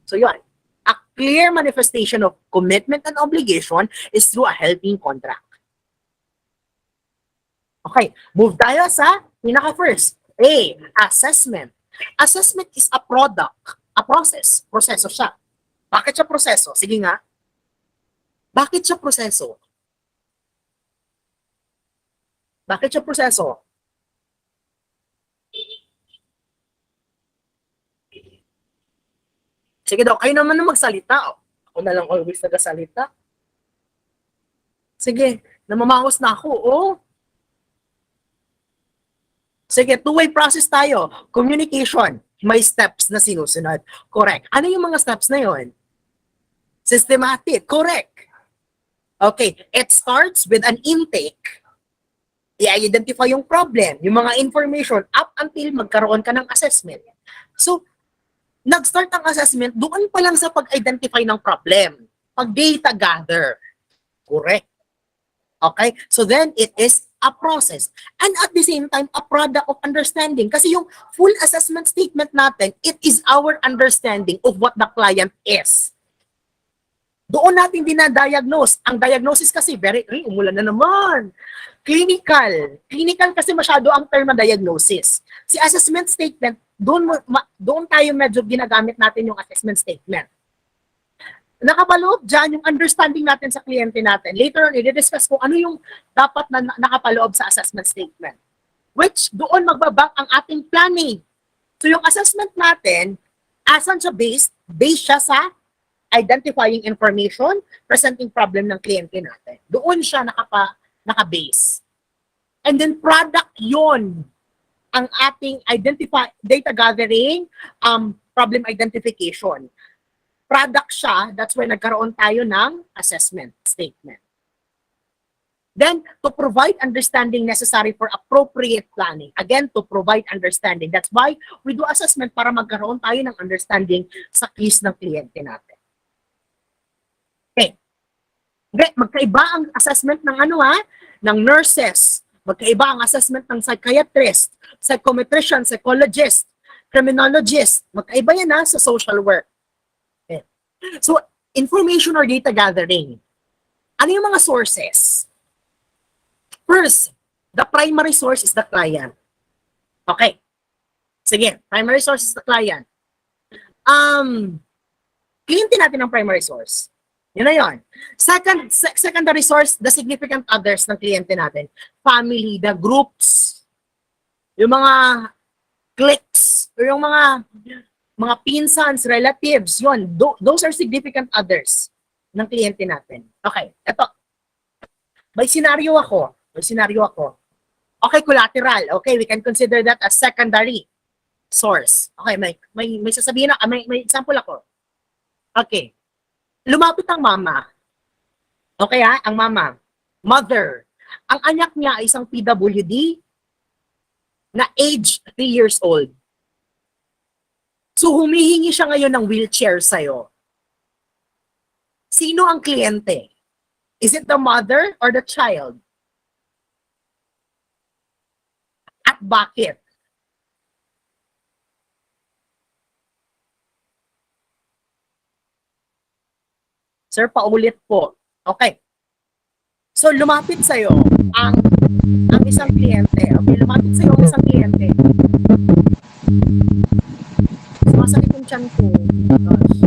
So yun. A clear manifestation of commitment and obligation is through a helping contract. Okay, move tayo sa pinaka-first. A, assessment. Assessment is a product, a process. Proseso siya. Bakit siya proseso? Sige nga. Bakit siya proseso? Bakit siya proseso? Sige daw, kayo naman na magsalita. Ako na lang always nagasalita. Sige, namamangos na ako. Oh. Sige, two-way process tayo. Communication. May steps na sinusunod. Correct. Ano yung mga steps na yon? Systematic. Correct. Okay. It starts with an intake. I-identify yung problem, yung mga information up until magkaroon ka ng assessment. So, nag-start ang assessment doon pa lang sa pag-identify ng problem. Pag-data gather. Correct. Okay? So then, it is a process. And at the same time, a product of understanding. Kasi yung full assessment statement natin, it is our understanding of what the client is. Doon natin dinadiagnose. Ang diagnosis kasi, umulan na naman. Clinical. Clinical kasi masyado ang term na diagnosis. Si assessment statement, doon tayo medyo ginagamit natin yung assessment statement. Nakapaloob dyan yung understanding natin sa kliyente natin. Later on, i-discuss ko ano yung dapat na nakapaloob sa assessment statement. Which doon magbabak ang ating planning. So yung assessment natin, asan siya based? Based siya sa identifying information, presenting problem ng kliyente natin. Doon siya naka-base. And then product yon ang ating data gathering, problem identification. Product siya, that's why nagkaroon tayo ng assessment statement. Then, to provide understanding necessary for appropriate planning. Again, to provide understanding. That's why we do assessment para magkaroon tayo ng understanding sa case ng kliyente natin. Okay. Magkaiba ang assessment ng ng nurses. Magkaiba ang assessment ng psychiatrist, psychometrician, psychologist, criminologist. Magkaiba yan sa social work. Okay. So, information or data gathering. Ano yung mga sources? First, the primary source is the client. Okay. Sige, primary source is the client. Kliyente natin ang primary source. Yun na yun. Secondary source, the significant others ng kliyente natin. Family, the groups, yung mga cliques, or yung mga pinsans, relatives, yun. Those are significant others ng kliyente natin. Okay, eto. May scenario ako. Okay, collateral. Okay, we can consider that as secondary source. Okay, may sasabihin na, may example ako. Okay. Lumapit ang mama. Okay ang mama. Mother. Ang anak niya ay isang PWD na age 3 years old. So humihingi siya ngayon ng wheelchair sa'yo. Sino ang kliyente? Is it the mother or the child? At bakit? Sir, paulit po. Okay. So, lumapit sa'yo ang isang kliyente. Okay, lumapit sa'yo ang isang kliyente. Sumasakit yung tiyan ko. Gosh.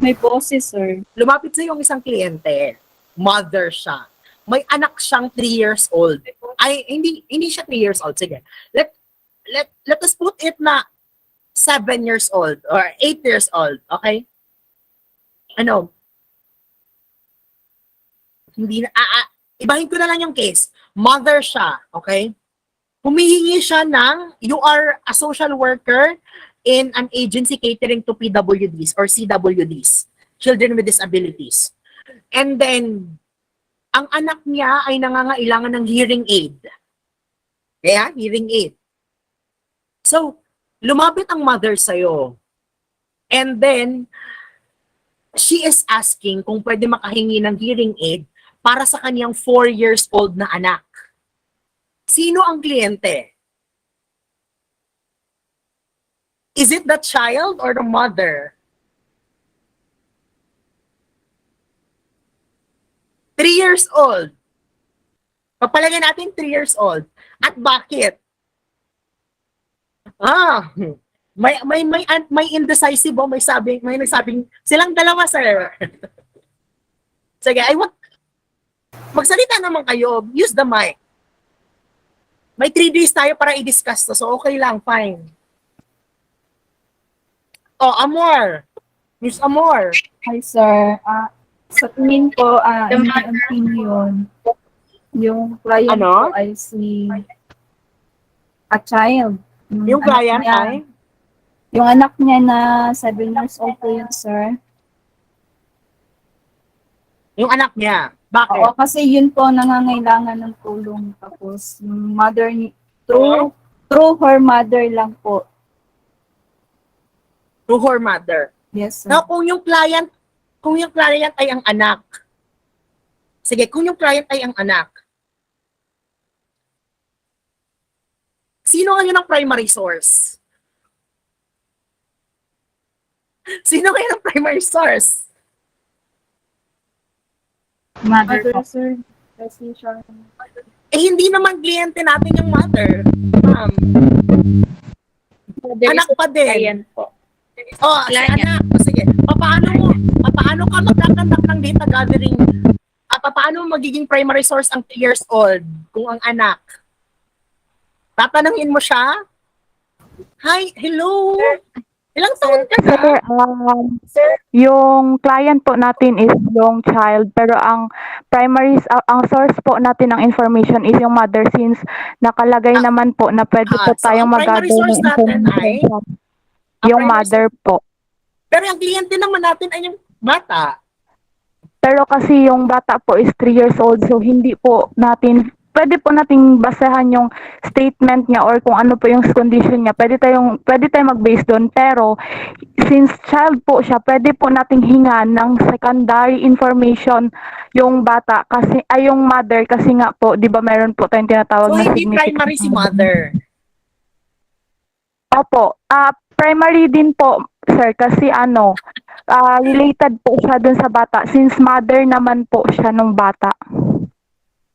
May boses, sir. Lumapit sa'yo ang isang kliyente. Mother siya. May anak siyang 3 years old. Ay, hindi siya 3 years old. Sige. Let us put it na 7 years old or 8 years old. Okay? Ibahin ko na lang yung case. Mother siya, okay? Humihingi siya you are a social worker in an agency catering to PWDs or CWDs, children with disabilities. And then, ang anak niya ay nangangailangan ng hearing aid. Kaya, hearing aid. So, lumapit ang mother sa'yo. And then, she is asking kung pwede makahingi ng hearing aid para sa kanyang 4 years old na anak. Sino ang kliyente? Is it the child or the mother? 3 years old. Papalagay natin 3 years old. At bakit? May indecisive o may nagsabing silang dalawa, sir. Sige, magsalita naman kayo. Use the mic. May 3 days tayo para i-discuss to, so okay lang, fine. Oh, Amor. Miss Amor. Hi, sir. Sa tingin ko, in my opinion, yung client Ano? ko ay si a child. Yung anak client niya. ay? Yung anak niya na 7 years old po yun, sir. Yung anak niya. Bakit? Oo, kasi yun po nangangailangan ng tulong. Tapos, yung mother, through her mother lang po. To her mother. Yes, sir. Now, kung yung client ay ang anak. Sige, kung yung client ay ang anak. Sino ngayon ang primary source? Sino ngayon ang primary source? Mother, sir. Kasi siya. Hindi naman kliyente natin yung mother. Ma'am. Anak pa din. Client po. Oh, si anak. Sige. Paano ka magkakandak ng data gathering? Paano magiging primary source ang 3 years old kung ang anak? Tatanungin mo siya? Hi, hello. Ilang taon ka na? Yung client po natin is yung child, pero ang ang source po natin ng information is yung mother, since nakalagay naman po na pwede po So tayong ang primary mag-gather source ng natin ay information. ang Yung primary mother po. Pero ang kliyente naman natin ay yung bata. Pero kasi yung bata po is 3 years old, so hindi po natin, pwede po nating basahan yung statement niya or kung ano po yung condition niya. Pwede tayong mag-base doon. Pero since child po siya, pwede po nating hingan ng secondary information yung bata kasi ay yung mother, kasi nga po, 'di ba, meron po tayong tinatawag So na hindi primary si mother. Opo. Primary din po, sir, kasi related po siya dun sa bata since mother naman po siya nung bata.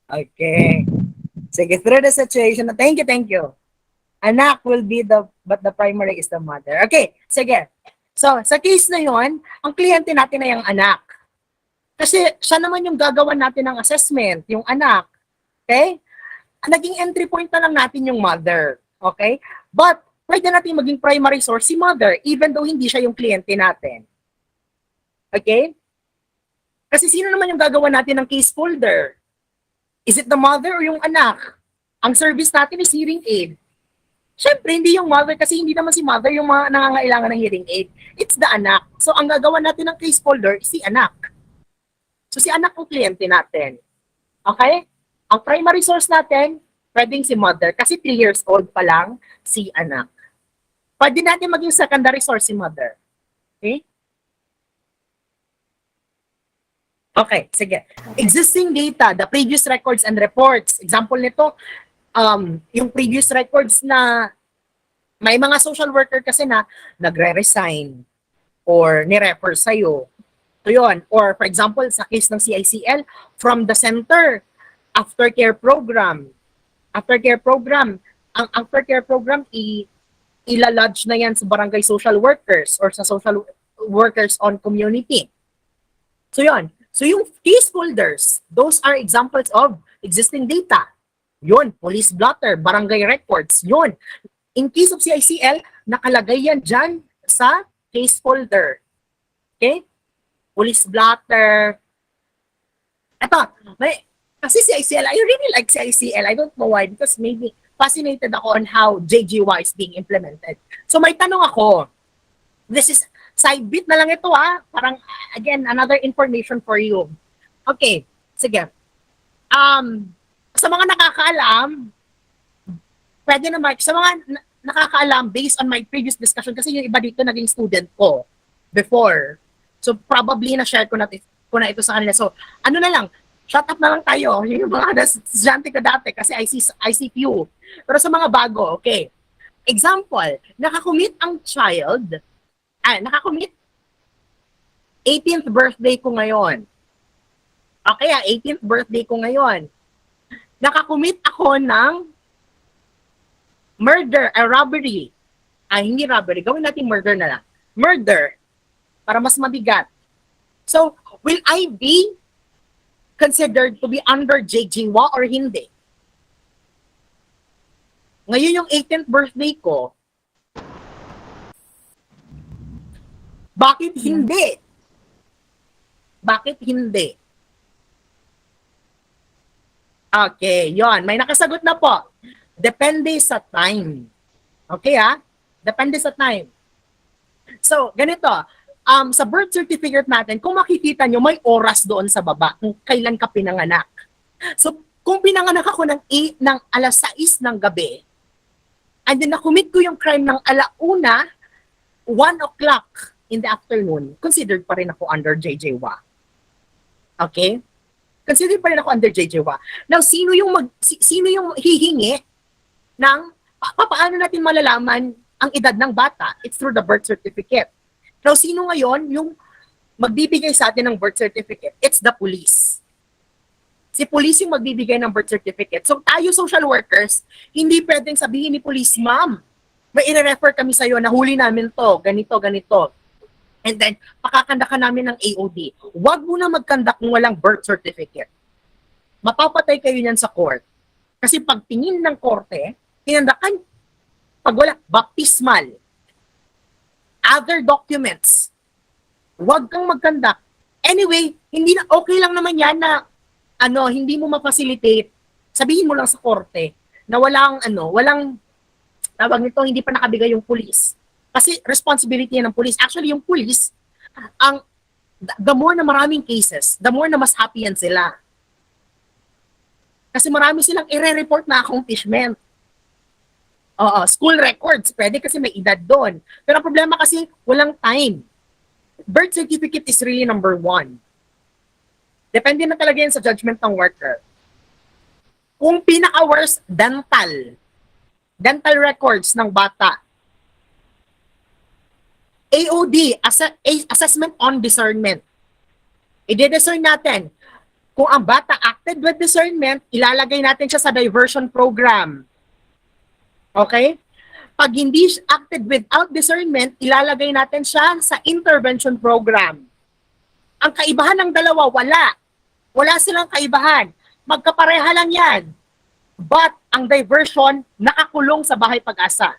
Okay. Sige, through the situation. Thank you. Anak will be but the primary is the mother. Okay, sige. So, sa case na yon, ang kliyente natin ay ang anak. Kasi siya naman yung gagawan natin ng assessment, yung anak. Okay? Naging entry point na lang natin yung mother. Okay? But, pwede natin maging primary source si mother, even though hindi siya yung kliyente natin. Okay? Kasi sino naman yung gagawa natin ng case folder? Is it the mother or yung anak? Ang service natin is hearing aid. Siyempre, hindi yung mother kasi hindi naman si mother yung mga nangangailangan ng hearing aid. It's the anak. So, ang gagawa natin ng case folder is si anak. So, si anak ang kliyente natin. Okay? Ang primary source natin, pwedeng si mother kasi 3 years old pa lang si anak. Pwede natin maging secondary source si mother. Okay? Okay, sige. Existing data, the previous records and reports. Example nito, yung previous records na may mga social worker kasi na nagre-resign or ni-refer sa'yo. So yun. Or for example, sa case ng CICL, from the center, aftercare program. Aftercare program. Ang aftercare program, ilalodge na yan sa barangay social workers or sa social workers on community. So yun. So yung case folders, those are examples of existing data. Yun, police blotter, barangay records, yun. In case of CICL, nakalagay yan dyan sa case folder. Okay? Police blotter. Ito, kasi CICL, I really like CICL. I don't know why, because maybe fascinated ako on how JGY is being implemented. So may tanong ako, this is side bit na lang ito parang again, another information for you. Okay, sige. Sa mga nakakaalam, pwede naman, sa mga nakakaalam based on my previous discussion, kasi yung iba dito naging student ko. before. So probably na-share ko na ito sa kanila. So ano na lang, shut up na lang tayo. Yung mga estudyante ko dati kasi I see few. Pero sa mga bago, okay. Example, nakakommit ang child, nakakommit 18th birthday ko ngayon. Okay, 18th birthday ko ngayon. Nakakommit ako ng murder, robbery. Hindi robbery. Gawin natin murder na lang. Murder. Para mas mabigat. So, will I be considered to be under JJWA or hindi? Ngayon yung 18th birthday ko, bakit hindi? Bakit hindi? Okay, yon. May nakasagot na po. Depende sa time. Okay, Depende sa time. So, ganito. Sa birth certificate natin, kung makikita nyo, may oras doon sa baba kung kailan ka pinanganak. So, kung pinanganak ako ng alas 6 ng gabi, and then nakumit ko yung crime ng alauna, 1 o'clock in the afternoon, considered pa rin ako under JJWA. Okay? Considered pa rin ako under JJWA. Now, sino yung hihingi ng paano natin malalaman ang edad ng bata? It's through the birth certificate. Now, sino ngayon yung magbibigay sa atin ng birth certificate? It's the police. Si police yung magbibigay ng birth certificate. So, tayo social workers, hindi pwedeng sabihin ni police, ma'am, may i-refer kami sa'yo, nahuli namin to, ganito, ganito. And then, pakakandakan namin ng AOD. Huwag mo na magkandak kung walang birth certificate. Mapapatay kayo niyan sa court. Kasi pag tingin ng korte, tinandakan, pag wala, baptismal, other documents, huwag kang magkandak. Anyway, okay lang naman yan na hindi mo ma-facilitate. Sabihin mo lang sa korte na walang tawag nito, hindi pa nakabigay yung police. Kasi responsibility yan ng police. Actually, yung police, the more na maraming cases, the more na mas happy yan sila. Kasi marami silang i-report na accomplishment. School records, pwede kasi may edad doon. Pero ang problema kasi, walang time. Birth certificate is really number 1. Depende na talaga yan sa judgment ng worker. Kung pinaka-worst, dental records ng bata. AOD, Assessment on Discernment. I-discern natin. Kung ang bata acted with discernment, ilalagay natin siya sa diversion program. Okay? Pag hindi acted without discernment, ilalagay natin siya sa intervention program. Ang kaibahan ng dalawa, wala. Wala silang kaibahan. Magkapareha lang yan. But, ang diversion, nakakulong sa bahay pag-asa.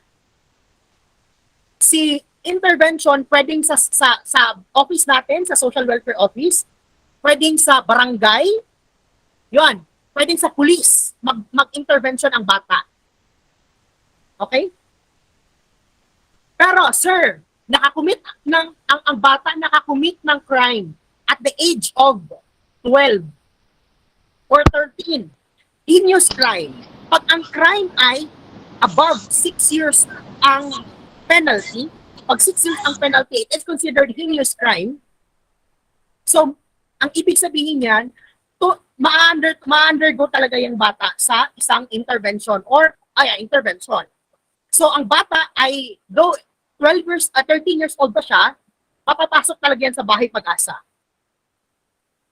Si intervention, pwedeng sa office natin, sa social welfare office, pwedeng sa barangay, yun, pwedeng sa police, mag-intervention ang bata. Okay? Pero, sir, ang bata nakakumit ng crime at the age of 12 or 13. Heinous crime. Pag ang crime ay above 6 years ang penalty, pag 6 years ang penalty, it is considered heinous crime. So, ang ibig sabihin yan, ma-undergo talaga yung bata sa isang intervention intervention. So, ang bata ay, though 13 years old pa siya, papapasok talaga yan sa bahay pag-asa.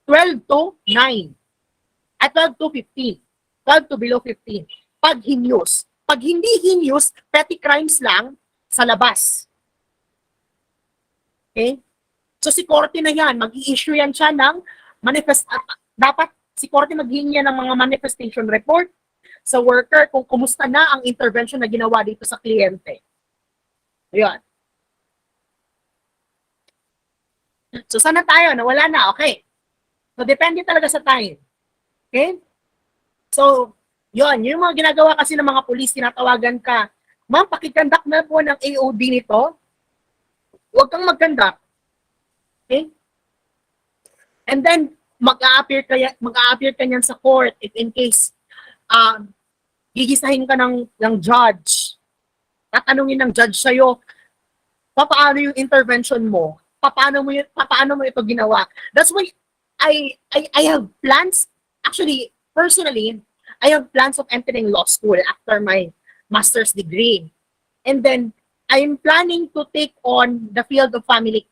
12 to 9. At 12 to 15. 12 to below 15. Pag heinous. Pag hindi heinous, petty crimes lang sa labas. Okay? So si korte na yan, mag-i-issue yan siya ng dapat si korte maghihingi ng mga manifestation report sa worker kung kumusta na ang intervention na ginawa dito sa kliyente. Ayun. So sana tayo, nawala na, okay. So depende talaga sa time. Okay? So, yun, yung mga ginagawa kasi ng mga pulis, tinatawagan ka, ma'am, pakikandak na po ng AOD nito. Huwag kang magkandak. Okay? And then, mag-a-appear ka niyan sa court if in case gigisahin ka ng judge. Tatanungin ng judge sa'yo, paano yung intervention mo? paano mo ito ginawa. That's why I have plans, actually, personally, I have plans of entering law school after my master's degree. And then, I'm planning to take on the field of family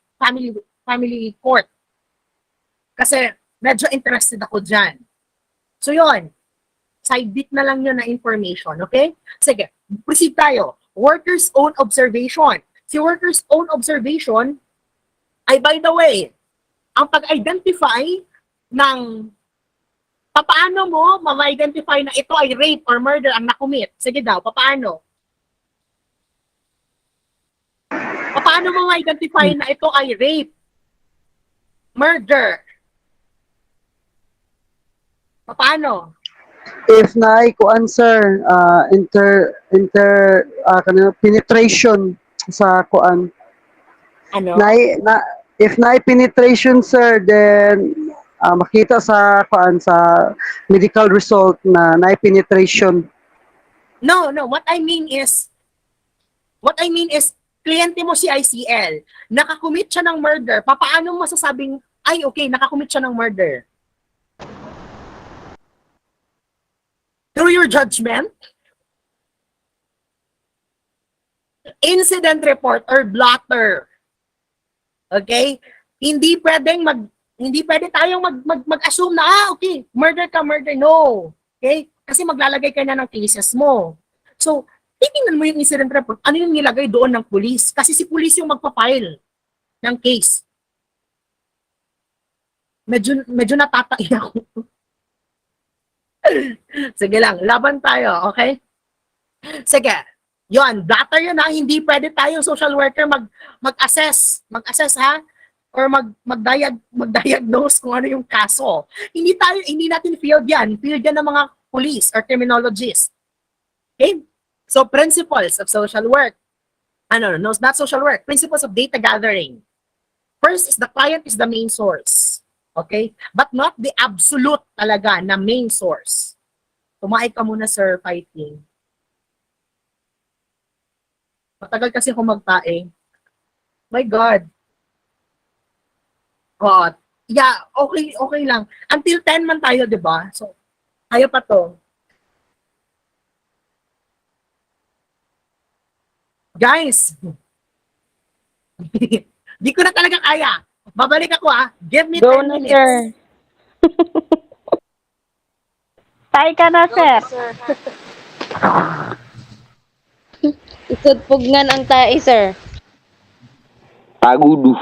court. Kasi, medyo interested ako dyan. So, yon, side bit na lang yun na information, okay? Sige, proceed tayo. Workers' own observation. Si workers' own observation ay, by the way, ang pag-identify ng paano mo ma-identify na ito ay rape or murder ang nakumit. Sige daw, paano? Paano mo ma-identify na ito ay rape, murder? Paano? If naay kuan sir, penetration sa kuan. Ano? If naay penetration sir, then makita sa kuan sa medical result na naay penetration. No, what I mean is, kliyente mo si ICL, nakakumit siya ng murder, paano mo masasabing, ay okay, nakakumit siya ng murder? Through your judgment? Incident report or blotter. Okay? Hindi pwede tayong mag-assume na, okay, murder ka, murder. No. Okay? Kasi maglalagay ka na ng cases mo. So, titingnan mo yung incident report, ano yung nilagay doon ng police? Kasi si police yung magpa-file ng case. Medyo natatai ako. Sige lang, laban tayo, okay? Sige. Yon, blatter yun ha, hindi pwede tayo social worker mag-assess ha, or mag-diagnose kung ano yung kaso. Hindi natin field yan ng mga police or criminologists. Okay? So, principles of social work. No, not social work. Principles of data gathering. First is the client is the main source. Okay? But not the absolute talaga na main source. Tumaik ka muna, sir, fighting. Matagal kasi ako magtae. My God. Oh, yeah, okay lang. Until 10 man tayo, di ba? So, kaya pa to. Guys, di ko na talaga kaya. Babalik ako Give me Go 10 na, minutes. sir. Tay ka na, sir. Isudpugngan ang tae, sir. Tagudo.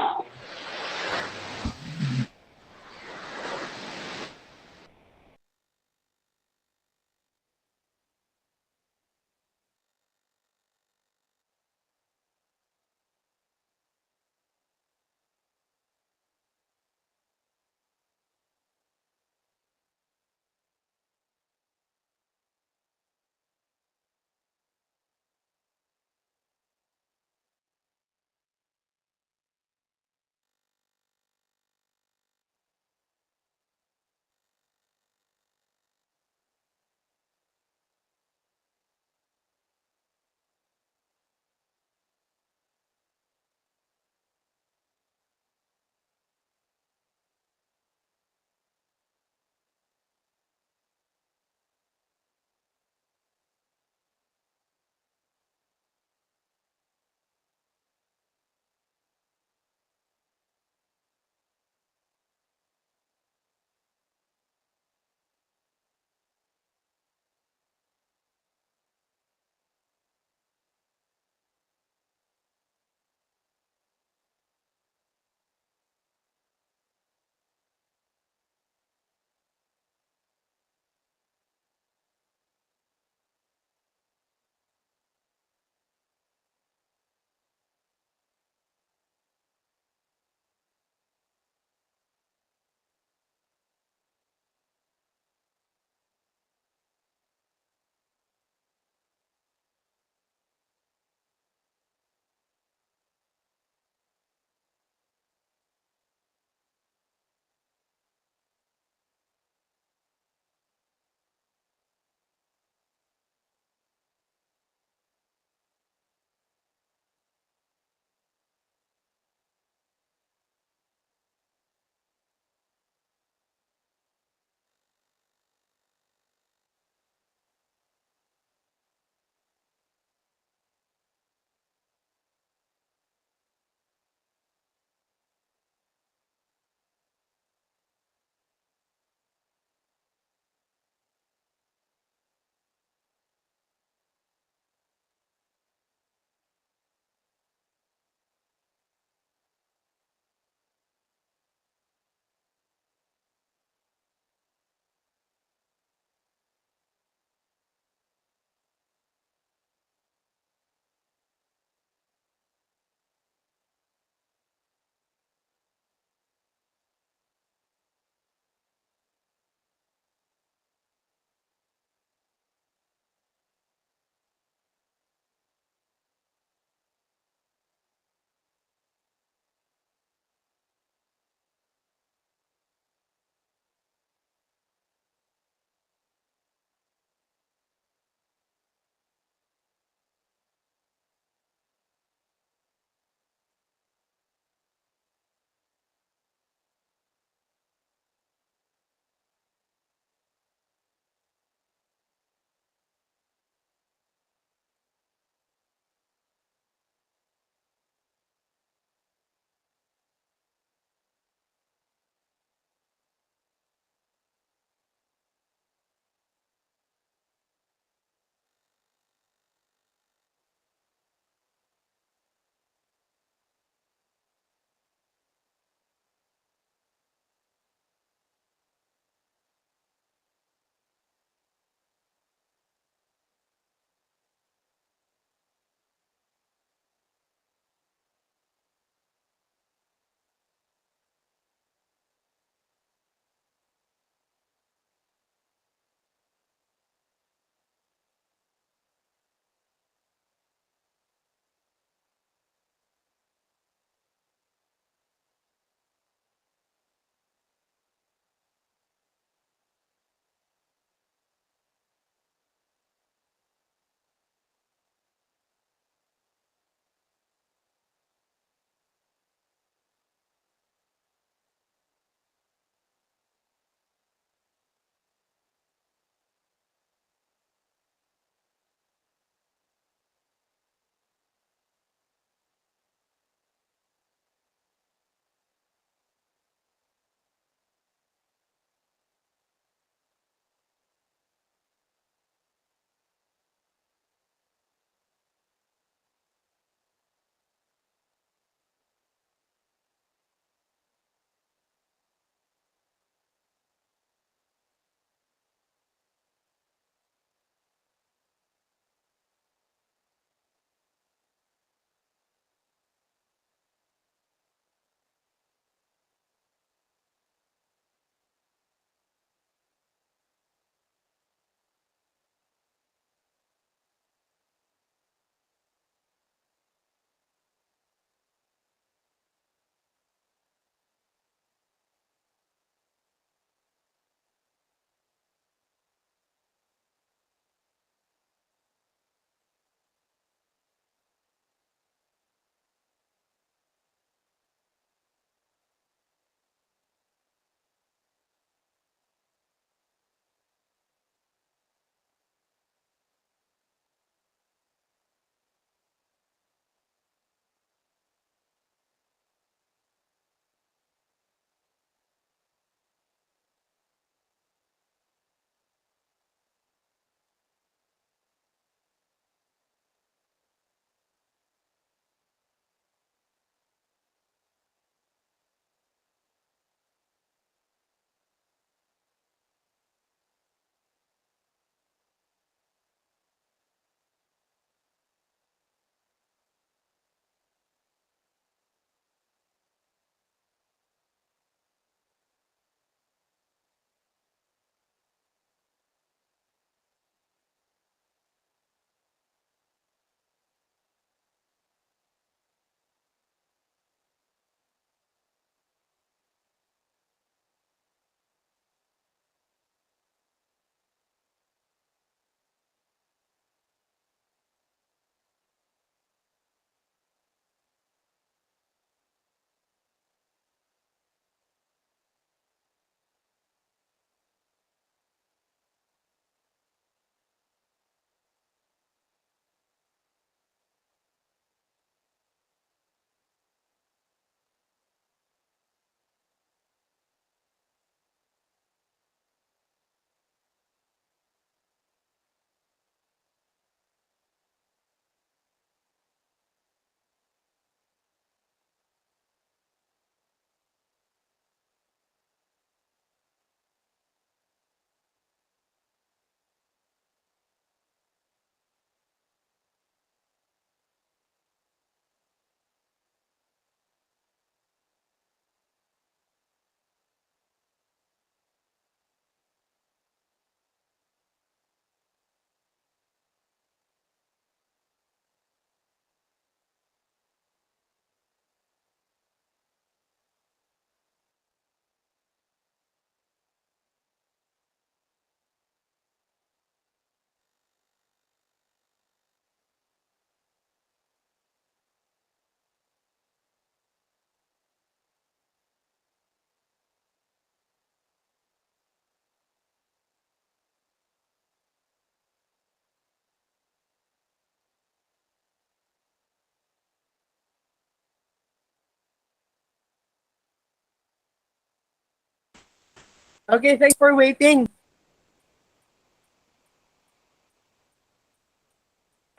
Okay, thanks for waiting.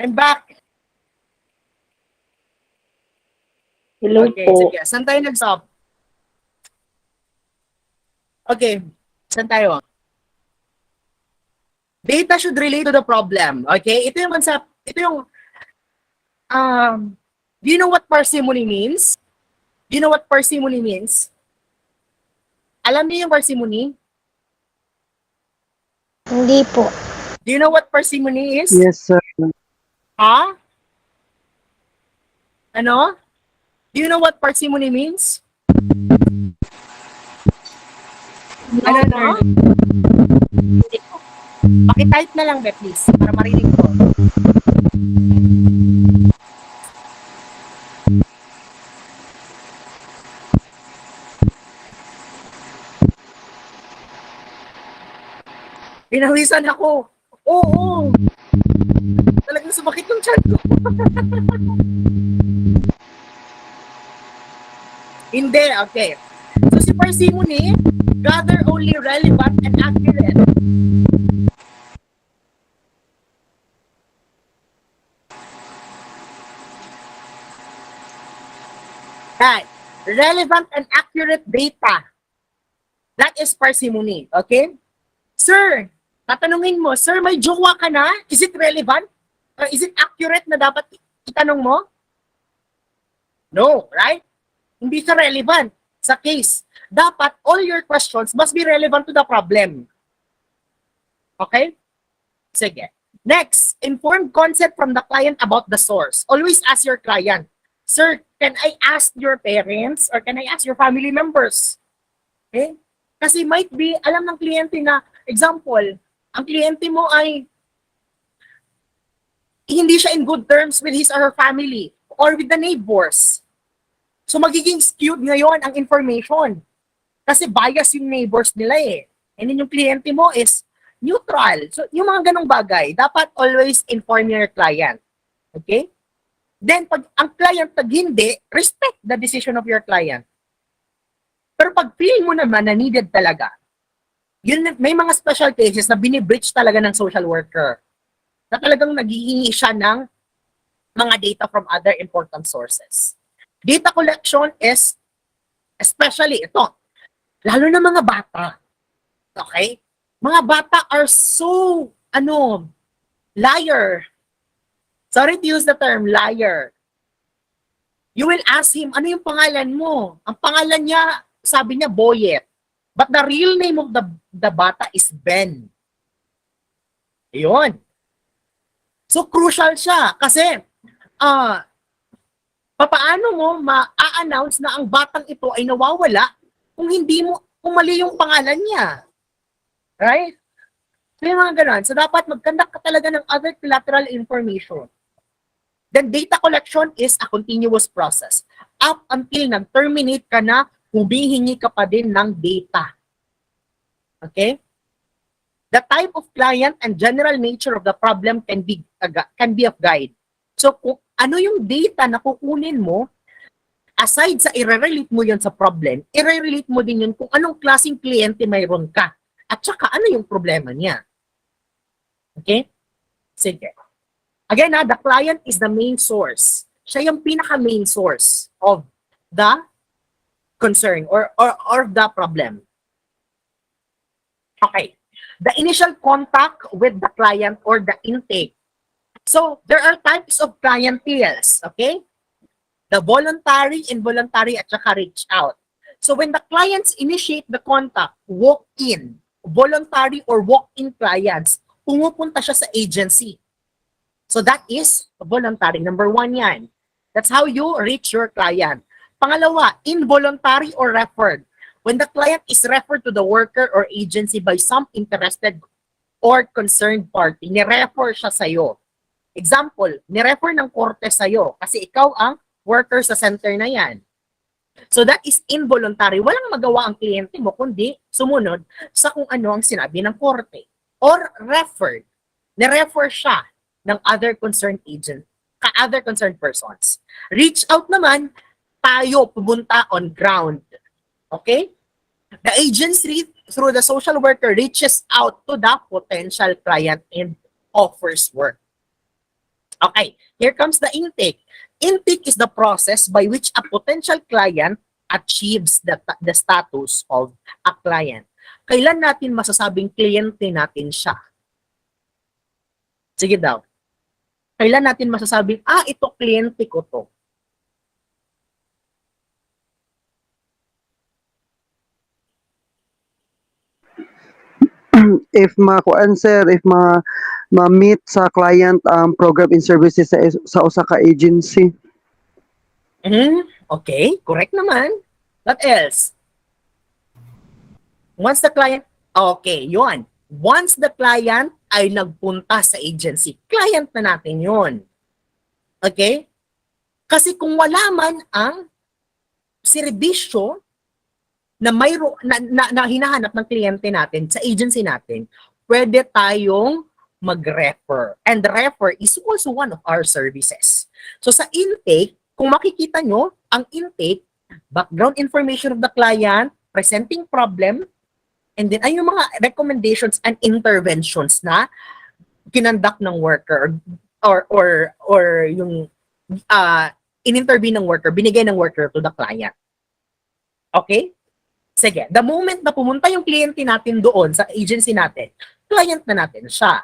I'm back. Hello Okay, po. sige. Saan tayo nag-stop? Okay, saan tayo? Data should relate to the problem. Okay, ito yung concept, ito yung, do you know what parsimony means? Do you know what parsimony means? Alam niyo yung parsimony? Hindi po. Do you know what parsimony is? Yes, sir. Ha? Ano? Do you know what parsimony means? Ano, no? Pakitype na lang, be, please, para marinig ko. Pinawisan ako. Oo. Talagang sumakit yung chan ko. Hindi, okay. So si parsimony, gather only relevant and accurate. Right. Relevant and accurate data. That is parsimony, okay? Sir, tatanungin mo, sir, may jowa ka na? Is it relevant? Or is it accurate na dapat itanong mo? No, right? Hindi siya relevant sa case. Dapat all your questions must be relevant to the problem. Okay? Sige. Next, informed consent from the client about the source. Always ask your client, sir, can I ask your parents or can I ask your family members? Okay? Kasi might be, alam ng kliyente na, example, ang kliyente mo ay hindi siya in good terms with his or her family or with the neighbors. So magiging skewed ngayon ang information. Kasi bias yung neighbors nila eh. And then yung kliyente mo is neutral. So yung mga ganong bagay, dapat always inform your client. Okay? Then pag ang client pag hindi, respect the decision of your client. Pero pag feeling mo naman na needed talaga, yun, may mga special cases na binibreach talaga ng social worker. Na talagang naghihingi siya ng mga data from other important sources. Data collection is, especially ito, lalo na mga bata. Okay? Mga bata are so, liar. Sorry to use the term, liar. You will ask him, ano yung pangalan mo? Ang pangalan niya, sabi niya, Boyet. But the real name of the bata is Ben. Ayun. So, crucial siya. Kasi, papaano mo ma-announce na ang batang ito ay nawawala kung hindi mo, kung mali yung pangalan niya. Right? So, yung mga ganun. So, dapat mag-conduct ka talaga ng other collateral information. Then, data collection is a continuous process. Up until nag-terminate ka na, humihingi ka pa din ng data. Okay? The type of client and general nature of the problem can be of guide. So, kung ano yung data na kukunin mo, aside sa i-relate mo yun sa problem, i-relate mo din yun kung anong klaseng kliyente mayroon ka. At saka, ano yung problema niya. Okay? Sige. Again, the client is the main source. Siya yung pinaka-main source of the concern or the problem. Okay. The initial contact with the client or the intake. So, there are types of clienteles, okay? The voluntary, involuntary, at saka reach out. So, when the clients initiate the contact, walk-in, voluntary or walk-in clients, pumupunta siya sa agency. So, that is voluntary. Number 1 yan. That's how you reach your client. Pangalawa, involuntary or referred. When the client is referred to the worker or agency by some interested or concerned party, nirefer siya sa'yo. Example, nirefer ng korte sa'yo kasi ikaw ang worker sa center na yan. So that is involuntary. Walang magawa ang kliyente mo kundi sumunod sa kung ano ang sinabi ng korte. Or referred. Nirefer siya ng other concerned agent, other concerned persons. Reach out naman, tayo pumunta on ground. Okay? The agency through the social worker reaches out to the potential client and offers work. Okay, here comes the intake. Intake is the process by which a potential client achieves the status of a client. Kailan natin masasabing kliyente natin siya? Sige daw. Kailan natin masasabing, ito kliyente ko to? If makuan sir, if ma-meet sa client ang program and services sa usa ka agency. Okay, correct naman. What else? Once the client, okay, yun. Once the client ay nagpunta sa agency, client na natin yun. Okay? Kasi kung wala man ang serbisyo na na hinahanap ng kliyente natin sa agency natin, pwede tayong mag-refer. And refer is also one of our services. So sa intake, kung makikita nyo, ang intake, background information of the client, presenting problem, and then ay yung mga recommendations and interventions na kinandak ng worker or yung in-intervene ng worker, binigay ng worker to the client. Okay? Sige, the moment na pumunta yung kliyente natin doon sa agency natin, client na natin siya.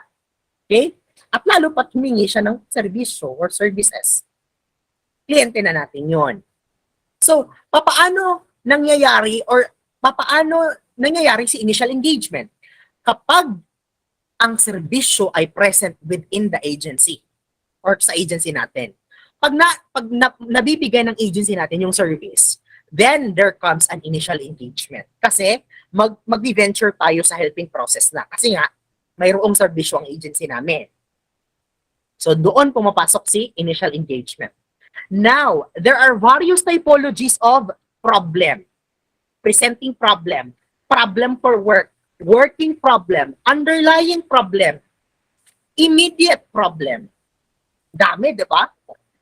Okay? At lalo pat humingi siya ng serbisyo or services. Kliyente na natin yon. So, papaano nangyayari si initial engagement? Kapag ang serbisyo ay present within the agency or sa agency natin. Pag nabibigay ng agency natin yung service, then there comes an initial engagement. Kasi mag-venture tayo sa helping process na. Kasi nga, mayroong serbisyo ang agency namin. So doon pumapasok si initial engagement. Now, there are various typologies of problem. Presenting problem, problem for work, working problem, underlying problem, immediate problem. Dami, di ba?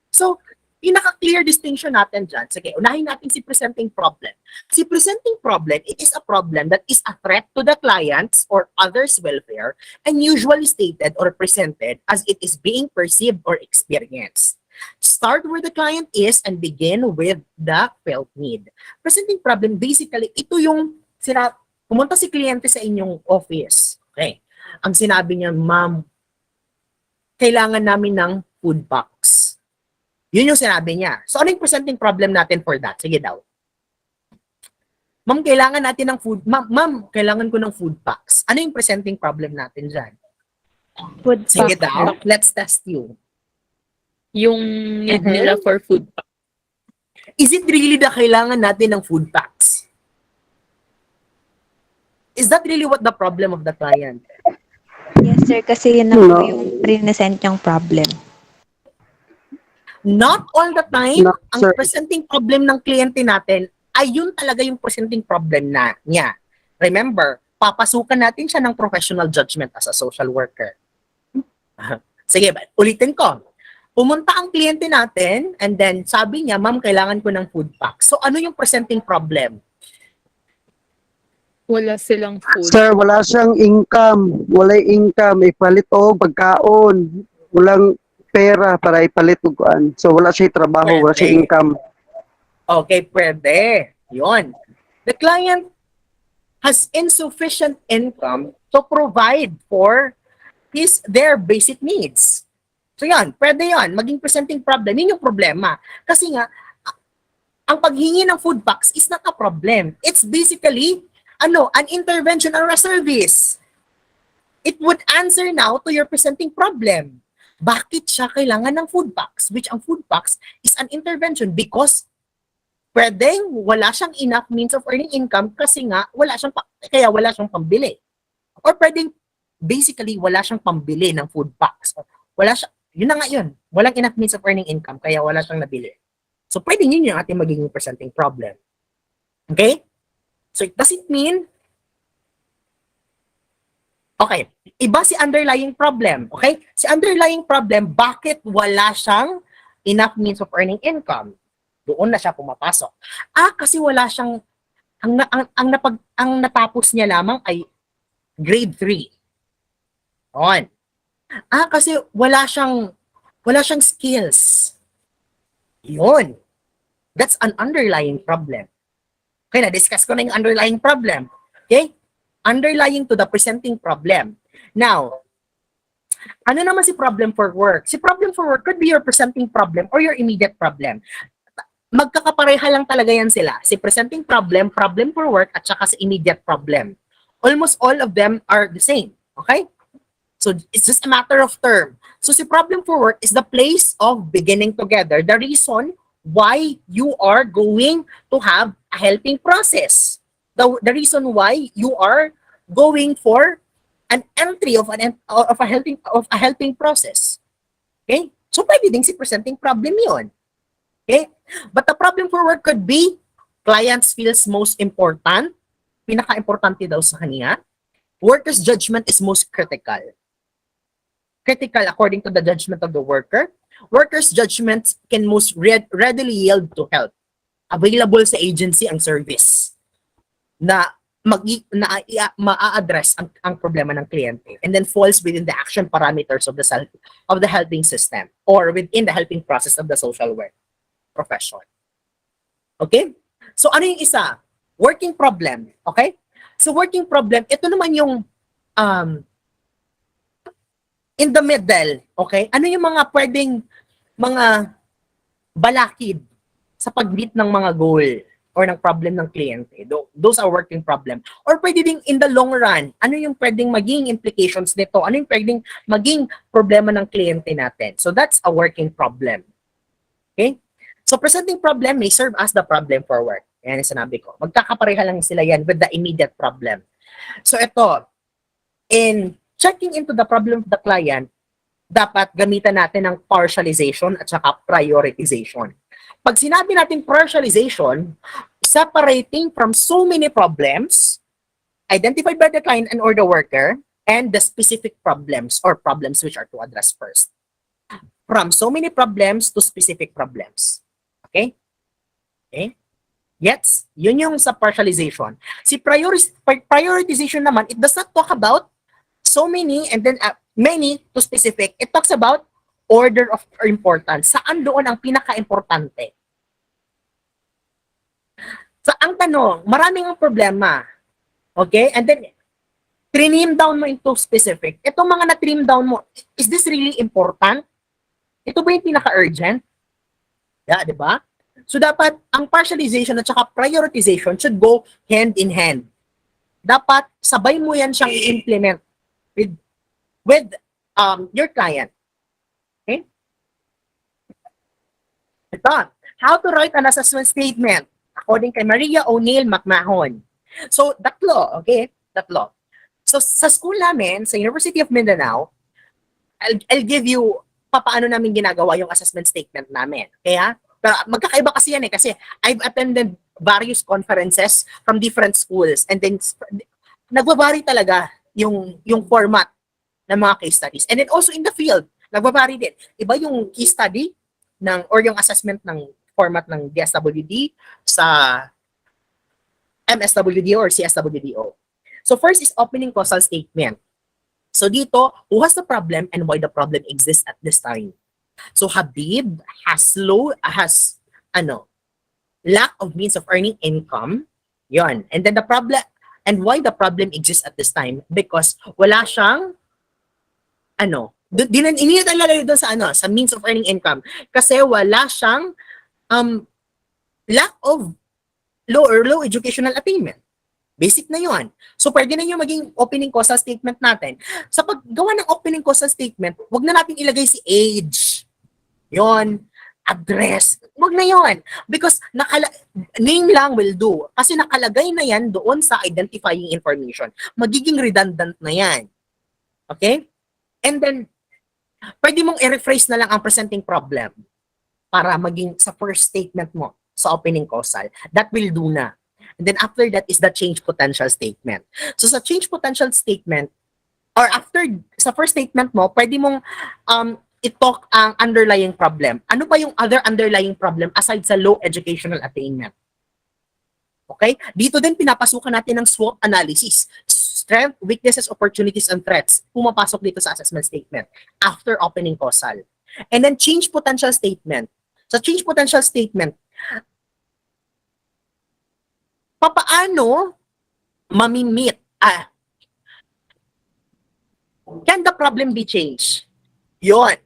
So, pinaka-clear distinction natin dyan. Sige, unahin natin si presenting problem. Si presenting problem, it is a problem that is a threat to the client's or others' welfare and usually stated or presented as it is being perceived or experienced. Start where the client is and begin with the felt need. Presenting problem, basically, ito yung pumunta si kliyente sa inyong office. Okay. Ang sinabi niya, ma'am, kailangan namin ng food box. Yun yung sinabi niya. So, ano yung presenting problem natin for that? Sige daw. Ma'am, kailangan natin ng food. Ma'am, kailangan ko ng food packs. Ano yung presenting problem natin dyan? Food Sige pack. daw. Let's test you. Yung need nila for food. Is it really na kailangan natin ng food packs? Is that really what the problem of the client? Yes, sir. Kasi yun na po yung present yung problem. Not all the time, No, ang sir. presenting problem ng kliyente natin ay yun talaga yung presenting problem niya. Remember, papasukan natin siya ng professional judgment as a social worker. Sige, ulitin ko. Pumunta ang kliyente natin and then sabi niya, ma'am, kailangan ko ng food pack. So ano yung presenting problem? Wala silang food. Sir, wala siyang income. Wala income. Ipalit o pagkaon. Walang pera para ipalit og kuan. So wala siya trabaho, wala siya income. Okay, pwede. Yun. The client has insufficient income to provide for their basic needs. So yan, pwede yan. Maging presenting problem. Yun yung problema. Kasi nga, ang paghingi ng food packs is not a problem. It's basically, an intervention or a service. It would answer now to your presenting problem. Bakit siya kailangan ng food packs? Which ang food packs is an intervention because pwedeng wala siyang enough means of earning income kasi nga wala siyang pambili. Or pwedeng basically wala siyang pambili ng food packs. Yun na nga yun. Walang enough means of earning income kaya wala siyang nabili. So pwedeng yun yung ating magiging presenting problem. Okay? So does it mean okay, iba si underlying problem, okay? Si underlying problem, bakit wala siyang enough means of earning income? Doon na siya pumapasok. Kasi wala siyang ang natapos niya lamang ay grade 3. On. Kasi wala siyang skills. Yun. That's an underlying problem. Okay, na-discuss ko na yung underlying problem. Okay? Underlying to the presenting problem. Now, ano naman si problem for work? Si problem for work could be your presenting problem or your immediate problem. Magkakapareha lang talaga yan sila. Si presenting problem, problem for work, at saka si immediate problem. Almost all of them are the same. Okay? So, it's just a matter of term. So, si problem for work is the place of beginning together. The reason why you are going to have a helping process. The reason why you are going for an entry of a helping process. Okay? So, pwede din si presenting problem yon. Okay? But the problem for work could be clients feels most important. Pinaka-importante daw sa kanya. Worker's judgment is most critical. Critical according to the judgment of the worker. Worker's judgments can most readily yield to help. Available sa agency ang service na ma-address ang problema ng kliyente, and then falls within the action parameters of the helping system or within the helping process of the social work profession. Okay? So ano yung isa? Working problem. Okay? So working problem, ito naman yung in the middle, okay? Ano yung mga pwedeng mga balakid sa pag-meet ng mga goal or ng problem ng kliyente? Those are working problem. Or pwede ding in the long run, ano yung pwedeng maging implications nito? Ano yung pwedeng maging problema ng kliyente natin? So that's a working problem. Okay? So presenting problem may serve as the problem for work. Yan yung sinabi ko. Magkakapareha lang sila yan with the immediate problem. So ito, in checking into the problem of the client, dapat gamitan natin ng partialization at saka prioritization. Pag sinabi natin partialization, separating from so many problems identified by the client and or the worker and the specific problems or problems which are to address first. From so many problems to specific problems. Okay? Okay? Yes, yun yung sa partialization. Si prioritization naman, it does not talk about so many and then many to specific. It talks about order of importance. Saan doon ang pinaka-importante? So, ang tanong, maraming ang problema. Okay? And then, trim down mo into specific. Itong mga na-trim down mo, is this really important? Ito ba yung pinaka-urgent? Yeah, di ba? So, dapat, ang partialization at saka prioritization should go hand in hand. Dapat, sabay mo yan siyang i-implement with your client. Okay? Ito, how to write an assessment statement according kay Maria O'Neill McMahon. So, tatlo, okay? Tatlo. So, sa school namin, sa University of Mindanao, I'll give you paano namin ginagawa yung assessment statement namin. Okay, ha? Pero magkakaiba kasi yan eh, kasi I've attended various conferences from different schools, and then nagvavary talaga yung format ng mga case studies. And then also in the field, nagvavary din. Iba yung case study or yung assessment ng format ng DSWD sa MSWD or CSWDO. So first is opening causal statement. So dito, who has the problem and why the problem exists at this time? So Habib has lack of means of earning income. Yon. And then the problem, and why the problem exists at this time? Because wala siyang, hindi na tayo doon sa means of earning income. Kasi wala siyang lack of low educational attainment. Basic na yon. So, pwede na yung maging opening causal statement natin. Sa paggawa ng opening causal statement, wag na natin ilagay si age. Yon. Address. Wag na yon. Because name lang will do. Kasi nakalagay na yan doon sa identifying information. Magiging redundant na yan. Okay? And then, pwede mong i-rephrase na lang ang presenting problem para maging sa first statement mo sa opening causal. That will do na. And then after that is the change potential statement. So sa change potential statement, or after sa first statement mo, pwede mong i-talk ang underlying problem. Ano pa yung other underlying problem aside sa low educational attainment? Okay? Dito din pinapasukan natin ng SWOT analysis. Strength, weaknesses, opportunities, and threats. Pumapasok dito sa assessment statement after opening causal. And then change potential statement. Sa change potential statement, papaano mamimit, can the problem be changed? Yon.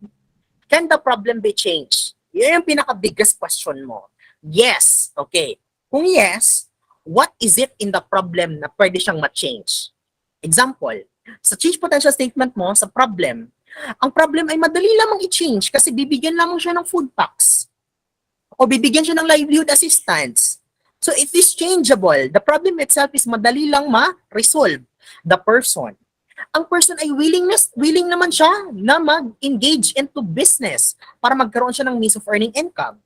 Can the problem be changed? Yan yung pinaka-biggest question mo. Yes. Okay. Kung yes, what is it in the problem na pwede siyang ma-change? Example, sa change potential statement mo, sa problem, ang problem ay madali lamang i-change kasi bibigyan lamang siya ng food packs o bibigyan siya ng livelihood assistance. So it is changeable. The problem itself is madali lang ma-resolve. The person ay willing naman siya na mag-engage into business para magkaroon siya ng means of earning income.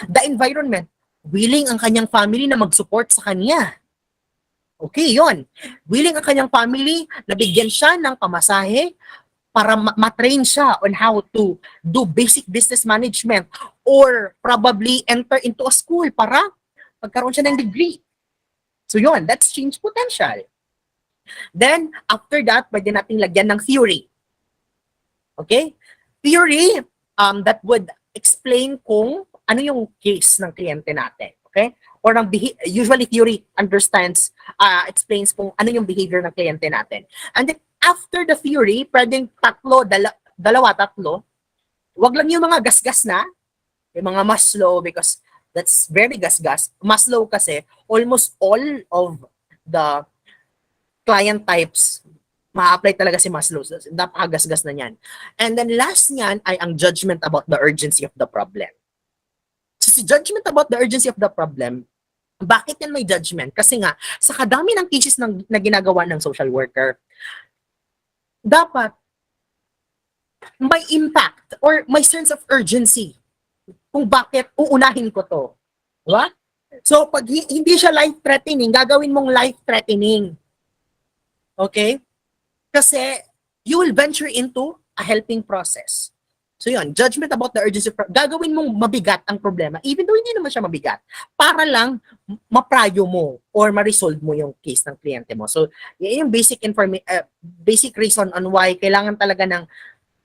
The environment, willing ang kanyang family na mag-support sa kanya. Okay, yon. Willing ang kanyang family na bigyan siya ng pamasahe para matrain siya on how to do basic business management or probably enter into a school para magkaroon siya ng degree. So yon, that's change potential. Then, after that, pwede nating lagyan ng theory. Okay? Theory that would explain kung ano yung case ng kliyente natin. Okay? Or usually theory explains kung ano yung behavior ng kliyente natin. And then, after the theory, pwedeng tatlo. Wag lang yung mga gasgas na, yung mga Maslow, because that's very gasgas. Maslow kasi, almost all of the client types, ma-apply talaga si Maslow. Napakagasgas na niyan. And then last niyan ay ang judgment about the urgency of the problem. So si judgment about the urgency of the problem, bakit yan may judgment? Kasi nga, sa kadami ng cases na ginagawa ng social worker, dapat may impact or may sense of urgency kung bakit uunahin ko to. Diba? So pag hindi siya life-threatening, gagawin mong life-threatening. Okay? Kasi you will venture into a helping process. So yun, judgment about the urgency. Gagawin mong mabigat ang problema, even though hindi naman siya mabigat, para lang maprayo mo or ma-resolve mo yung case ng kliyente mo. So yun yung basic reason on why kailangan talaga ng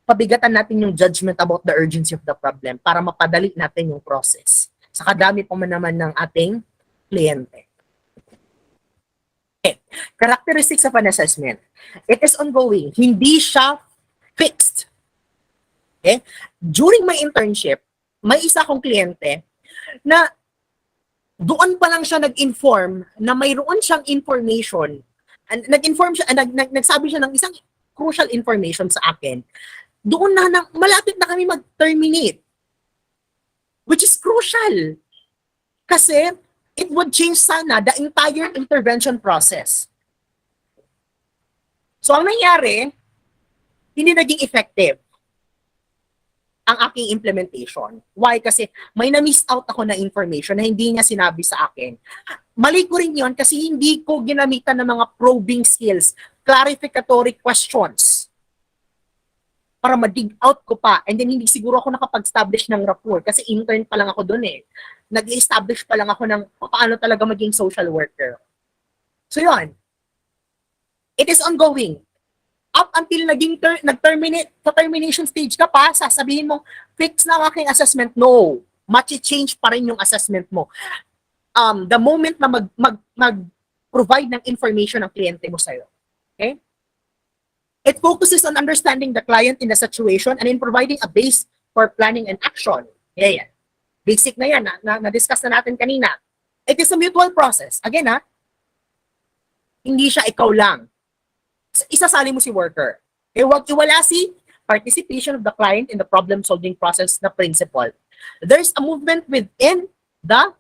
pabigatan natin yung judgment about the urgency of the problem para mapadali natin yung process. Sa kadami pa man naman ng ating kliyente. Okay. Characteristics of an assessment. It is ongoing. Hindi siya fixed. Okay? During my internship, may isa akong kliyente na doon pa lang siya nag-inform na mayroon siyang information. Nag-inform siya, nagsabi siya ng isang crucial information sa akin. Doon na malapit na kami mag-terminate. Which is crucial. Kasi it would change sana the entire intervention process. So, ang nangyari, hindi naging effective ang aking implementation. Why? Kasi may na-miss out ako na information na hindi niya sinabi sa akin. Mali ko rin yun kasi hindi ko ginamitan ng mga probing skills, clarificatory questions para ma-dig out ko pa. And then hindi siguro ako nakapag-establish ng rapport kasi intern pa lang ako dun eh. Nag-establish pa lang ako ng paano talaga maging social worker. So yun. It is ongoing. Up until nag-terminate, sa termination stage ka pa, sasabihin mo, fix na ang aking assessment. No. Machi-change pa rin yung assessment mo. The moment na mag-provide ng information ang kliyente mo sa'yo. Okay? It focuses on understanding the client in the situation and in providing a base for planning and action. Yeah. Basic na yan, na-discuss na natin kanina. It is a mutual process. Again, hindi siya ikaw lang. Isasali mo si worker. Huwag iwala si participation of the client in the problem-solving process na principle. There's a movement within the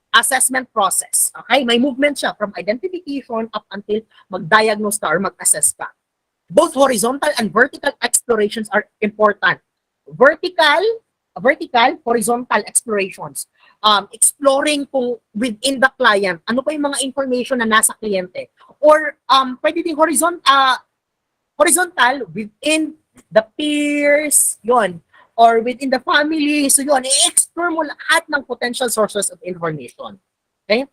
assessment process. Okay? May movement siya from identification up until mag-diagnose ka or mag-assess ka. Both horizontal and vertical explorations are important. Vertical, horizontal explorations. Exploring kung within the client, ano pa yung mga information na nasa kliyente. Or pwede din horizontal within the peers, yon, or within the family. So yon, i-explore mo lahat ng potential sources of information. Okay?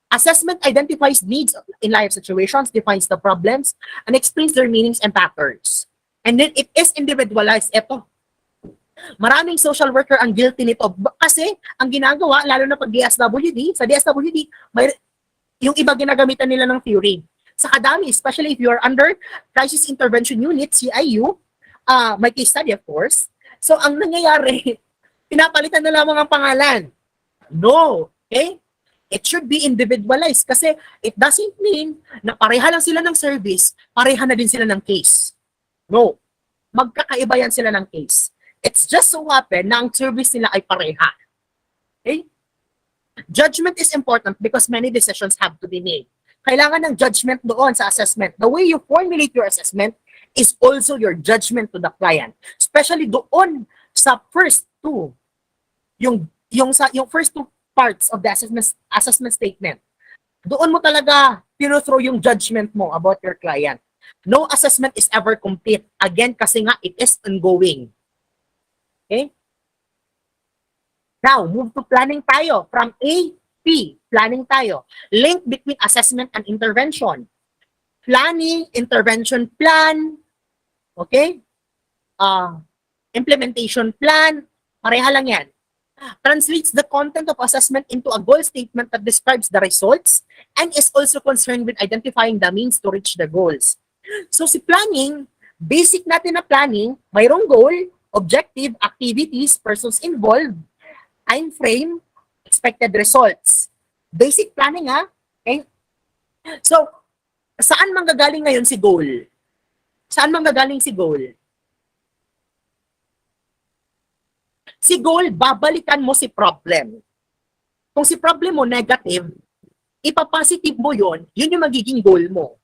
Assessment identifies needs in life situations, defines the problems, and explains their meanings and patterns. And then it is individualized. Ito, maraming social worker ang guilty nito. Kasi ang ginagawa, lalo na pag DSWD, sa DSWD, may, yung iba ginagamitan nila ng theory. Sa kadami, especially if you're under Crisis Intervention Unit, CIU, may case study of course. So ang nangyayari, pinapalitan na lamang ang pangalan. No, okay? It should be individualized kasi it doesn't mean na pareha lang sila ng service, pareha na din sila ng case. No, magkakaiba yan sila ng case. It's just so happen na ang service nila ay pareha. Okay? Judgment is important because many decisions have to be made. Kailangan ng judgment doon sa assessment. The way you formulate your assessment is also your judgment to the client. Especially doon sa first two, yung first two parts of the assessment statement. Doon mo talaga throw yung judgment mo about your client. No assessment is ever complete. Again, kasi nga it is ongoing. Okay? Now, move to planning tayo. From A, P, planning tayo. Link between assessment and intervention. Planning, intervention plan, okay? Implementation plan, pareha lang yan. Translates the content of assessment into a goal statement that describes the results and is also concerned with identifying the means to reach the goals. So si planning, basic natin na planning, mayroong goal, objective, activities, persons involved, time frame, expected results. Basic planning ha. Okay? So, saan manggagaling ngayon si goal? Saan manggagaling si goal? Si goal, babalikan mo si problem. Kung si problem mo negative, ipapositive mo yun yung magiging goal mo.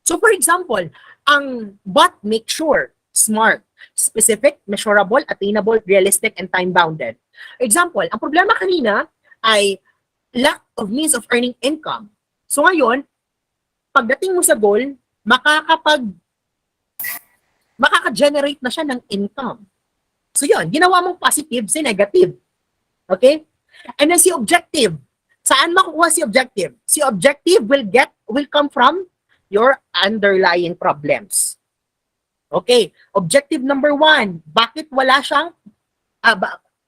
So for example, ang what make sure, SMART, specific, measurable, attainable, realistic, and time-bounded. Example, ang problema kanina ay lack of means of earning income. So ngayon, pagdating mo sa goal, makaka-generate na siya ng income. So yun, ginawa mong positive si negative. Okay? And then si objective. Saan makukuha si objective? Si objective will come from your underlying problems. Okay, objective number 1, bakit wala siyang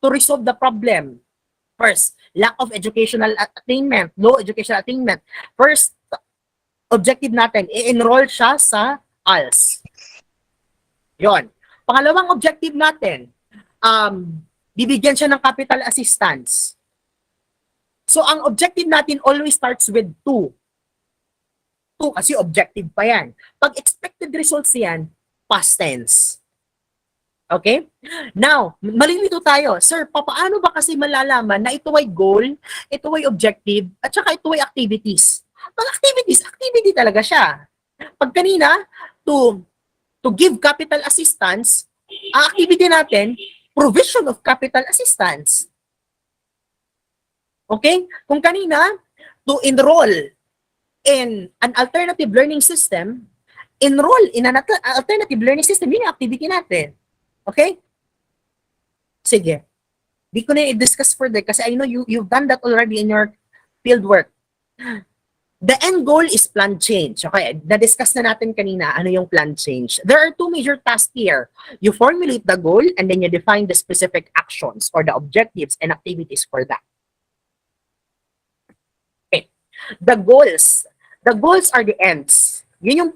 to resolve the problem? First, lack of educational attainment, low educational attainment. First, objective natin, i-enroll siya sa ALS. Yon. Pangalawang objective natin, bibigyan siya ng capital assistance. So, ang objective natin always starts with 2. 2 kasi objective pa yan. Pag expected results yan, past tense. Okay? Now, malilito tayo. Sir, paano ba kasi malalaman na ito ay goal, ito ay objective, at saka ito ay activities? Pag activities, activity talaga siya. Pag kanina, to give capital assistance, ang activity natin, provision of capital assistance. Okay? Kung kanina, to enroll in an alternative learning system, enroll in an alternative learning system, yun yung activity natin. Okay? Sige. Di ko na i-discuss further kasi I know you've done that already in your field work. The end goal is plan change. Okay, na-discuss na natin kanina ano yung plan change. There are 2 major tasks here. You formulate the goal and then you define the specific actions or the objectives and activities for that. Okay. The goals are the ends. Yun yung,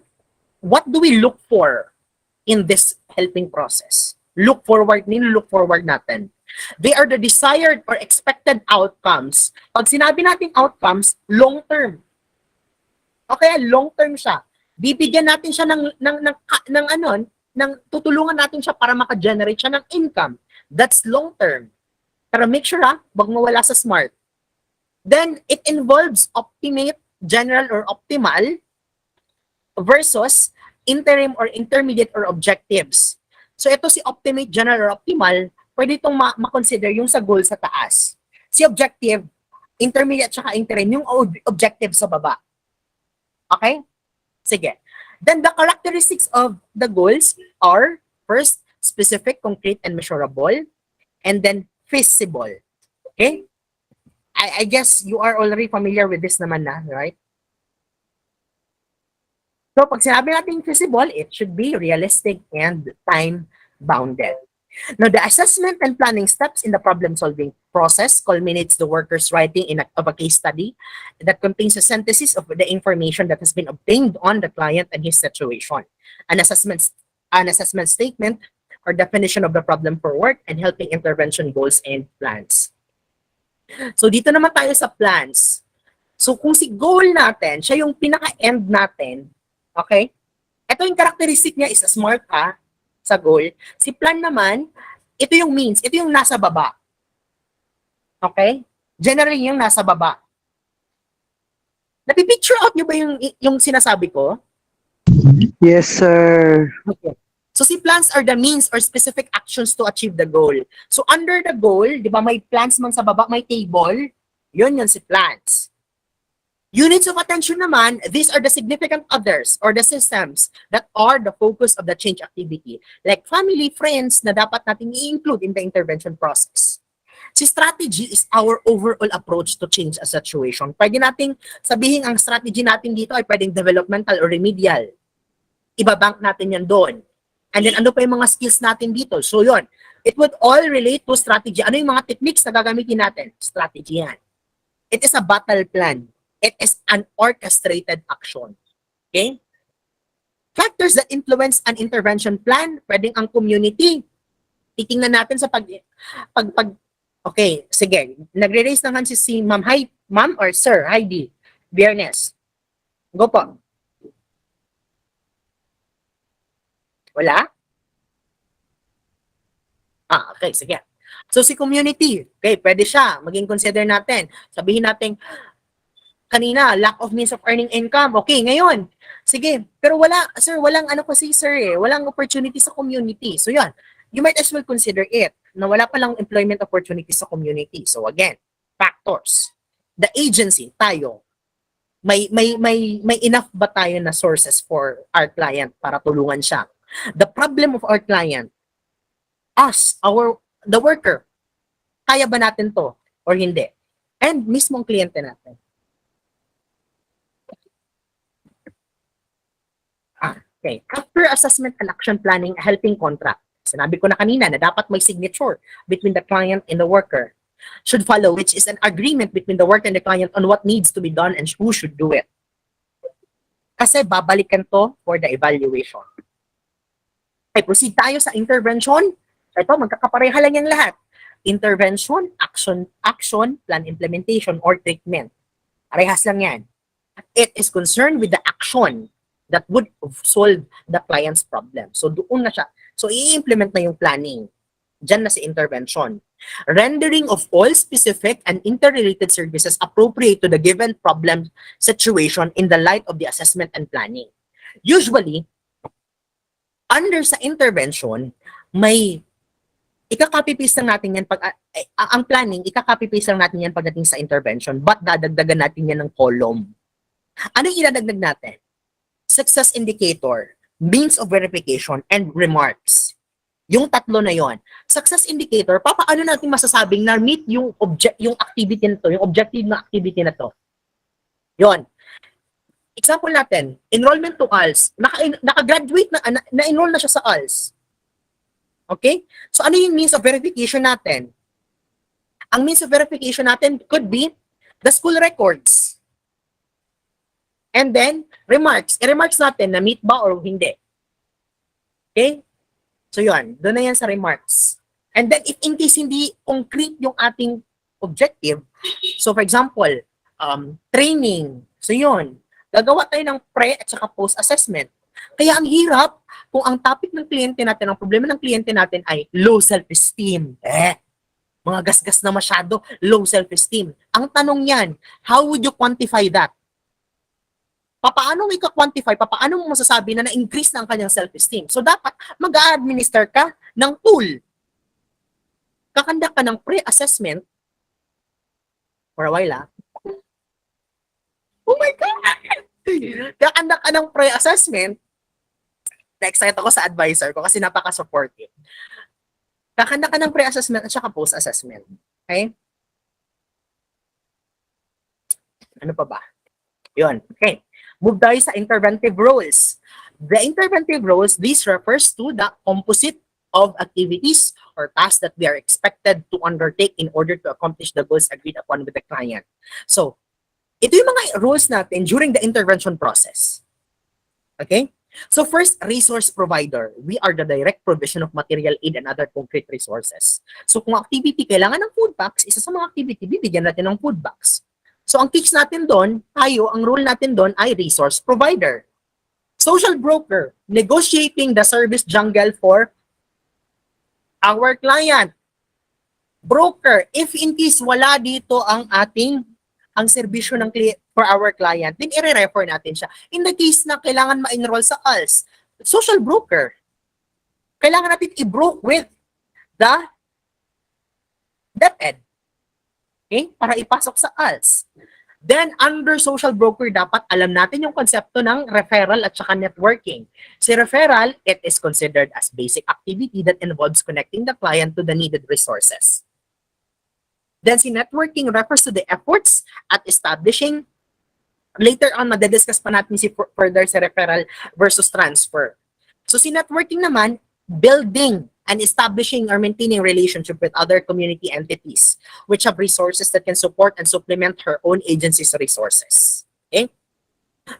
what do we look for in this helping process? Look forward natin. They are the desired or expected outcomes. Pag sinabi natin outcomes, long term. Okay, long term siya. Bibigyan natin siya ng tutulungan natin siya para maka-generate siya ng income. That's long term. Pero make sure wag mawala sa SMART. Then it involves optimate, general or optimal versus interim or intermediate or objectives. So ito si optimate, general or optimal, pwede itong ma-consider yung sa goal sa taas. Si objective, intermediate saka interim, yung objective sa baba. Okay? Sige. Then the characteristics of the goals are first, specific, concrete, and measurable, and then feasible. Okay? I guess you are already familiar with this naman na, right? So, pag sinabi natin feasible, it should be realistic and time-bounded. Now, the assessment and planning steps in the problem-solving process culminates the worker's writing of a case study that contains a synthesis of the information that has been obtained on the client and his situation, an assessment statement or definition of the problem for work, and helping intervention goals and plans. So, dito naman tayo sa plans. So, kung si goal natin, siya yung pinaka-end natin, okay? Ito yung characteristic niya is smart ka sa goal. Si plan naman, ito yung means, ito yung nasa baba. Okay? Generally, yung nasa baba. Napipicture out nyo ba yung sinasabi ko? Yes, sir. Okay. So, si plans are the means or specific actions to achieve the goal. So, under the goal, di ba may plans man sa baba, may table, yun si plans. Units of attention naman, these are the significant others or the systems that are the focus of the change activity. Like family, friends na dapat natin i-include in the intervention process. Si strategy is our overall approach to change a situation. Pwede nating sabihin ang strategy natin dito ay pwedeng developmental or remedial. Ibabank natin yan doon. And then ano pa yung mga skills natin dito? So yon, it would all relate to strategy. Ano yung mga techniques na gagamitin natin? Strategy yan. It is a battle plan. It is an orchestrated action. Okay? Factors that influence an intervention plan, pwedeng ang community. Titingnan natin sa okay, sige. Nagre-raise naman si Ma'am. Hi, Ma'am or Sir Heidi Biernes. Go po. Wala? Okay, sige. So si community, okay, pwede siya. Maging consider natin. Sabihin natin, kanina, lack of means of earning income. Okay, ngayon. Sige. Pero wala, sir, walang ano kasi, sir, walang opportunity sa community. So, yan. You might as well consider it na wala palang employment opportunities sa community. So, again, factors. The agency, tayo, may enough ba tayo na sources for our client para tulungan siya? The problem of our client, us, the worker, kaya ba natin to or hindi? And mismong kliyente natin. Okay. After assessment and action planning, a helping contract. Sinabi ko na kanina na dapat may signature between the client and the worker should follow, which is an agreement between the worker and the client on what needs to be done and who should do it. Kasi babalikan to for the evaluation. Okay, proceed tayo sa intervention. Ito, magkakapareha lang yung lahat. Intervention, action, plan implementation, or treatment. Parehas lang yan. It is concerned with the action that would solve the client's problem. So doon na siya. So i-implement na yung planning. Diyan na si intervention. Rendering of all specific and interrelated services appropriate to the given problem situation in the light of the assessment and planning. Usually, under sa intervention, may ika-copy-paste lang natin yan ang planning, ika-copy-paste lang natin yan pagdating sa intervention, but dadagdagan natin yan ng column. Ano yung idadagdag natin? Success indicator, means of verification, and remarks. Yung tatlo na yon. Success indicator, paano natin masasabing na meet yung activity na to, yung objective na activity na to? Yon. Example natin, enrollment to ALS. Naka-graduate na-enroll na siya sa ALS. Okay? So ano yung means of verification natin? Ang means of verification natin could be the school records. And then, remarks. I-remarks natin na meet ba or hindi. Okay? So, yun. Doon na yan sa remarks. And then, if in case hindi concrete yung ating objective, so for example, training. So, yun. Gagawa tayo ng pre at saka post-assessment. Kaya ang hirap kung ang topic ng kliyente natin, ang problema ng kliyente natin ay low self-esteem. Mga gasgas na masyado, low self-esteem. Ang tanong yan, how would you quantify that? Paano mo i-quantify? Paano mo masasabi na na-increase na ang kanyang self-esteem? So, dapat mag-a-administer ka ng tool. Kakanda ka ng pre-assessment for a while, Oh my God! Kakanda ka ng pre-assessment. Na-excite ako sa advisor ko kasi napaka-supportive. Kakanda ka ng pre-assessment at saka post-assessment. Okay? Ano pa ba? Yun. Okay. Move tayo sa interventive roles. The interventive roles, this refers to the composite of activities or tasks that we are expected to undertake in order to accomplish the goals agreed upon with the client. So, ito yung mga roles natin during the intervention process. Okay? So first, resource provider. We are the direct provision of material aid and other concrete resources. So kung activity kailangan ng food packs, isa sa mga activity, bibigyan natin ng food packs. So ang teach natin doon, ang role natin doon ay resource provider. Social broker, negotiating the service jungle for our client. Broker, if in case wala dito ang serbisyo ng for our client, then i-refer natin siya. In the case na kailangan ma-enroll sa ALS, social broker, kailangan natin i-broke with the DepEd. Okay? Para ipasok sa ALS. Then, under social broker, dapat alam natin yung konsepto ng referral at saka networking. Si referral, it is considered as basic activity that involves connecting the client to the needed resources. Then, si networking refers to the efforts at establishing. Later on, madadiscuss pa natin further sa referral versus transfer. So, si networking naman, building and establishing or maintaining relationship with other community entities which have resources that can support and supplement her own agency's resources. Okay?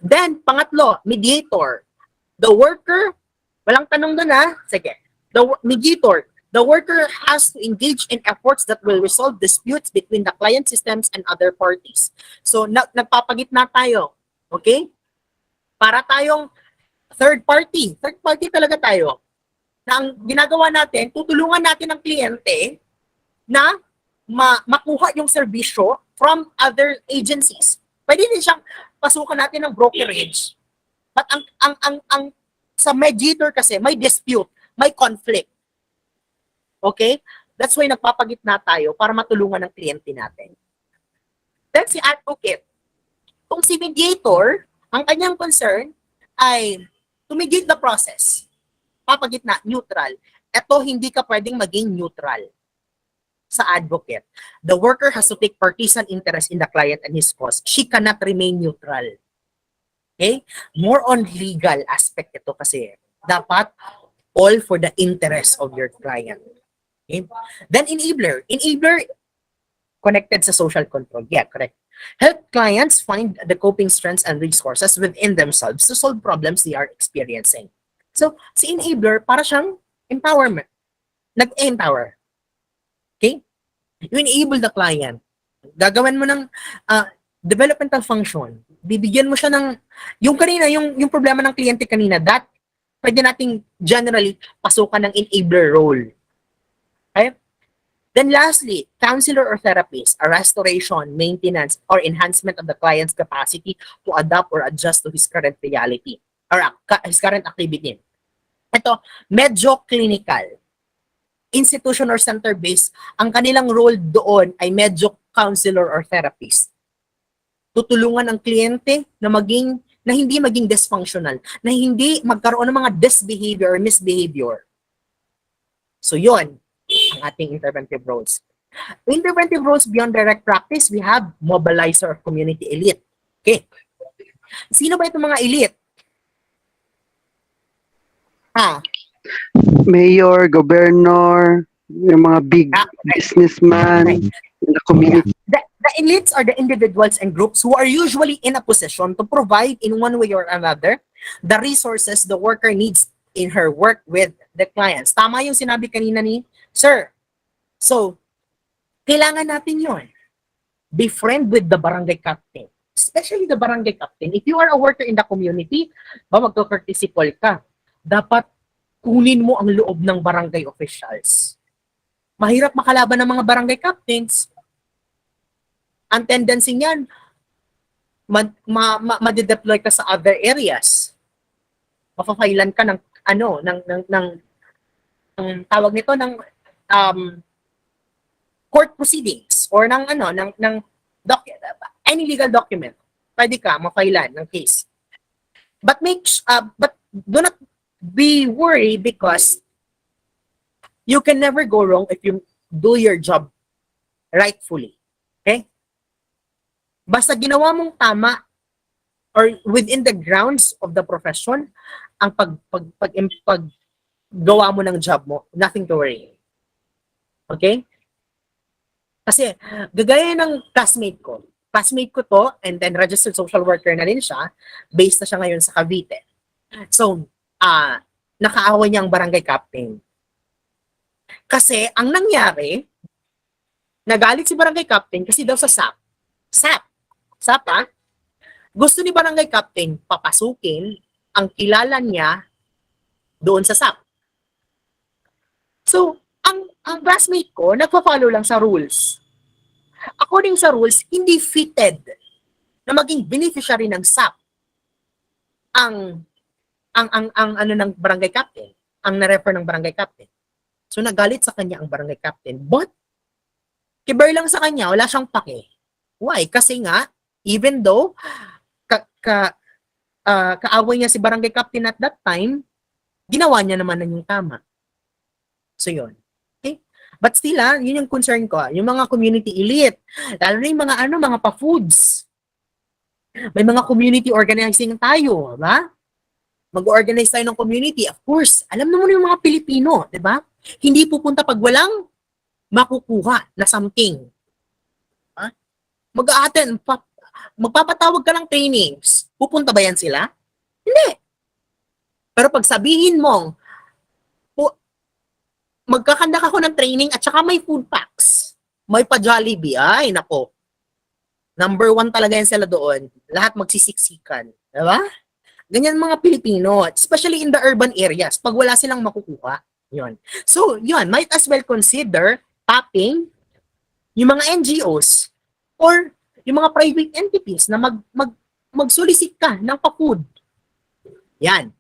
Then, pangatlo, mediator. The worker, walang tanong doon ha? Sige. The mediator, the worker has to engage in efforts that will resolve disputes between the client systems and other parties. So, nagpapagitna tayo. Okay? Para tayong third party. Third party talaga tayo. Na ang ginagawa natin, tutulungan natin ang kliyente na makuha yung serbisyo from other agencies. Pwede din siyang pasukan natin ng brokerage. But ang sa mediator kasi, may dispute, may conflict. Okay? That's why nagpapagitna tayo para matulungan ng kliyente natin. Then si advocate. Kung si mediator, ang kanyang concern ay to mediate the process. Papagitna, neutral. Ito, hindi ka pwedeng maging neutral sa advocate. The worker has to take partisan interest in the client and his cause. She cannot remain neutral. Okay? More on legal aspect ito kasi. Dapat all for the interest of your client. Okay? Then enabler. Enabler, connected sa social control. Yeah, correct. Help clients find the coping strengths and resources within themselves to solve problems they are experiencing. So, si enabler, para siyang empowerment. Nag-empower. Okay? You enable the client. Gagawin mo ng developmental function. Bibigyan mo siya ng, yung problema ng kliyente kanina, that pwede nating generally pasukan ng enabler role. Okay? Then lastly, counselor or therapist, a restoration, maintenance, or enhancement of the client's capacity to adapt or adjust to his current reality or his current activity. Ito, medyo clinical. Institution or center-based, ang kanilang role doon ay medyo counselor or therapist. Tutulungan ang kliyente na hindi maging dysfunctional, na hindi magkaroon ng mga disbehavior or misbehavior. So yon ang ating interventive roles. Interventive roles beyond direct practice, we have mobilizer or community elite. Okay. Sino ba itong mga elite? Mayor, governor, yung mga big businessman, in the community. The elites are the individuals and groups who are usually in a position to provide in one way or another the resources the worker needs in her work with the clients. Tama yung sinabi kanina ni Sir. So, kailangan natin yun. Befriend with the barangay captain. Especially the barangay captain. If you are a worker in the community, magko-courtesy call ka. Dapat kunin mo ang loob ng barangay officials. Mahirap makalaban ng mga barangay captains. Ang tendency niyan, ma-deploy ka sa other areas. Mapapailan ka ng tawag nito ng court proceedings or ng any legal document. Pwede ka mapailan ng case. But do not be worried because you can never go wrong if you do your job rightfully. Okay? Basta ginawa mong tama or within the grounds of the profession, ang paggawa mo ng job mo, nothing to worry. Okay? Kasi, gagaya ng classmate ko to, and then registered social worker na rin siya, based na siya ngayon sa Cavite. So, nakaaway niya ang barangay captain. Kasi, ang nangyari, nagalit si barangay captain kasi daw sa SAP, gusto ni barangay captain papasukin ang kilala niya doon sa SAP. So, ang classmate ko, nagpa-follow lang sa rules. According sa rules, hindi fitted na maging beneficiary ng SAP ang ano ng barangay captain, ang na-refer ng barangay captain. So, nagalit sa kanya ang barangay captain. But, kiber lang sa kanya, wala siyang pake. Why? Kasi nga, even though kaaway niya si barangay captain at that time, ginawa niya naman yung tama. So, yun. Okay? But still, yun yung concern ko. Yung mga community elite, lalo na yung mga pa-foods. May mga community organizing tayo, ba? Mag-organize tayo ng community. Of course, alam naman yung mga Pilipino, di ba? Hindi pupunta pag walang makukuha na something. Mag-a-attend, magpapatawag ka ng trainings. Pupunta ba yan sila? Hindi. Pero pag sabihin mong, magkakandak ako ng training at saka may food packs, may pa-Jollibee, ay nako. Number 1 talaga yan sila doon. Lahat magsisiksikan. Diba? Ganyan mga Pilipino, especially in the urban areas, pag wala silang makukuha. Yun. So, yun, might as well consider tapping yung mga NGOs or yung mga private entities na mag-solicit ka ng pa-food. Yan.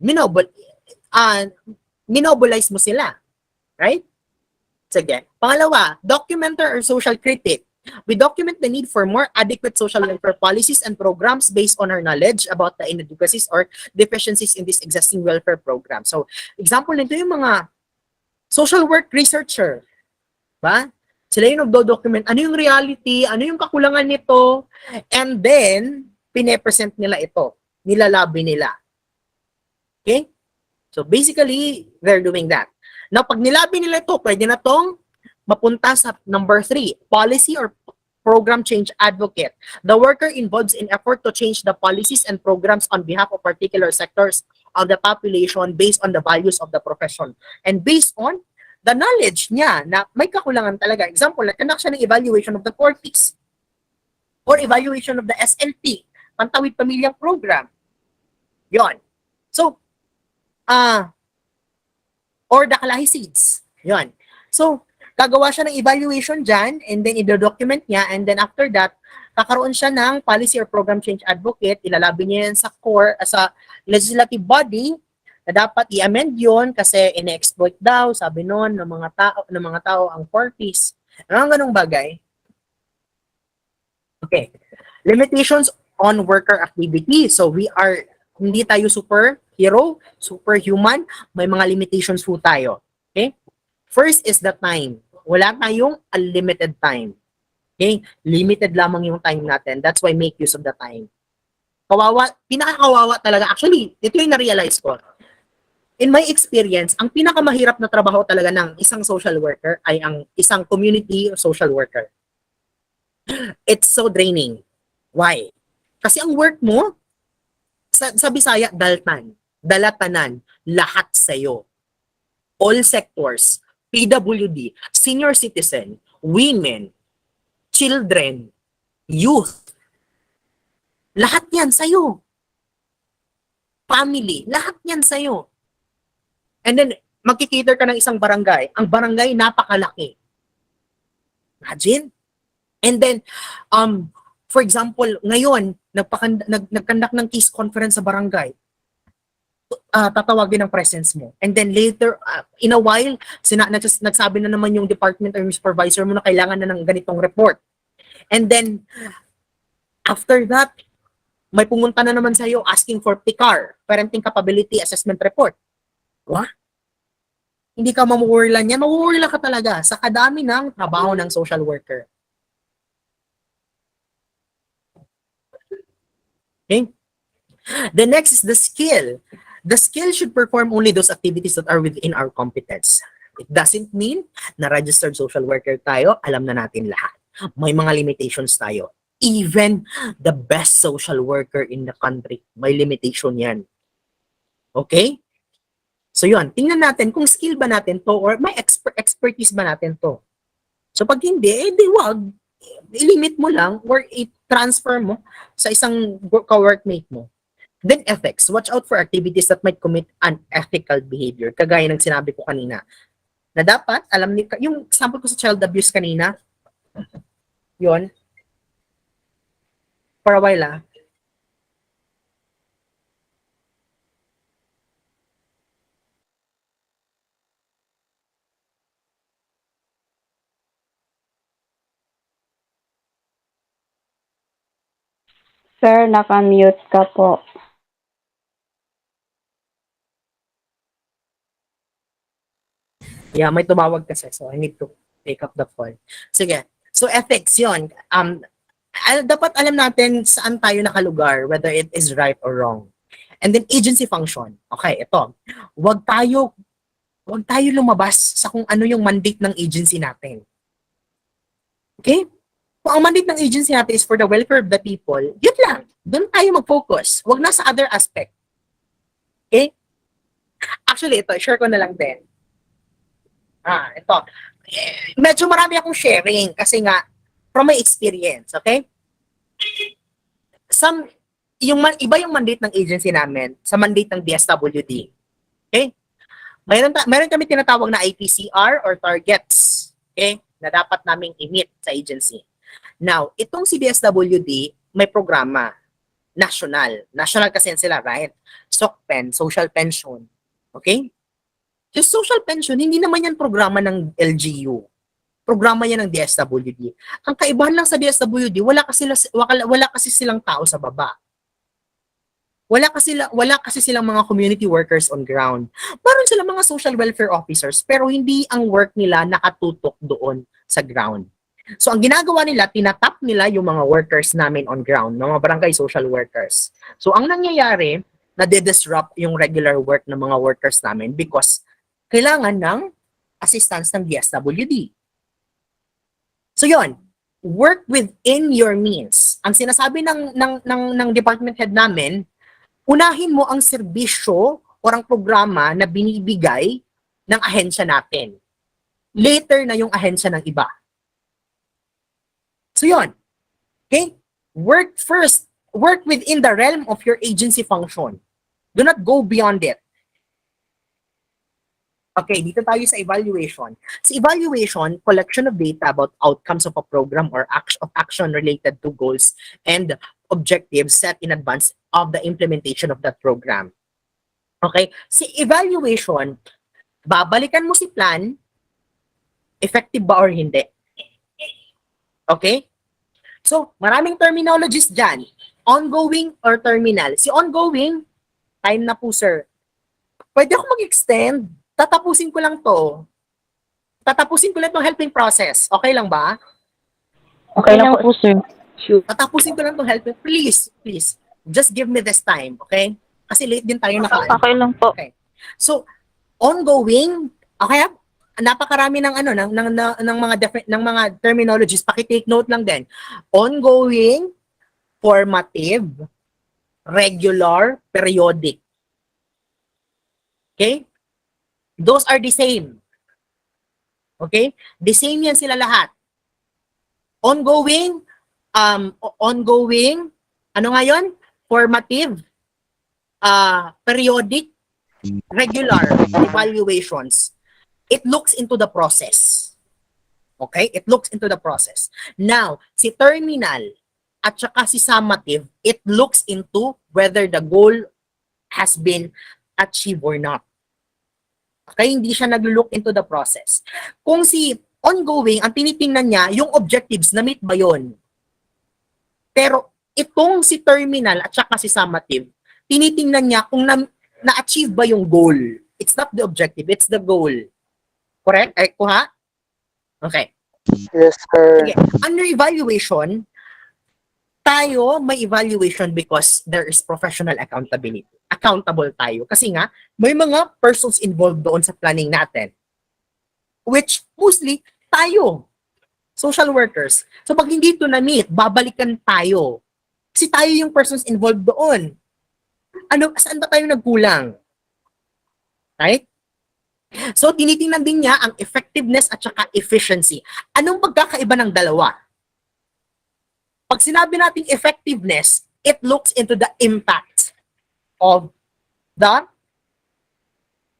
Minobilize mo sila. Right? Sige. Pangalawa, documenter or social critic. We document the need for more adequate social welfare policies and programs based on our knowledge about the inadequacies or deficiencies in this existing welfare program. So, example nito yung mga social work researcher. Ba? Sila yung nagdo-document ano yung reality, ano yung kakulangan nito, and then, pine-present nila ito. Nilalabi nila. Okay? So, basically, they're doing that. Now, pag nilabi nila ito, pwede na itong mapunta sa number 3, policy or program change advocate. The worker involved in effort to change the policies and programs on behalf of particular sectors of the population based on the values of the profession and based on the knowledge niya na may kakulangan talaga. Example, nagkanak siya ng evaluation of the Corpis or evaluation of the SLP, Pantawid Pamilyang Program. Yon. So, or the Kalahi Seeds. Yun. So, gagawa siya ng evaluation dyan, and then i-document niya, and then after that, kakaroon siya ng policy or program change advocate, ilalabi niya yan sa core, sa legislative body, na dapat i-amend yun kasi ine-exploit daw, sabi noon ng mga tao ang Corpis. Ang ganong bagay. Okay. Limitations on worker activity. So, hindi tayo superhero, superhuman, may mga limitations po tayo. Okay? First is the time. Wala tayong unlimited time. Okay? Limited lamang yung time natin. That's why make use of the time. Pinakakawawa talaga. Actually, ito yung na-realize ko. In my experience, ang pinakamahirap na trabaho talaga ng isang social worker ay ang isang community social worker. It's so draining. Why? Kasi ang work mo, sa Bisaya, dalatanan, lahat sa'yo. All sectors, PWD, senior citizen, women, children, youth, lahat yan sa'yo. Family, lahat yan sa'yo. And then, magkikater ka ng isang barangay. Ang barangay, napakalaki. Imagine? And then, for example, ngayon, nagkandak ng case conference sa barangay. Tatawagin ang presence mo. And then later, in a while, nagsabi na naman yung department or yung supervisor mo na kailangan na ng ganitong report. And then, after that, may pumunta na naman sa'yo asking for PCAR, Parenting Capability Assessment Report. What? Hindi ka mamuwirlan yan. Mamuwirlan ka talaga sa kadami ng trabaho ng social worker. Okay? The next is the skill. The skill should perform only those activities that are within our competence. It doesn't mean na registered social worker tayo, alam na natin lahat. May mga limitations tayo. Even the best social worker in the country, may limitation yan. Okay? So yun, tingnan natin kung skill ba natin to or may expertise ba natin to. So pag hindi, di wag. I-limit mo lang or i-transfer mo sa isang ka-workmate mo. Then ethics. Watch out for activities that might commit unethical behavior. Kagaya ng sinabi ko kanina. Na dapat, alam ni yung example ko sa child abuse kanina, yon for a while Sir, naka-mute ka po. Yeah, may tumawag kasi. So, I need to take up the call. Sige. So, ethics, yon. Dapat alam natin saan tayo nakalugar, whether it is right or wrong. And then, agency function. Okay, ito. Huwag tayo lumabas sa kung ano yung mandate ng agency natin. Okay? Kung ang mandate ng agency natin is for the welfare of the people, yun lang. Doon tayo mag-focus. Huwag na sa other aspect. Okay? Actually, ito, share ko na lang din. Ito. Medyo marami akong sharing kasi nga, from my experience, okay? Iba yung mandate ng agency namin sa mandate ng DSWD. Okay? Mayroon kami tinatawag na IPCR or targets, okay, na dapat naming i-meet sa agency. Now, itong si DSWD may programa national. National kasi sila, right? SOCPEN, social pension. Okay? Yung social pension, hindi naman yan programa ng LGU. Programa yan ng DSWD. Ang kaibahan lang sa DSWD, wala kasi silang tao sa baba. Wala kasi silang mga community workers on ground. Meron silang mga social welfare officers, pero hindi ang work nila nakatutok doon sa ground. So ang ginagawa nila, tinatap nila yung mga workers namin on ground, mga barangay social workers. So ang nangyayari, nade-disrupt yung regular work ng mga workers namin because kailangan ng assistance ng DSWD. So yon, work within your means. Ang sinasabi ng department head namin, unahin mo ang serbisyo o ang programa na binibigay ng ahensya natin. Later na yung ahensya ng iba. So yon, okay? Work first. Work within the realm of your agency function. Do not go beyond it. Okay, dito tayo sa evaluation. Sa evaluation, collection of data about outcomes of a program or action related to goals and objectives set in advance of the implementation of that program. Okay, si evaluation, babalikan mo si plan, effective ba or hindi. Okay? So, maraming terminologies dyan. Ongoing or terminal. Si ongoing, time na po sir. Pwede ako mag-extend. Tatapusin ko lang to. Tatapusin ko lang itong helping process. Okay lang ba? Okay lang po, sir. Tatapusin ko lang itong helping. Please, please. Just give me this time. Okay? Kasi late din tayo nakaano. Okay lang po. Okay. So, ongoing, okay? Napakarami ng ng mga terminologies. Paki-take note lang din. Ongoing, formative, regular, periodic. Okay? Those are the same. Okay? The same yan sila lahat. Ongoing, ano nga yun? Formative, periodic, regular evaluations. It looks into the process. Okay? It looks into the process. Now, si terminal at saka si summative, it looks into whether the goal has been achieved or not. Okay, hindi siya nag-look into the process. Kung si ongoing, ang tinitingnan niya, yung objectives, na-meet ba yun? Pero itong si terminal at saka si summative, tinitingnan niya kung na-achieve ba yung goal. It's not the objective, it's the goal. Correct? Ay, kuha? Okay. Yes, sir. Sige. Under evaluation, Tayo, may evaluation because there is professional accountability. Accountable tayo. Kasi nga, may mga persons involved doon sa planning natin. Which, mostly, tayo. Social workers. So, pag hindi ito na-meet, babalikan tayo. Kasi tayo yung persons involved doon. Saan ba tayo nagkulang? Right? So, tinitingnan din niya ang effectiveness at saka efficiency. Anong pagkakaiba ng dalawa? Pag sinabi nating effectiveness, it looks into the impact of the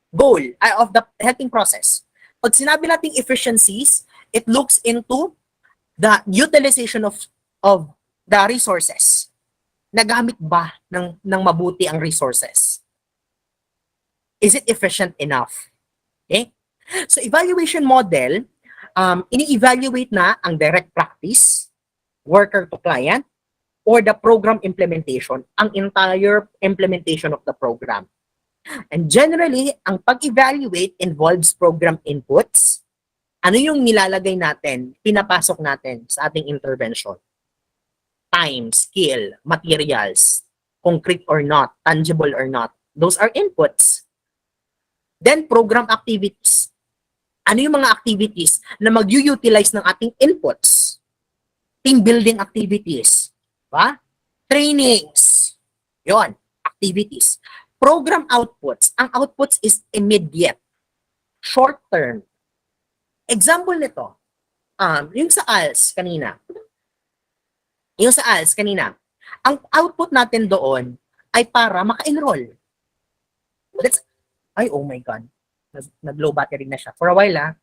goal, of the helping process. Pag sinabi nating efficiencies, it looks into the utilization of the resources. Nagamit ba ng mabuti ang resources? Is it efficient enough? Okay? So, evaluation model, ini-evaluate na ang direct practice, worker to client, or the program implementation, ang entire implementation of the program. And generally, ang pag-evaluate involves program inputs. Ano yung nilalagay natin, pinapasok natin sa ating intervention? Time, skill, materials, concrete or not, tangible or not. Those are inputs. Then, program activities. Ano yung mga activities na mag-utilize ng ating inputs? Team building activities. Diba? Trainings. Yon, activities. Program outputs. Ang outputs is immediate. Short term. Example nito, yung sa ALS kanina. Ang output natin doon ay para maka-enroll. Ay, oh my God. Nag-low battery na siya. For a while,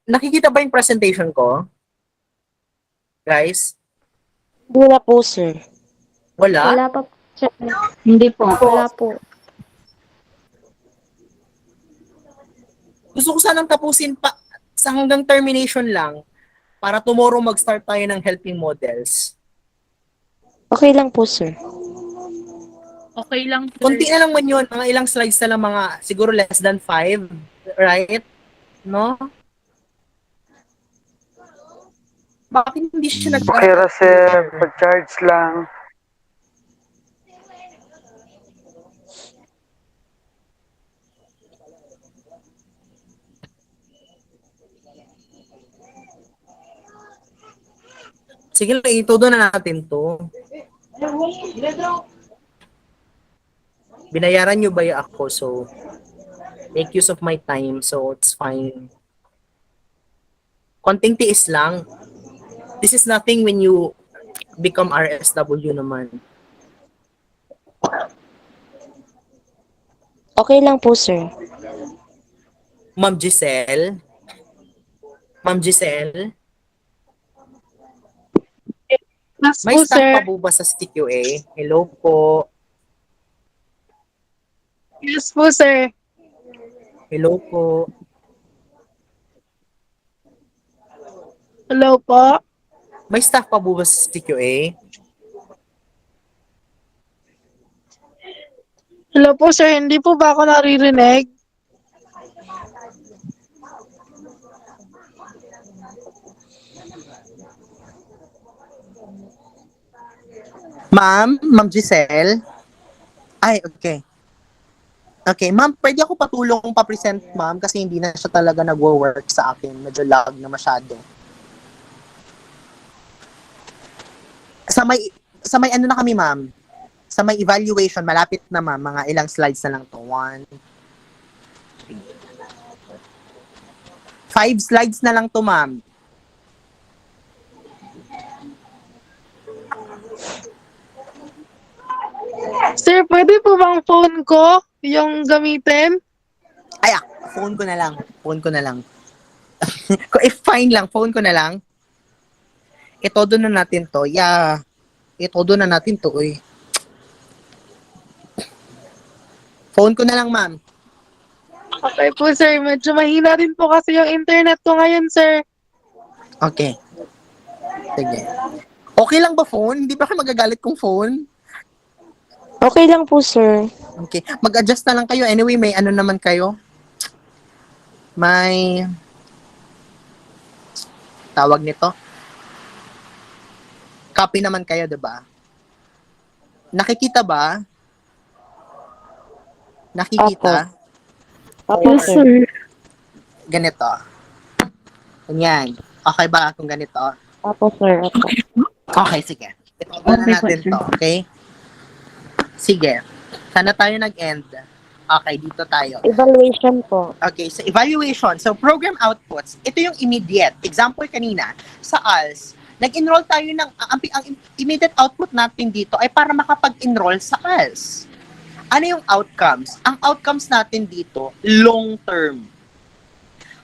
nakikita ba yung presentation ko? Guys? Wala po, sir. Wala? Wala pa po, sir. Hindi po. Wala po. Gusto ko sanang tapusin pa sa hanggang termination lang para tomorrow mag-start tayo ng helping models. Okay lang po, sir. Okay lang, sir. Konti na lang man yun, mga ilang slides na lang, mga siguro less than 5, right? No? Bakit hindi siya Okay ra sir, pag-charge lang. Sige lang, itudo na natin to. Binayaran nyo ba yung ako? So, make use of my time. So, it's fine. Konting tiis lang. This is nothing when you become RSW naman. Okay lang po, sir. Ma'am Giselle? Ma'am Giselle? Yes May po, staff sir. pa po ba sa CQA? Hello po. Yes po, sir. Hello po. Hello po. May staff pa po ba sa CQA? Hello po, sir. Hindi po ba ako naririnig? Ma'am Giselle? Ay, okay. Okay, ma'am, pwede ako patulong pa-present, ma'am, kasi hindi na siya talaga nagwo-work sa akin. Medyo lag na masyado. Sa may ano na kami, ma'am? Sa may evaluation, malapit na, ma'am. Mga ilang slides na lang to. 1, 5 slides na lang to, ma'am. Sir, pwede po bang phone ko yung gamitin? Ay, phone ko na lang. Phone ko na lang. If fine lang, phone ko na lang. Itodo na natin to. Yeah. Itodo na natin to, uy. Phone ko na lang, ma'am. Okay po, sir. Medyo mahina din po kasi yung internet ko ngayon, sir. Okay. Sige. Okay lang ba phone? Hindi ba kayo magagalit kung phone? Okay lang po, sir. Okay. Mag-adjust na lang kayo. Anyway, may ano naman kayo? May tawag nito? Copy naman kayo, 'di ba? Nakikita ba? Nakikita? Opo, sir. Ganito. Ganyan. Okay ba kung ganito? Opo, sir. Opo. Okay, sige. Ito na natin to, okay? Sige. Sana tayo nag-end. Okay, dito tayo. Evaluation po. Okay, so evaluation. So program outputs, ito yung immediate. Example kanina, sa ALS, nag-enroll tayo ng, ang immediate output natin dito ay para makapag-enroll sa ALS. Ano yung outcomes? Ang outcomes natin dito, long-term.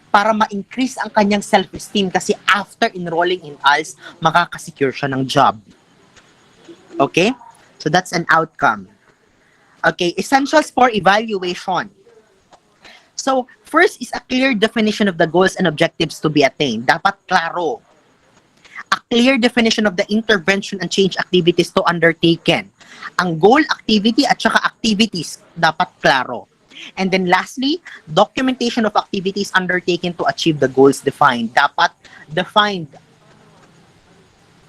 Para ma-increase ang kanyang self-esteem kasi after enrolling in ALS, makakasecure siya ng job. Okay? So that's an outcome. Okay, essentials for evaluation. So, first is a clear definition of the goals and objectives to be attained. Dapat klaro. A clear definition of the intervention and change activities to undertaken. Ang goal, activity, at saka activities, dapat klaro. And then lastly, documentation of activities undertaken to achieve the goals defined. Dapat defined,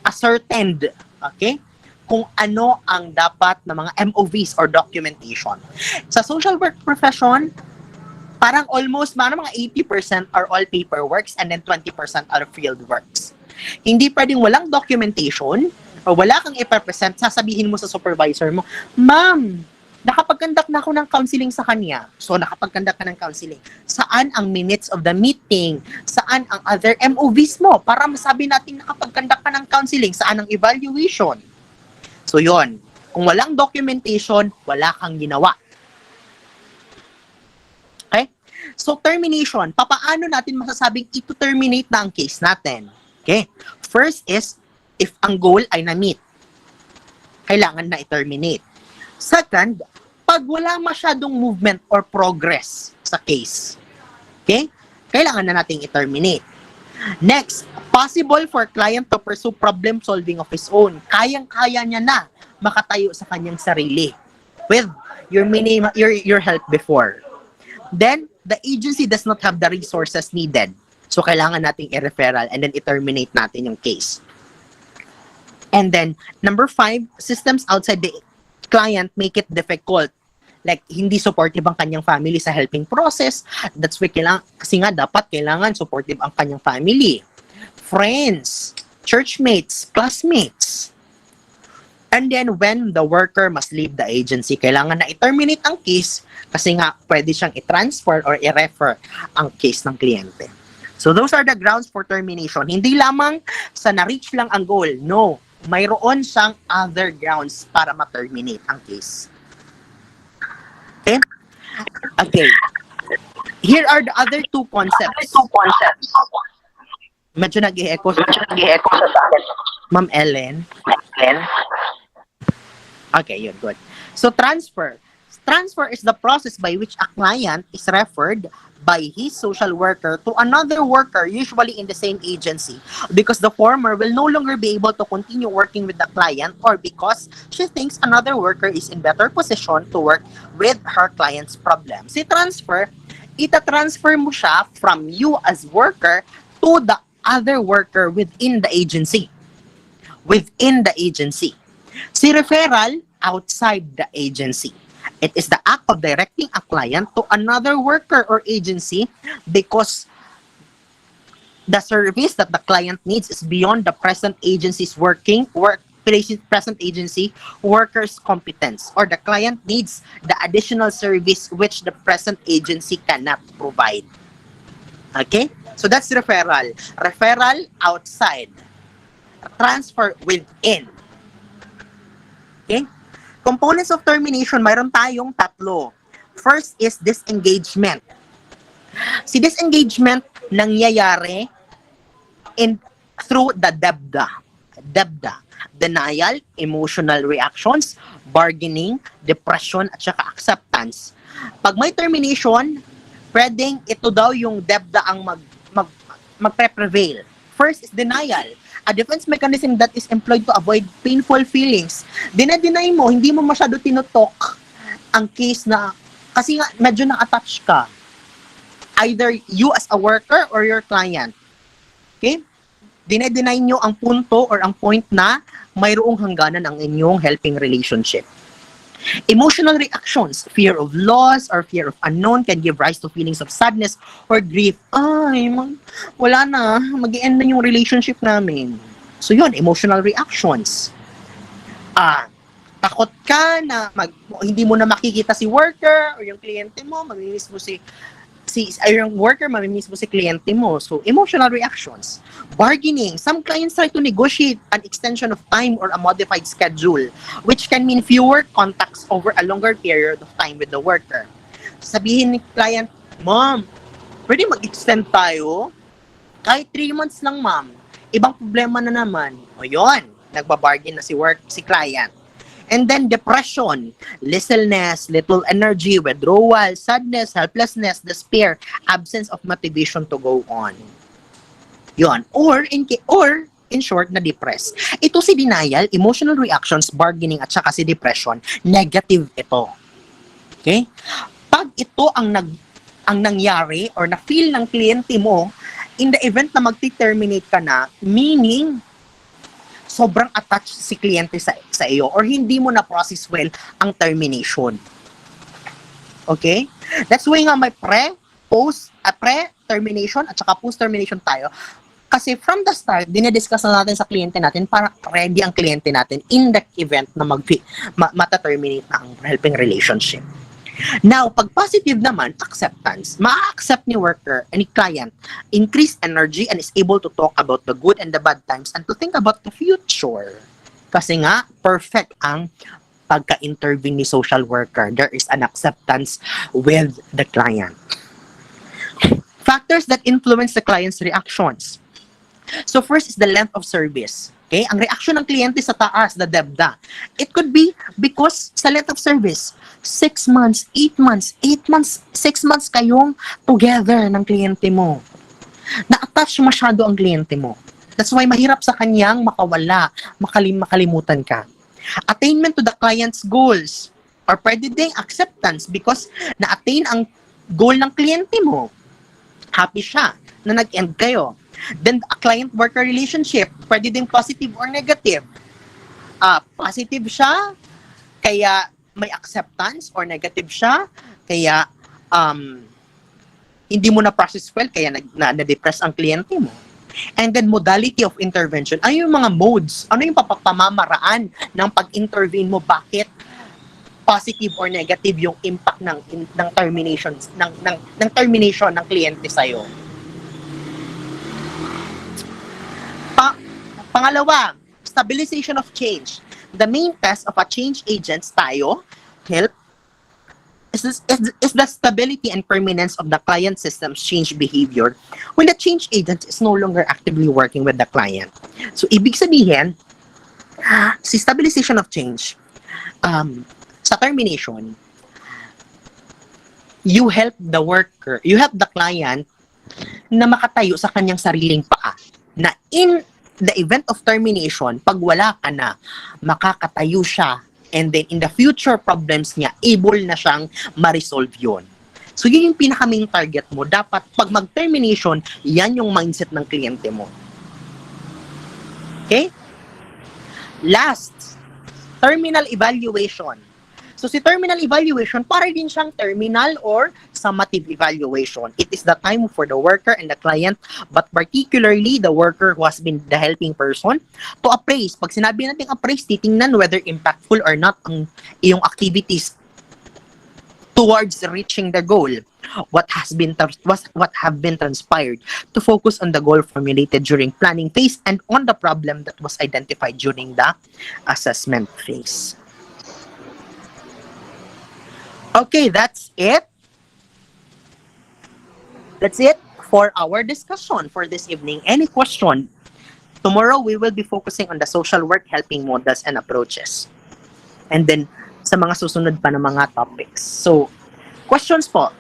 ascertained, okay? Kung ano ang dapat na mga MOVs or documentation. Sa social work profession, parang almost mga 80% are all paperworks and then 20% are field works. Hindi pwedeng walang documentation o wala kang ipapresent, sasabihin mo sa supervisor mo, Ma'am, nakapag-conduct na ako ng counseling sa kanya. So, nakapag-conduct ka ng counseling. Saan ang minutes of the meeting? Saan ang other MOVs mo? Para masabi natin nakapag-conduct ka ng counseling. Saan ang evaluation? So, yon. Kung walang documentation, wala kang ginawa. Okay? So, termination. Papaano natin masasabing ito-terminate na ang case natin? Okay? First is, if ang goal ay na-meet, kailangan na i-terminate. Second, pag wala masyadong movement or progress sa case, okay? Kailangan na nating i-terminate. Next, possible for client to pursue problem solving of his own. Kayang-kaya niya na makatayo sa kanyang sarili with your help before. Then, the agency does not have the resources needed. So, kailangan nating i-referral and then i-terminate natin yung case. And then, number 5, systems outside the client make it difficult. Like, hindi supportive ang kanyang family sa helping process. That's why kasi nga dapat kailangan supportive ang kanyang family. Friends, churchmates, classmates. And then, when the worker must leave the agency, kailangan na i-terminate ang case kasi nga pwede siyang i-transfer or i-refer ang case ng kliyente. So, those are the grounds for termination. Hindi lamang sa na-reach lang ang goal. No. Mayroon siyang other grounds para ma-terminate ang case. Okay? Okay. Here are the other two concepts. Medyo nag-i-echo sa akin. Ma'am Ellen. Okay, yun, good. So, transfer. Transfer is the process by which a client is referred by his social worker to another worker, usually in the same agency, because the former will no longer be able to continue working with the client or because she thinks another worker is in better position to work with her client's problem. Si transfer, ita-transfer mo siya from you as worker to the other worker within the agency. Within the agency. Si referral, outside the agency. It is the act of directing a client to another worker or agency because the service that the client needs is beyond the present agency's present agency worker's competence, or the client needs the additional service which the present agency cannot provide. Okay? So that's referral. Referral outside. Transfer within. Okay? Components of termination, mayroon tayong tatlo. First is disengagement. Si disengagement nangyayari through the DEBDA. DEBDA. Denial, emotional reactions, bargaining, depression, at saka acceptance. Pag may termination, pwedeng ito daw yung DEBDA ang magpe-prevail. First is denial. A defense mechanism that is employed to avoid painful feelings. Dinedeny mo, hindi mo masyado tinutok ang case na, kasi nga medyo na-attach ka. Either you as a worker or your client. Okay? Dinedeny nyo ang punto or ang point na mayroong hangganan ang inyong helping relationship. Emotional reactions, fear of loss or fear of unknown can give rise to feelings of sadness or grief. Ay, wala na, mag-i-end na yung relationship namin. So yun, emotional reactions. Takot ka na hindi mo na makikita si worker or yung kliyente mo, mamimiss mo yung worker, mamimiss mo si kliyente mo. So, emotional reactions. Bargaining. Some clients try to negotiate an extension of time or a modified schedule, which can mean fewer contacts over a longer period of time with the worker. Sabihin ni client, Ma'am, pwede mag-extend tayo? Kahit 3 months lang, ma'am. Ibang problema na naman. O yun, nagbabargain na si client. And then depression, listlessness, little energy, withdrawal, sadness, helplessness, despair, absence of motivation to go on. Yon. Or in short, na depressed. Ito si denial, emotional reactions, bargaining, at saka si depression, negative ito. Okay? Pag ito ang nangyari or na-feel ng kliyente mo, in the event na magti-terminate ka na, meaning sobrang attached si kliyente sa iyo or hindi mo na-process well ang termination. Okay? That's why nga may pre-termination at saka post-termination tayo. Kasi from the start, dinidiscuss na natin sa kliyente natin para ready ang kliyente natin in the event na mata-terminate na ang helping relationship. Now, pag positive naman, acceptance. Ma-accept ni worker, ni client, increased energy and is able to talk about the good and the bad times and to think about the future. Kasi nga, perfect ang pagka-intervene ni social worker. There is an acceptance with the client. Factors that influence the client's reactions. So first is the length of service. Okay? Ang reaction ng kliyente sa taas, the DEBDA. It could be because sa length of service, 6 months, 8 months, 8 months, 6 months kayong together ng kliyente mo. Na-attach masyado ang kliyente mo. That's why mahirap sa kanyang makawala, makalimutan ka. Attainment to the client's goals or pwede ding acceptance because na-attain ang goal ng kliyente mo. Happy siya na nag-end kayo. Then, a client-worker relationship, pwede ding positive or negative. Positive siya, kaya may acceptance, or negative siya, kaya hindi mo na-process well, kaya na-depress ang kliyente mo. And then, modality of intervention. Ano yung mga modes? Ano yung pamamaraan ng pag-intervene mo? Bakit positive or negative yung impact ng termination ng termination ng kliyente sa'yo? Pangalawa, stabilization of change. The main test of a change agent tayo, help, is the stability and permanence of the client system's change behavior when the change agent is no longer actively working with the client. So, ibig sabihin, si stabilization of change, sa termination, you help the worker, you help the client na makatayo sa kanyang sariling paa. Na in the event of termination, pag wala ka na, makakatayo siya. And then, in the future problems niya, able na siyang ma-resolve yun. So, yun yung pinaka-main target mo. Dapat, pag mag-termination, yan yung mindset ng kliyente mo. Okay? Last, terminal evaluation. So, si terminal evaluation, para din siyang terminal or summative evaluation. It is the time for the worker and the client, but particularly the worker who has been the helping person, to appraise. Pag sinabi natin appraise, titingnan whether impactful or not ang iyong activities towards reaching the goal. What have been transpired to focus on the goal formulated during planning phase and on the problem that was identified during the assessment phase. Okay, that's it. That's it for our discussion for this evening. Any question? Tomorrow, we will be focusing on the social work helping models and approaches. And then, sa mga susunod pa na mga topics. So, questions po?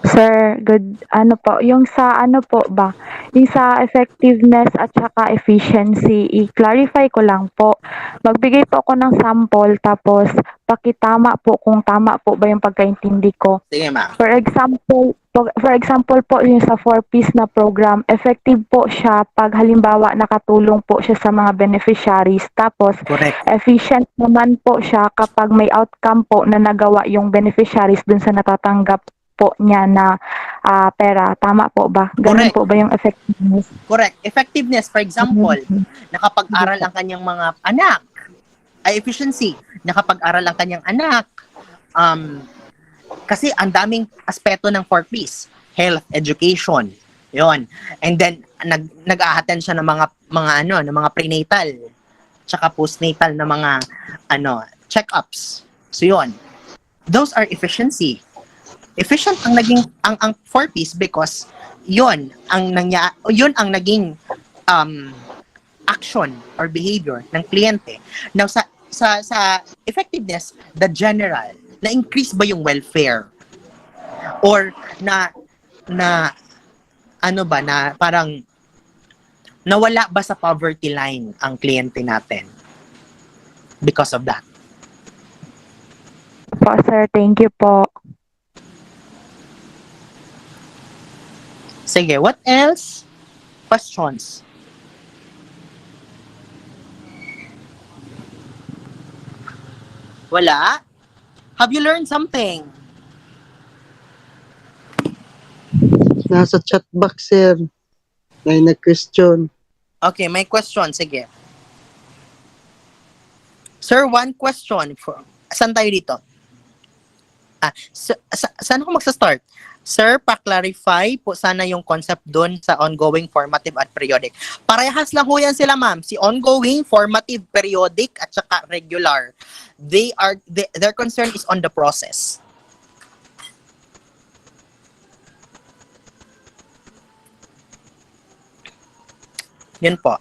Sir, good. Ano po, yung sa ano po ba? Yung sa effectiveness at saka efficiency, i-clarify ko lang po. Magbigay po ako ng sample tapos pakitama po kung tama po ba yung pagkaintindi ko. Sige, ma'am. For example po yung sa 4Ps na program, effective po siya pag halimbawa nakatulong po siya sa mga beneficiaries. Tapos, Correct. efficient naman po siya kapag may outcome po na nagawa yung beneficiaries dun sa natatanggap po niya na pera. Tama po ba? Ganun Correct. po ba yung effectiveness? Correct. Effectiveness, for example, nakapag-aral ang kanyang mga anak. Efficiency, nakapag-aral ang kanyang anak. Kasi ang daming aspeto ng 4Ps. Health, education, yon. And then, nag-a-attend siya ng ng mga prenatal, tsaka postnatal na mga, check-ups. So, yon. Those are efficiency. Efficient ang naging ang 4Ps because yun ang naging action or behavior ng kliyente. Now sa effectiveness, the general, na increase ba yung welfare or na parang nawala ba sa poverty line ang kliyente natin because of that. Po, sir. Thank you po. Sige, what else? Questions? Wala? Have you learned something? Nasa chat box, sir. May nag-question. Okay, may question. Sige. Sir, one question. Saan tayo dito? Saan ako magsa-start? Sir, pa-clarify po sana yung concept doon sa ongoing, formative, at periodic. Parehas lang ho yan sila, ma'am. Si ongoing, formative, periodic, at saka regular. Their concern is on the process. Yun po.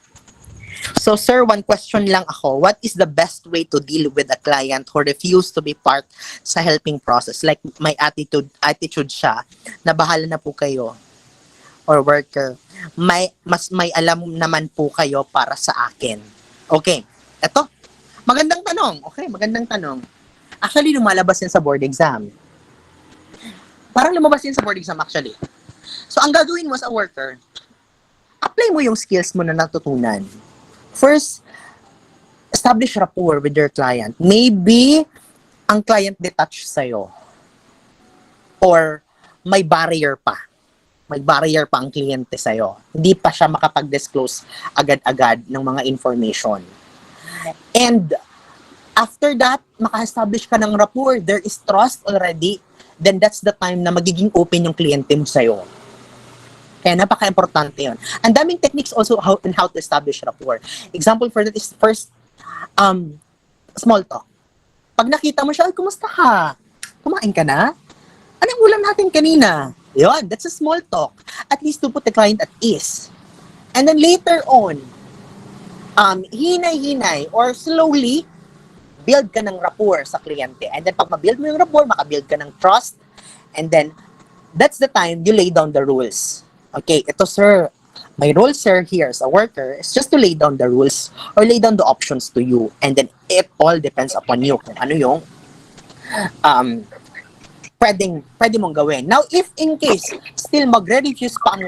So, sir, one question lang ako. What is the best way to deal with a client who refused to be part sa helping process? Like, may attitude siya na bahala na po kayo or worker. May alam naman po kayo para sa akin. Okay. Eto. Magandang tanong. Okay, magandang tanong. Actually, lumalabas yan sa board exam. Parang lumabas yan sa board exam actually. So, ang gagawin mo sa worker, apply mo yung skills mo na natutunan. First, establish rapport with your client. Maybe ang client detached sa'yo. Or may barrier pa. May barrier pa ang kliyente sa'yo. Hindi pa siya makapag-disclose agad-agad ng mga information. And after that, maka-establish ka ng rapport, there is trust already, then that's the time na magiging open yung kliyente mo sa'yo. Kaya napaka-importante yun. Ang daming techniques also how to establish rapport. Example for that is first, small talk. Pag nakita mo siya, ay, kumusta ka? Kumain ka na? Anong ulam natin kanina? Yun, that's a small talk. At least to put the client at ease. And then later on, hinay-hinay or slowly, build ka ng rapport sa kliyente. And then pag ma-build mo yung rapport, maka-build ka ng trust. And then, that's the time you lay down the rules. Okay, ito sir, my role sir here as a worker is just to lay down the rules or lay down the options to you. And then it all depends upon you kung ano yung pwede mong gawin. Now, if in case still magre-refuse pa ang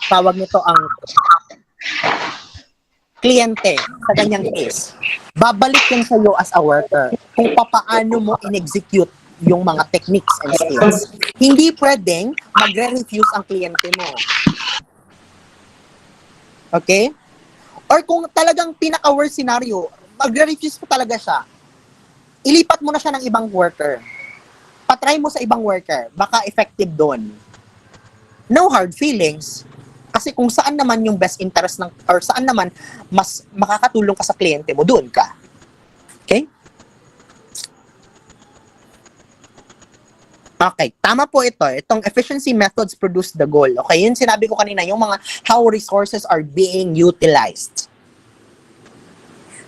tawag nito ang kliyente sa ganyang case, babalik yan sa'yo as a worker kung papaano mo in-execute yung mga techniques and skills. Hindi pwedeng magre-refuse ang kliyente mo. Okay? Or kung talagang pinaka-worst scenario, magre-refuse pa talaga siya, ilipat mo na siya ng ibang worker. Patry mo sa ibang worker. Baka effective doon. No hard feelings. Kasi kung saan naman yung best interest ng, or saan naman mas makakatulong ka sa kliyente mo, doon ka. Okay? Okay, tama po ito. Itong efficiency methods produce the goal. Okay, yun sinabi ko kanina, yung mga how resources are being utilized.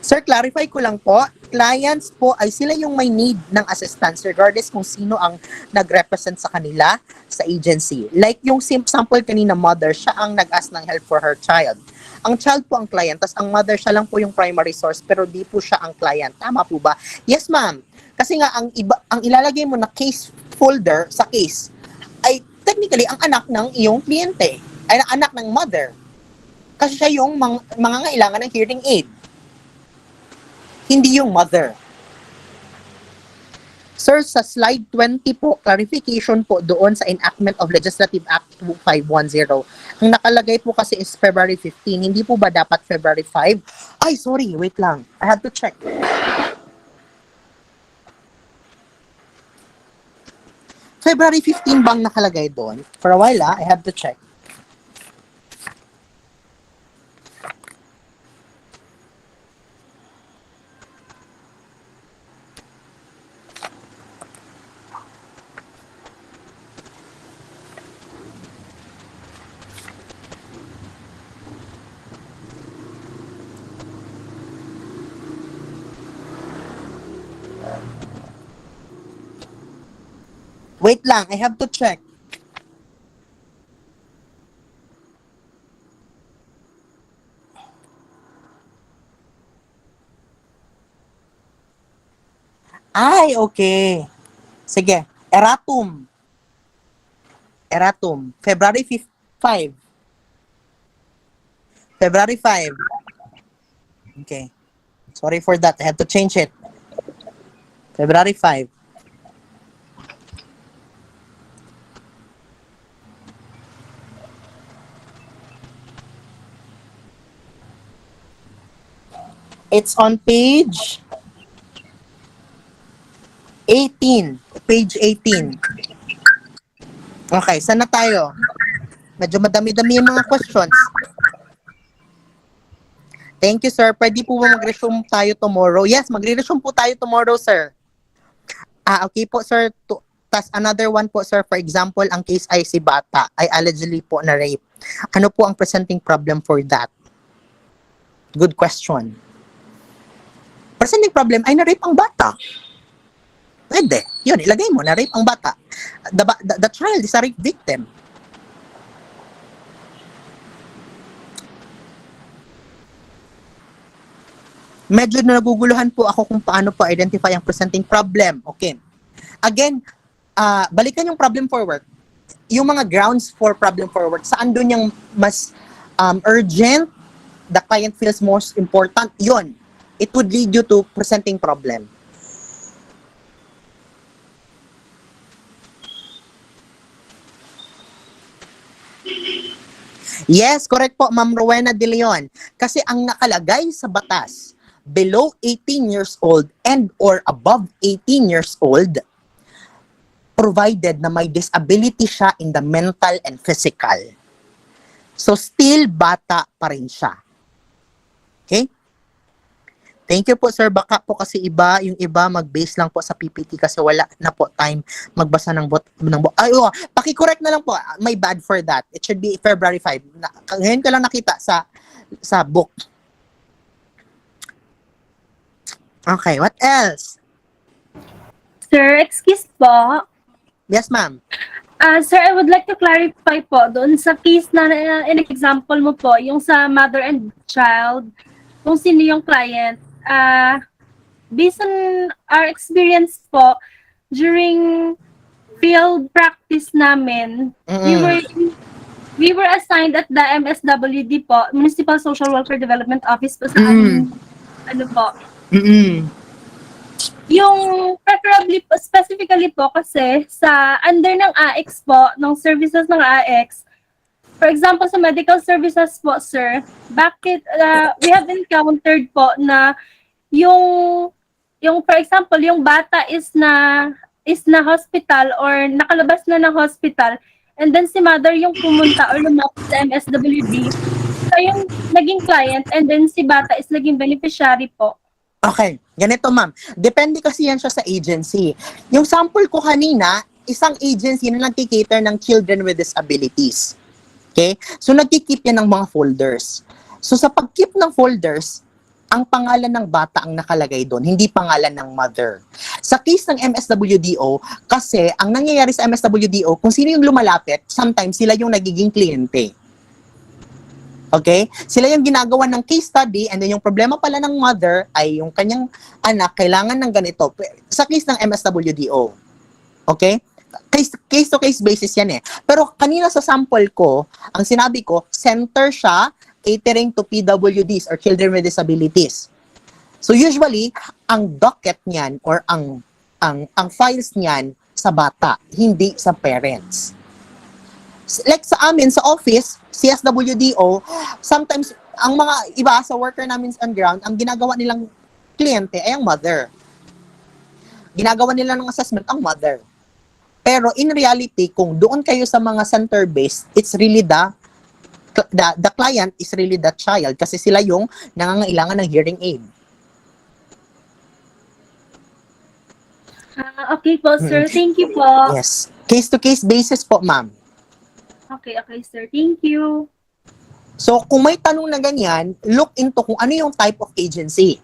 Sir, clarify ko lang po, clients po ay sila yung may need ng assistance regardless kung sino ang nag-represent sa kanila sa agency. Like yung sample kanina, mother, siya ang nag-ask ng help for her child. Ang child po ang client, tas ang mother siya lang po yung primary source pero di po siya ang client. Tama po ba? Yes, ma'am. Kasi nga ang ilalagay mo na case folder sa case ay technically ang anak ng iyong kliyente, ay ang anak ng mother. Kasi siya yung mga kailangan ng hearing aid. Hindi yung mother. Sir, sa slide 20 po, clarification po doon sa enactment of Legislative Act 2510. Ang nakalagay po kasi is February 15. Hindi po ba dapat February 5? Ay, sorry, wait lang. I had to check. February 15 bang nakalagay doon? For a while, I have to check. Wait lang, I have to check. Ay, okay. Sige, erratum. Erratum. February 5. February 5. Okay. Sorry for that. I had to change it. February 5. It's on page 18. Page 18. Okay, saan na tayo? Medyo madami-dami yung mga questions. Thank you, sir. Pwede po ba mag-resume tayo tomorrow? Yes, magre-resume po tayo tomorrow, sir. Okay po, sir. Tas another one po, sir, for example, ang case ay si bata ay allegedly po na rape. Ano po ang presenting problem for that? Good question. Presenting problem ay na-rape ang bata. Pwede. Yun, ilagay mo, na-rape ang bata. The child is a rape victim. Medyo naguguluhan po ako kung paano po identify ang presenting problem. Okay. Again, balikan yung problem for work. Yung mga grounds for problem for work, saan doon yung mas urgent, the client feels most important, yun. It would lead you to presenting problem. Yes, correct po, Ma'am Rowena De Leon. Kasi ang nakalagay sa batas, below 18 years old and or above 18 years old, provided na may disability siya in the mental and physical. So still bata pa rin siya. Okay? Thank you po, sir. Baka po kasi yung iba mag-base lang po sa PPT kasi wala na po time magbasa ng paki-correct na lang po. My bad for that. It should be February 5. Ngayon ko lang nakita sa book. Okay, what else? Sir, excuse po. Yes, ma'am. Sir, I would like to clarify po doon sa case na in-example mo po, yung sa mother and child, kung sino yung client. Based on our experience po, during field practice namin, we were assigned at the MSWD po, Municipal Social Welfare Development Office po sa ano po. Yung preferably po, specifically po kasi sa under ng AX po, ng services ng AX, for example, sa medical services po, sir, bakit we have encountered po na yung for example, yung bata is na hospital or nakalabas na ng hospital, and then si mother yung pumunta or lumapit sa MSWD, so yung naging client, and then si bata is naging beneficiary po. Okay, ganito ma'am. Depende kasi yan siya sa agency. Yung sample ko kanina, isang agency na nagkikater ng children with disabilities. Okay? So nagkikip yan ng mga folders. So sa pag-keep ng folders, ang pangalan ng bata ang nakalagay doon, hindi pangalan ng mother. Sa case ng MSWDO, kasi ang nangyayari sa MSWDO, kung sino yung lumalapit, sometimes sila yung nagiging kliyente. Okay? Sila yung ginagawa ng case study, and then yung problema pala ng mother ay yung kanyang anak kailangan ng ganito. Sa case ng MSWDO. Okay? Case to case basis yan eh. Pero kanina sa sample ko, ang sinabi ko, center siya catering to PWDs or children with disabilities. So usually, ang docket niyan or ang files niyan sa bata, hindi sa parents. Like sa amin, sa office, CSWDO, sometimes, ang mga iba sa worker namin on ground, ang ginagawa nilang kliyente ay ang mother. Ginagawa nila ng assessment ang mother. Pero in reality, kung doon kayo sa mga center-based, it's really the client is really the child kasi sila yung nangangailangan ng hearing aid. Okay po, sir. Thank you po. Yes. Case-to-case basis po, ma'am. Okay, sir. Thank you. So, kung may tanong na ganyan, look into kung ano yung type of agency.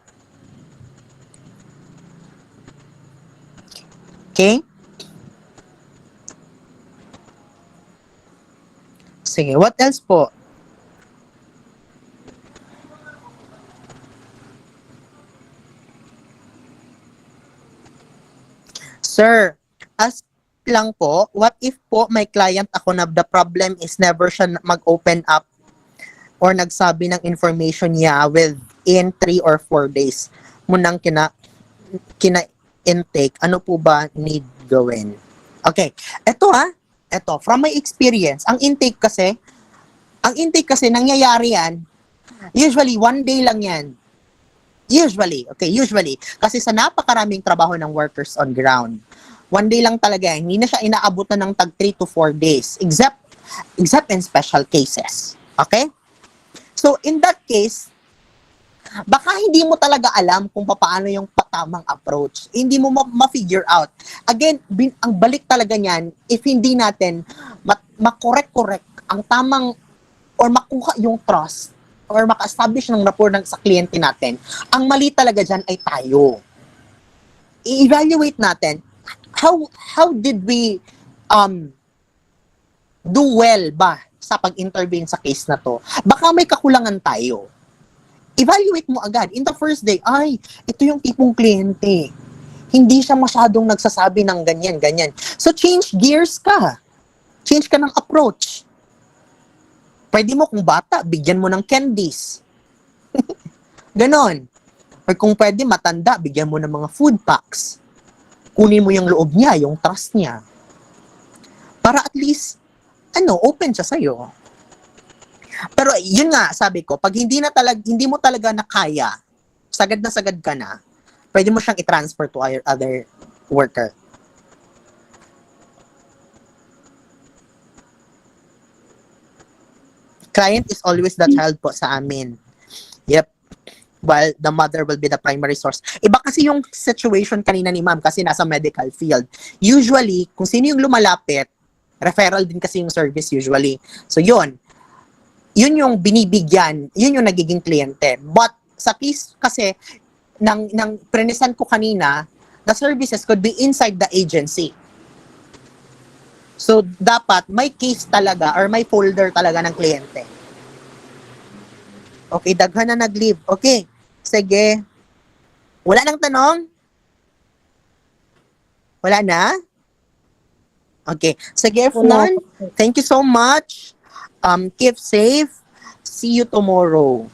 Okay? Sige, what else po? Sir, ask lang po, what if po may client ako na the problem is never siya mag-open up or nagsabi ng information niya within 3 or 4 days mo nang kina-intake, ano po ba need gawin? Okay, eto from my experience, ang intake kasi nangyayari yan, usually 1 day lang yan. Usually. Kasi sa napakaraming trabaho ng workers on ground, 1 day lang talaga, hindi na siya inaabutan ng tag 3 to 4 days, except in special cases. Okay? So, in that case, baka hindi mo talaga alam kung paano yung tamang approach. Hindi mo ma-figure out. Again, ang balik talaga niyan, if hindi natin makorek-korek ang tamang or makuha yung trust or maka-establish ng rapport sa kliyente natin, ang mali talaga dyan ay tayo. I-evaluate natin, how did we do well ba sa pag-intervene sa case na to? Baka may kakulangan tayo. Evaluate mo agad. In the first day, ay, ito yung tipong kliyente. Hindi siya masyadong nagsasabi ng ganyan. So, change gears ka. Change ka ng approach. Pwede mo kung bata, bigyan mo ng candies. Ganon. Or kung pwede matanda, bigyan mo ng mga food packs. Kunin mo yung loob niya, yung trust niya. Para at least, open siya sa'yo. Pero yun nga, sabi ko, pag hindi mo talaga nakaya, sagad na sagad ka na, pwede mo siyang i-transfer to other worker. Client is always the child po sa amin. Yep. While the mother will be the primary source. Iba kasi yung situation kanina ni ma'am kasi nasa medical field. Usually, kung sino yung lumalapit, referral din kasi yung service usually. So yun yung binibigyan, yun yung nagiging kliyente. But sa case kasi ng prenisan ko kanina, the services could be inside the agency. So dapat may case talaga or may folder talaga ng kliyente. Okay, daghan na nag-leave. Okay, sige. Wala nang tanong? Wala na? Okay. Sige, if none, thank you so much. Keep safe. See you tomorrow.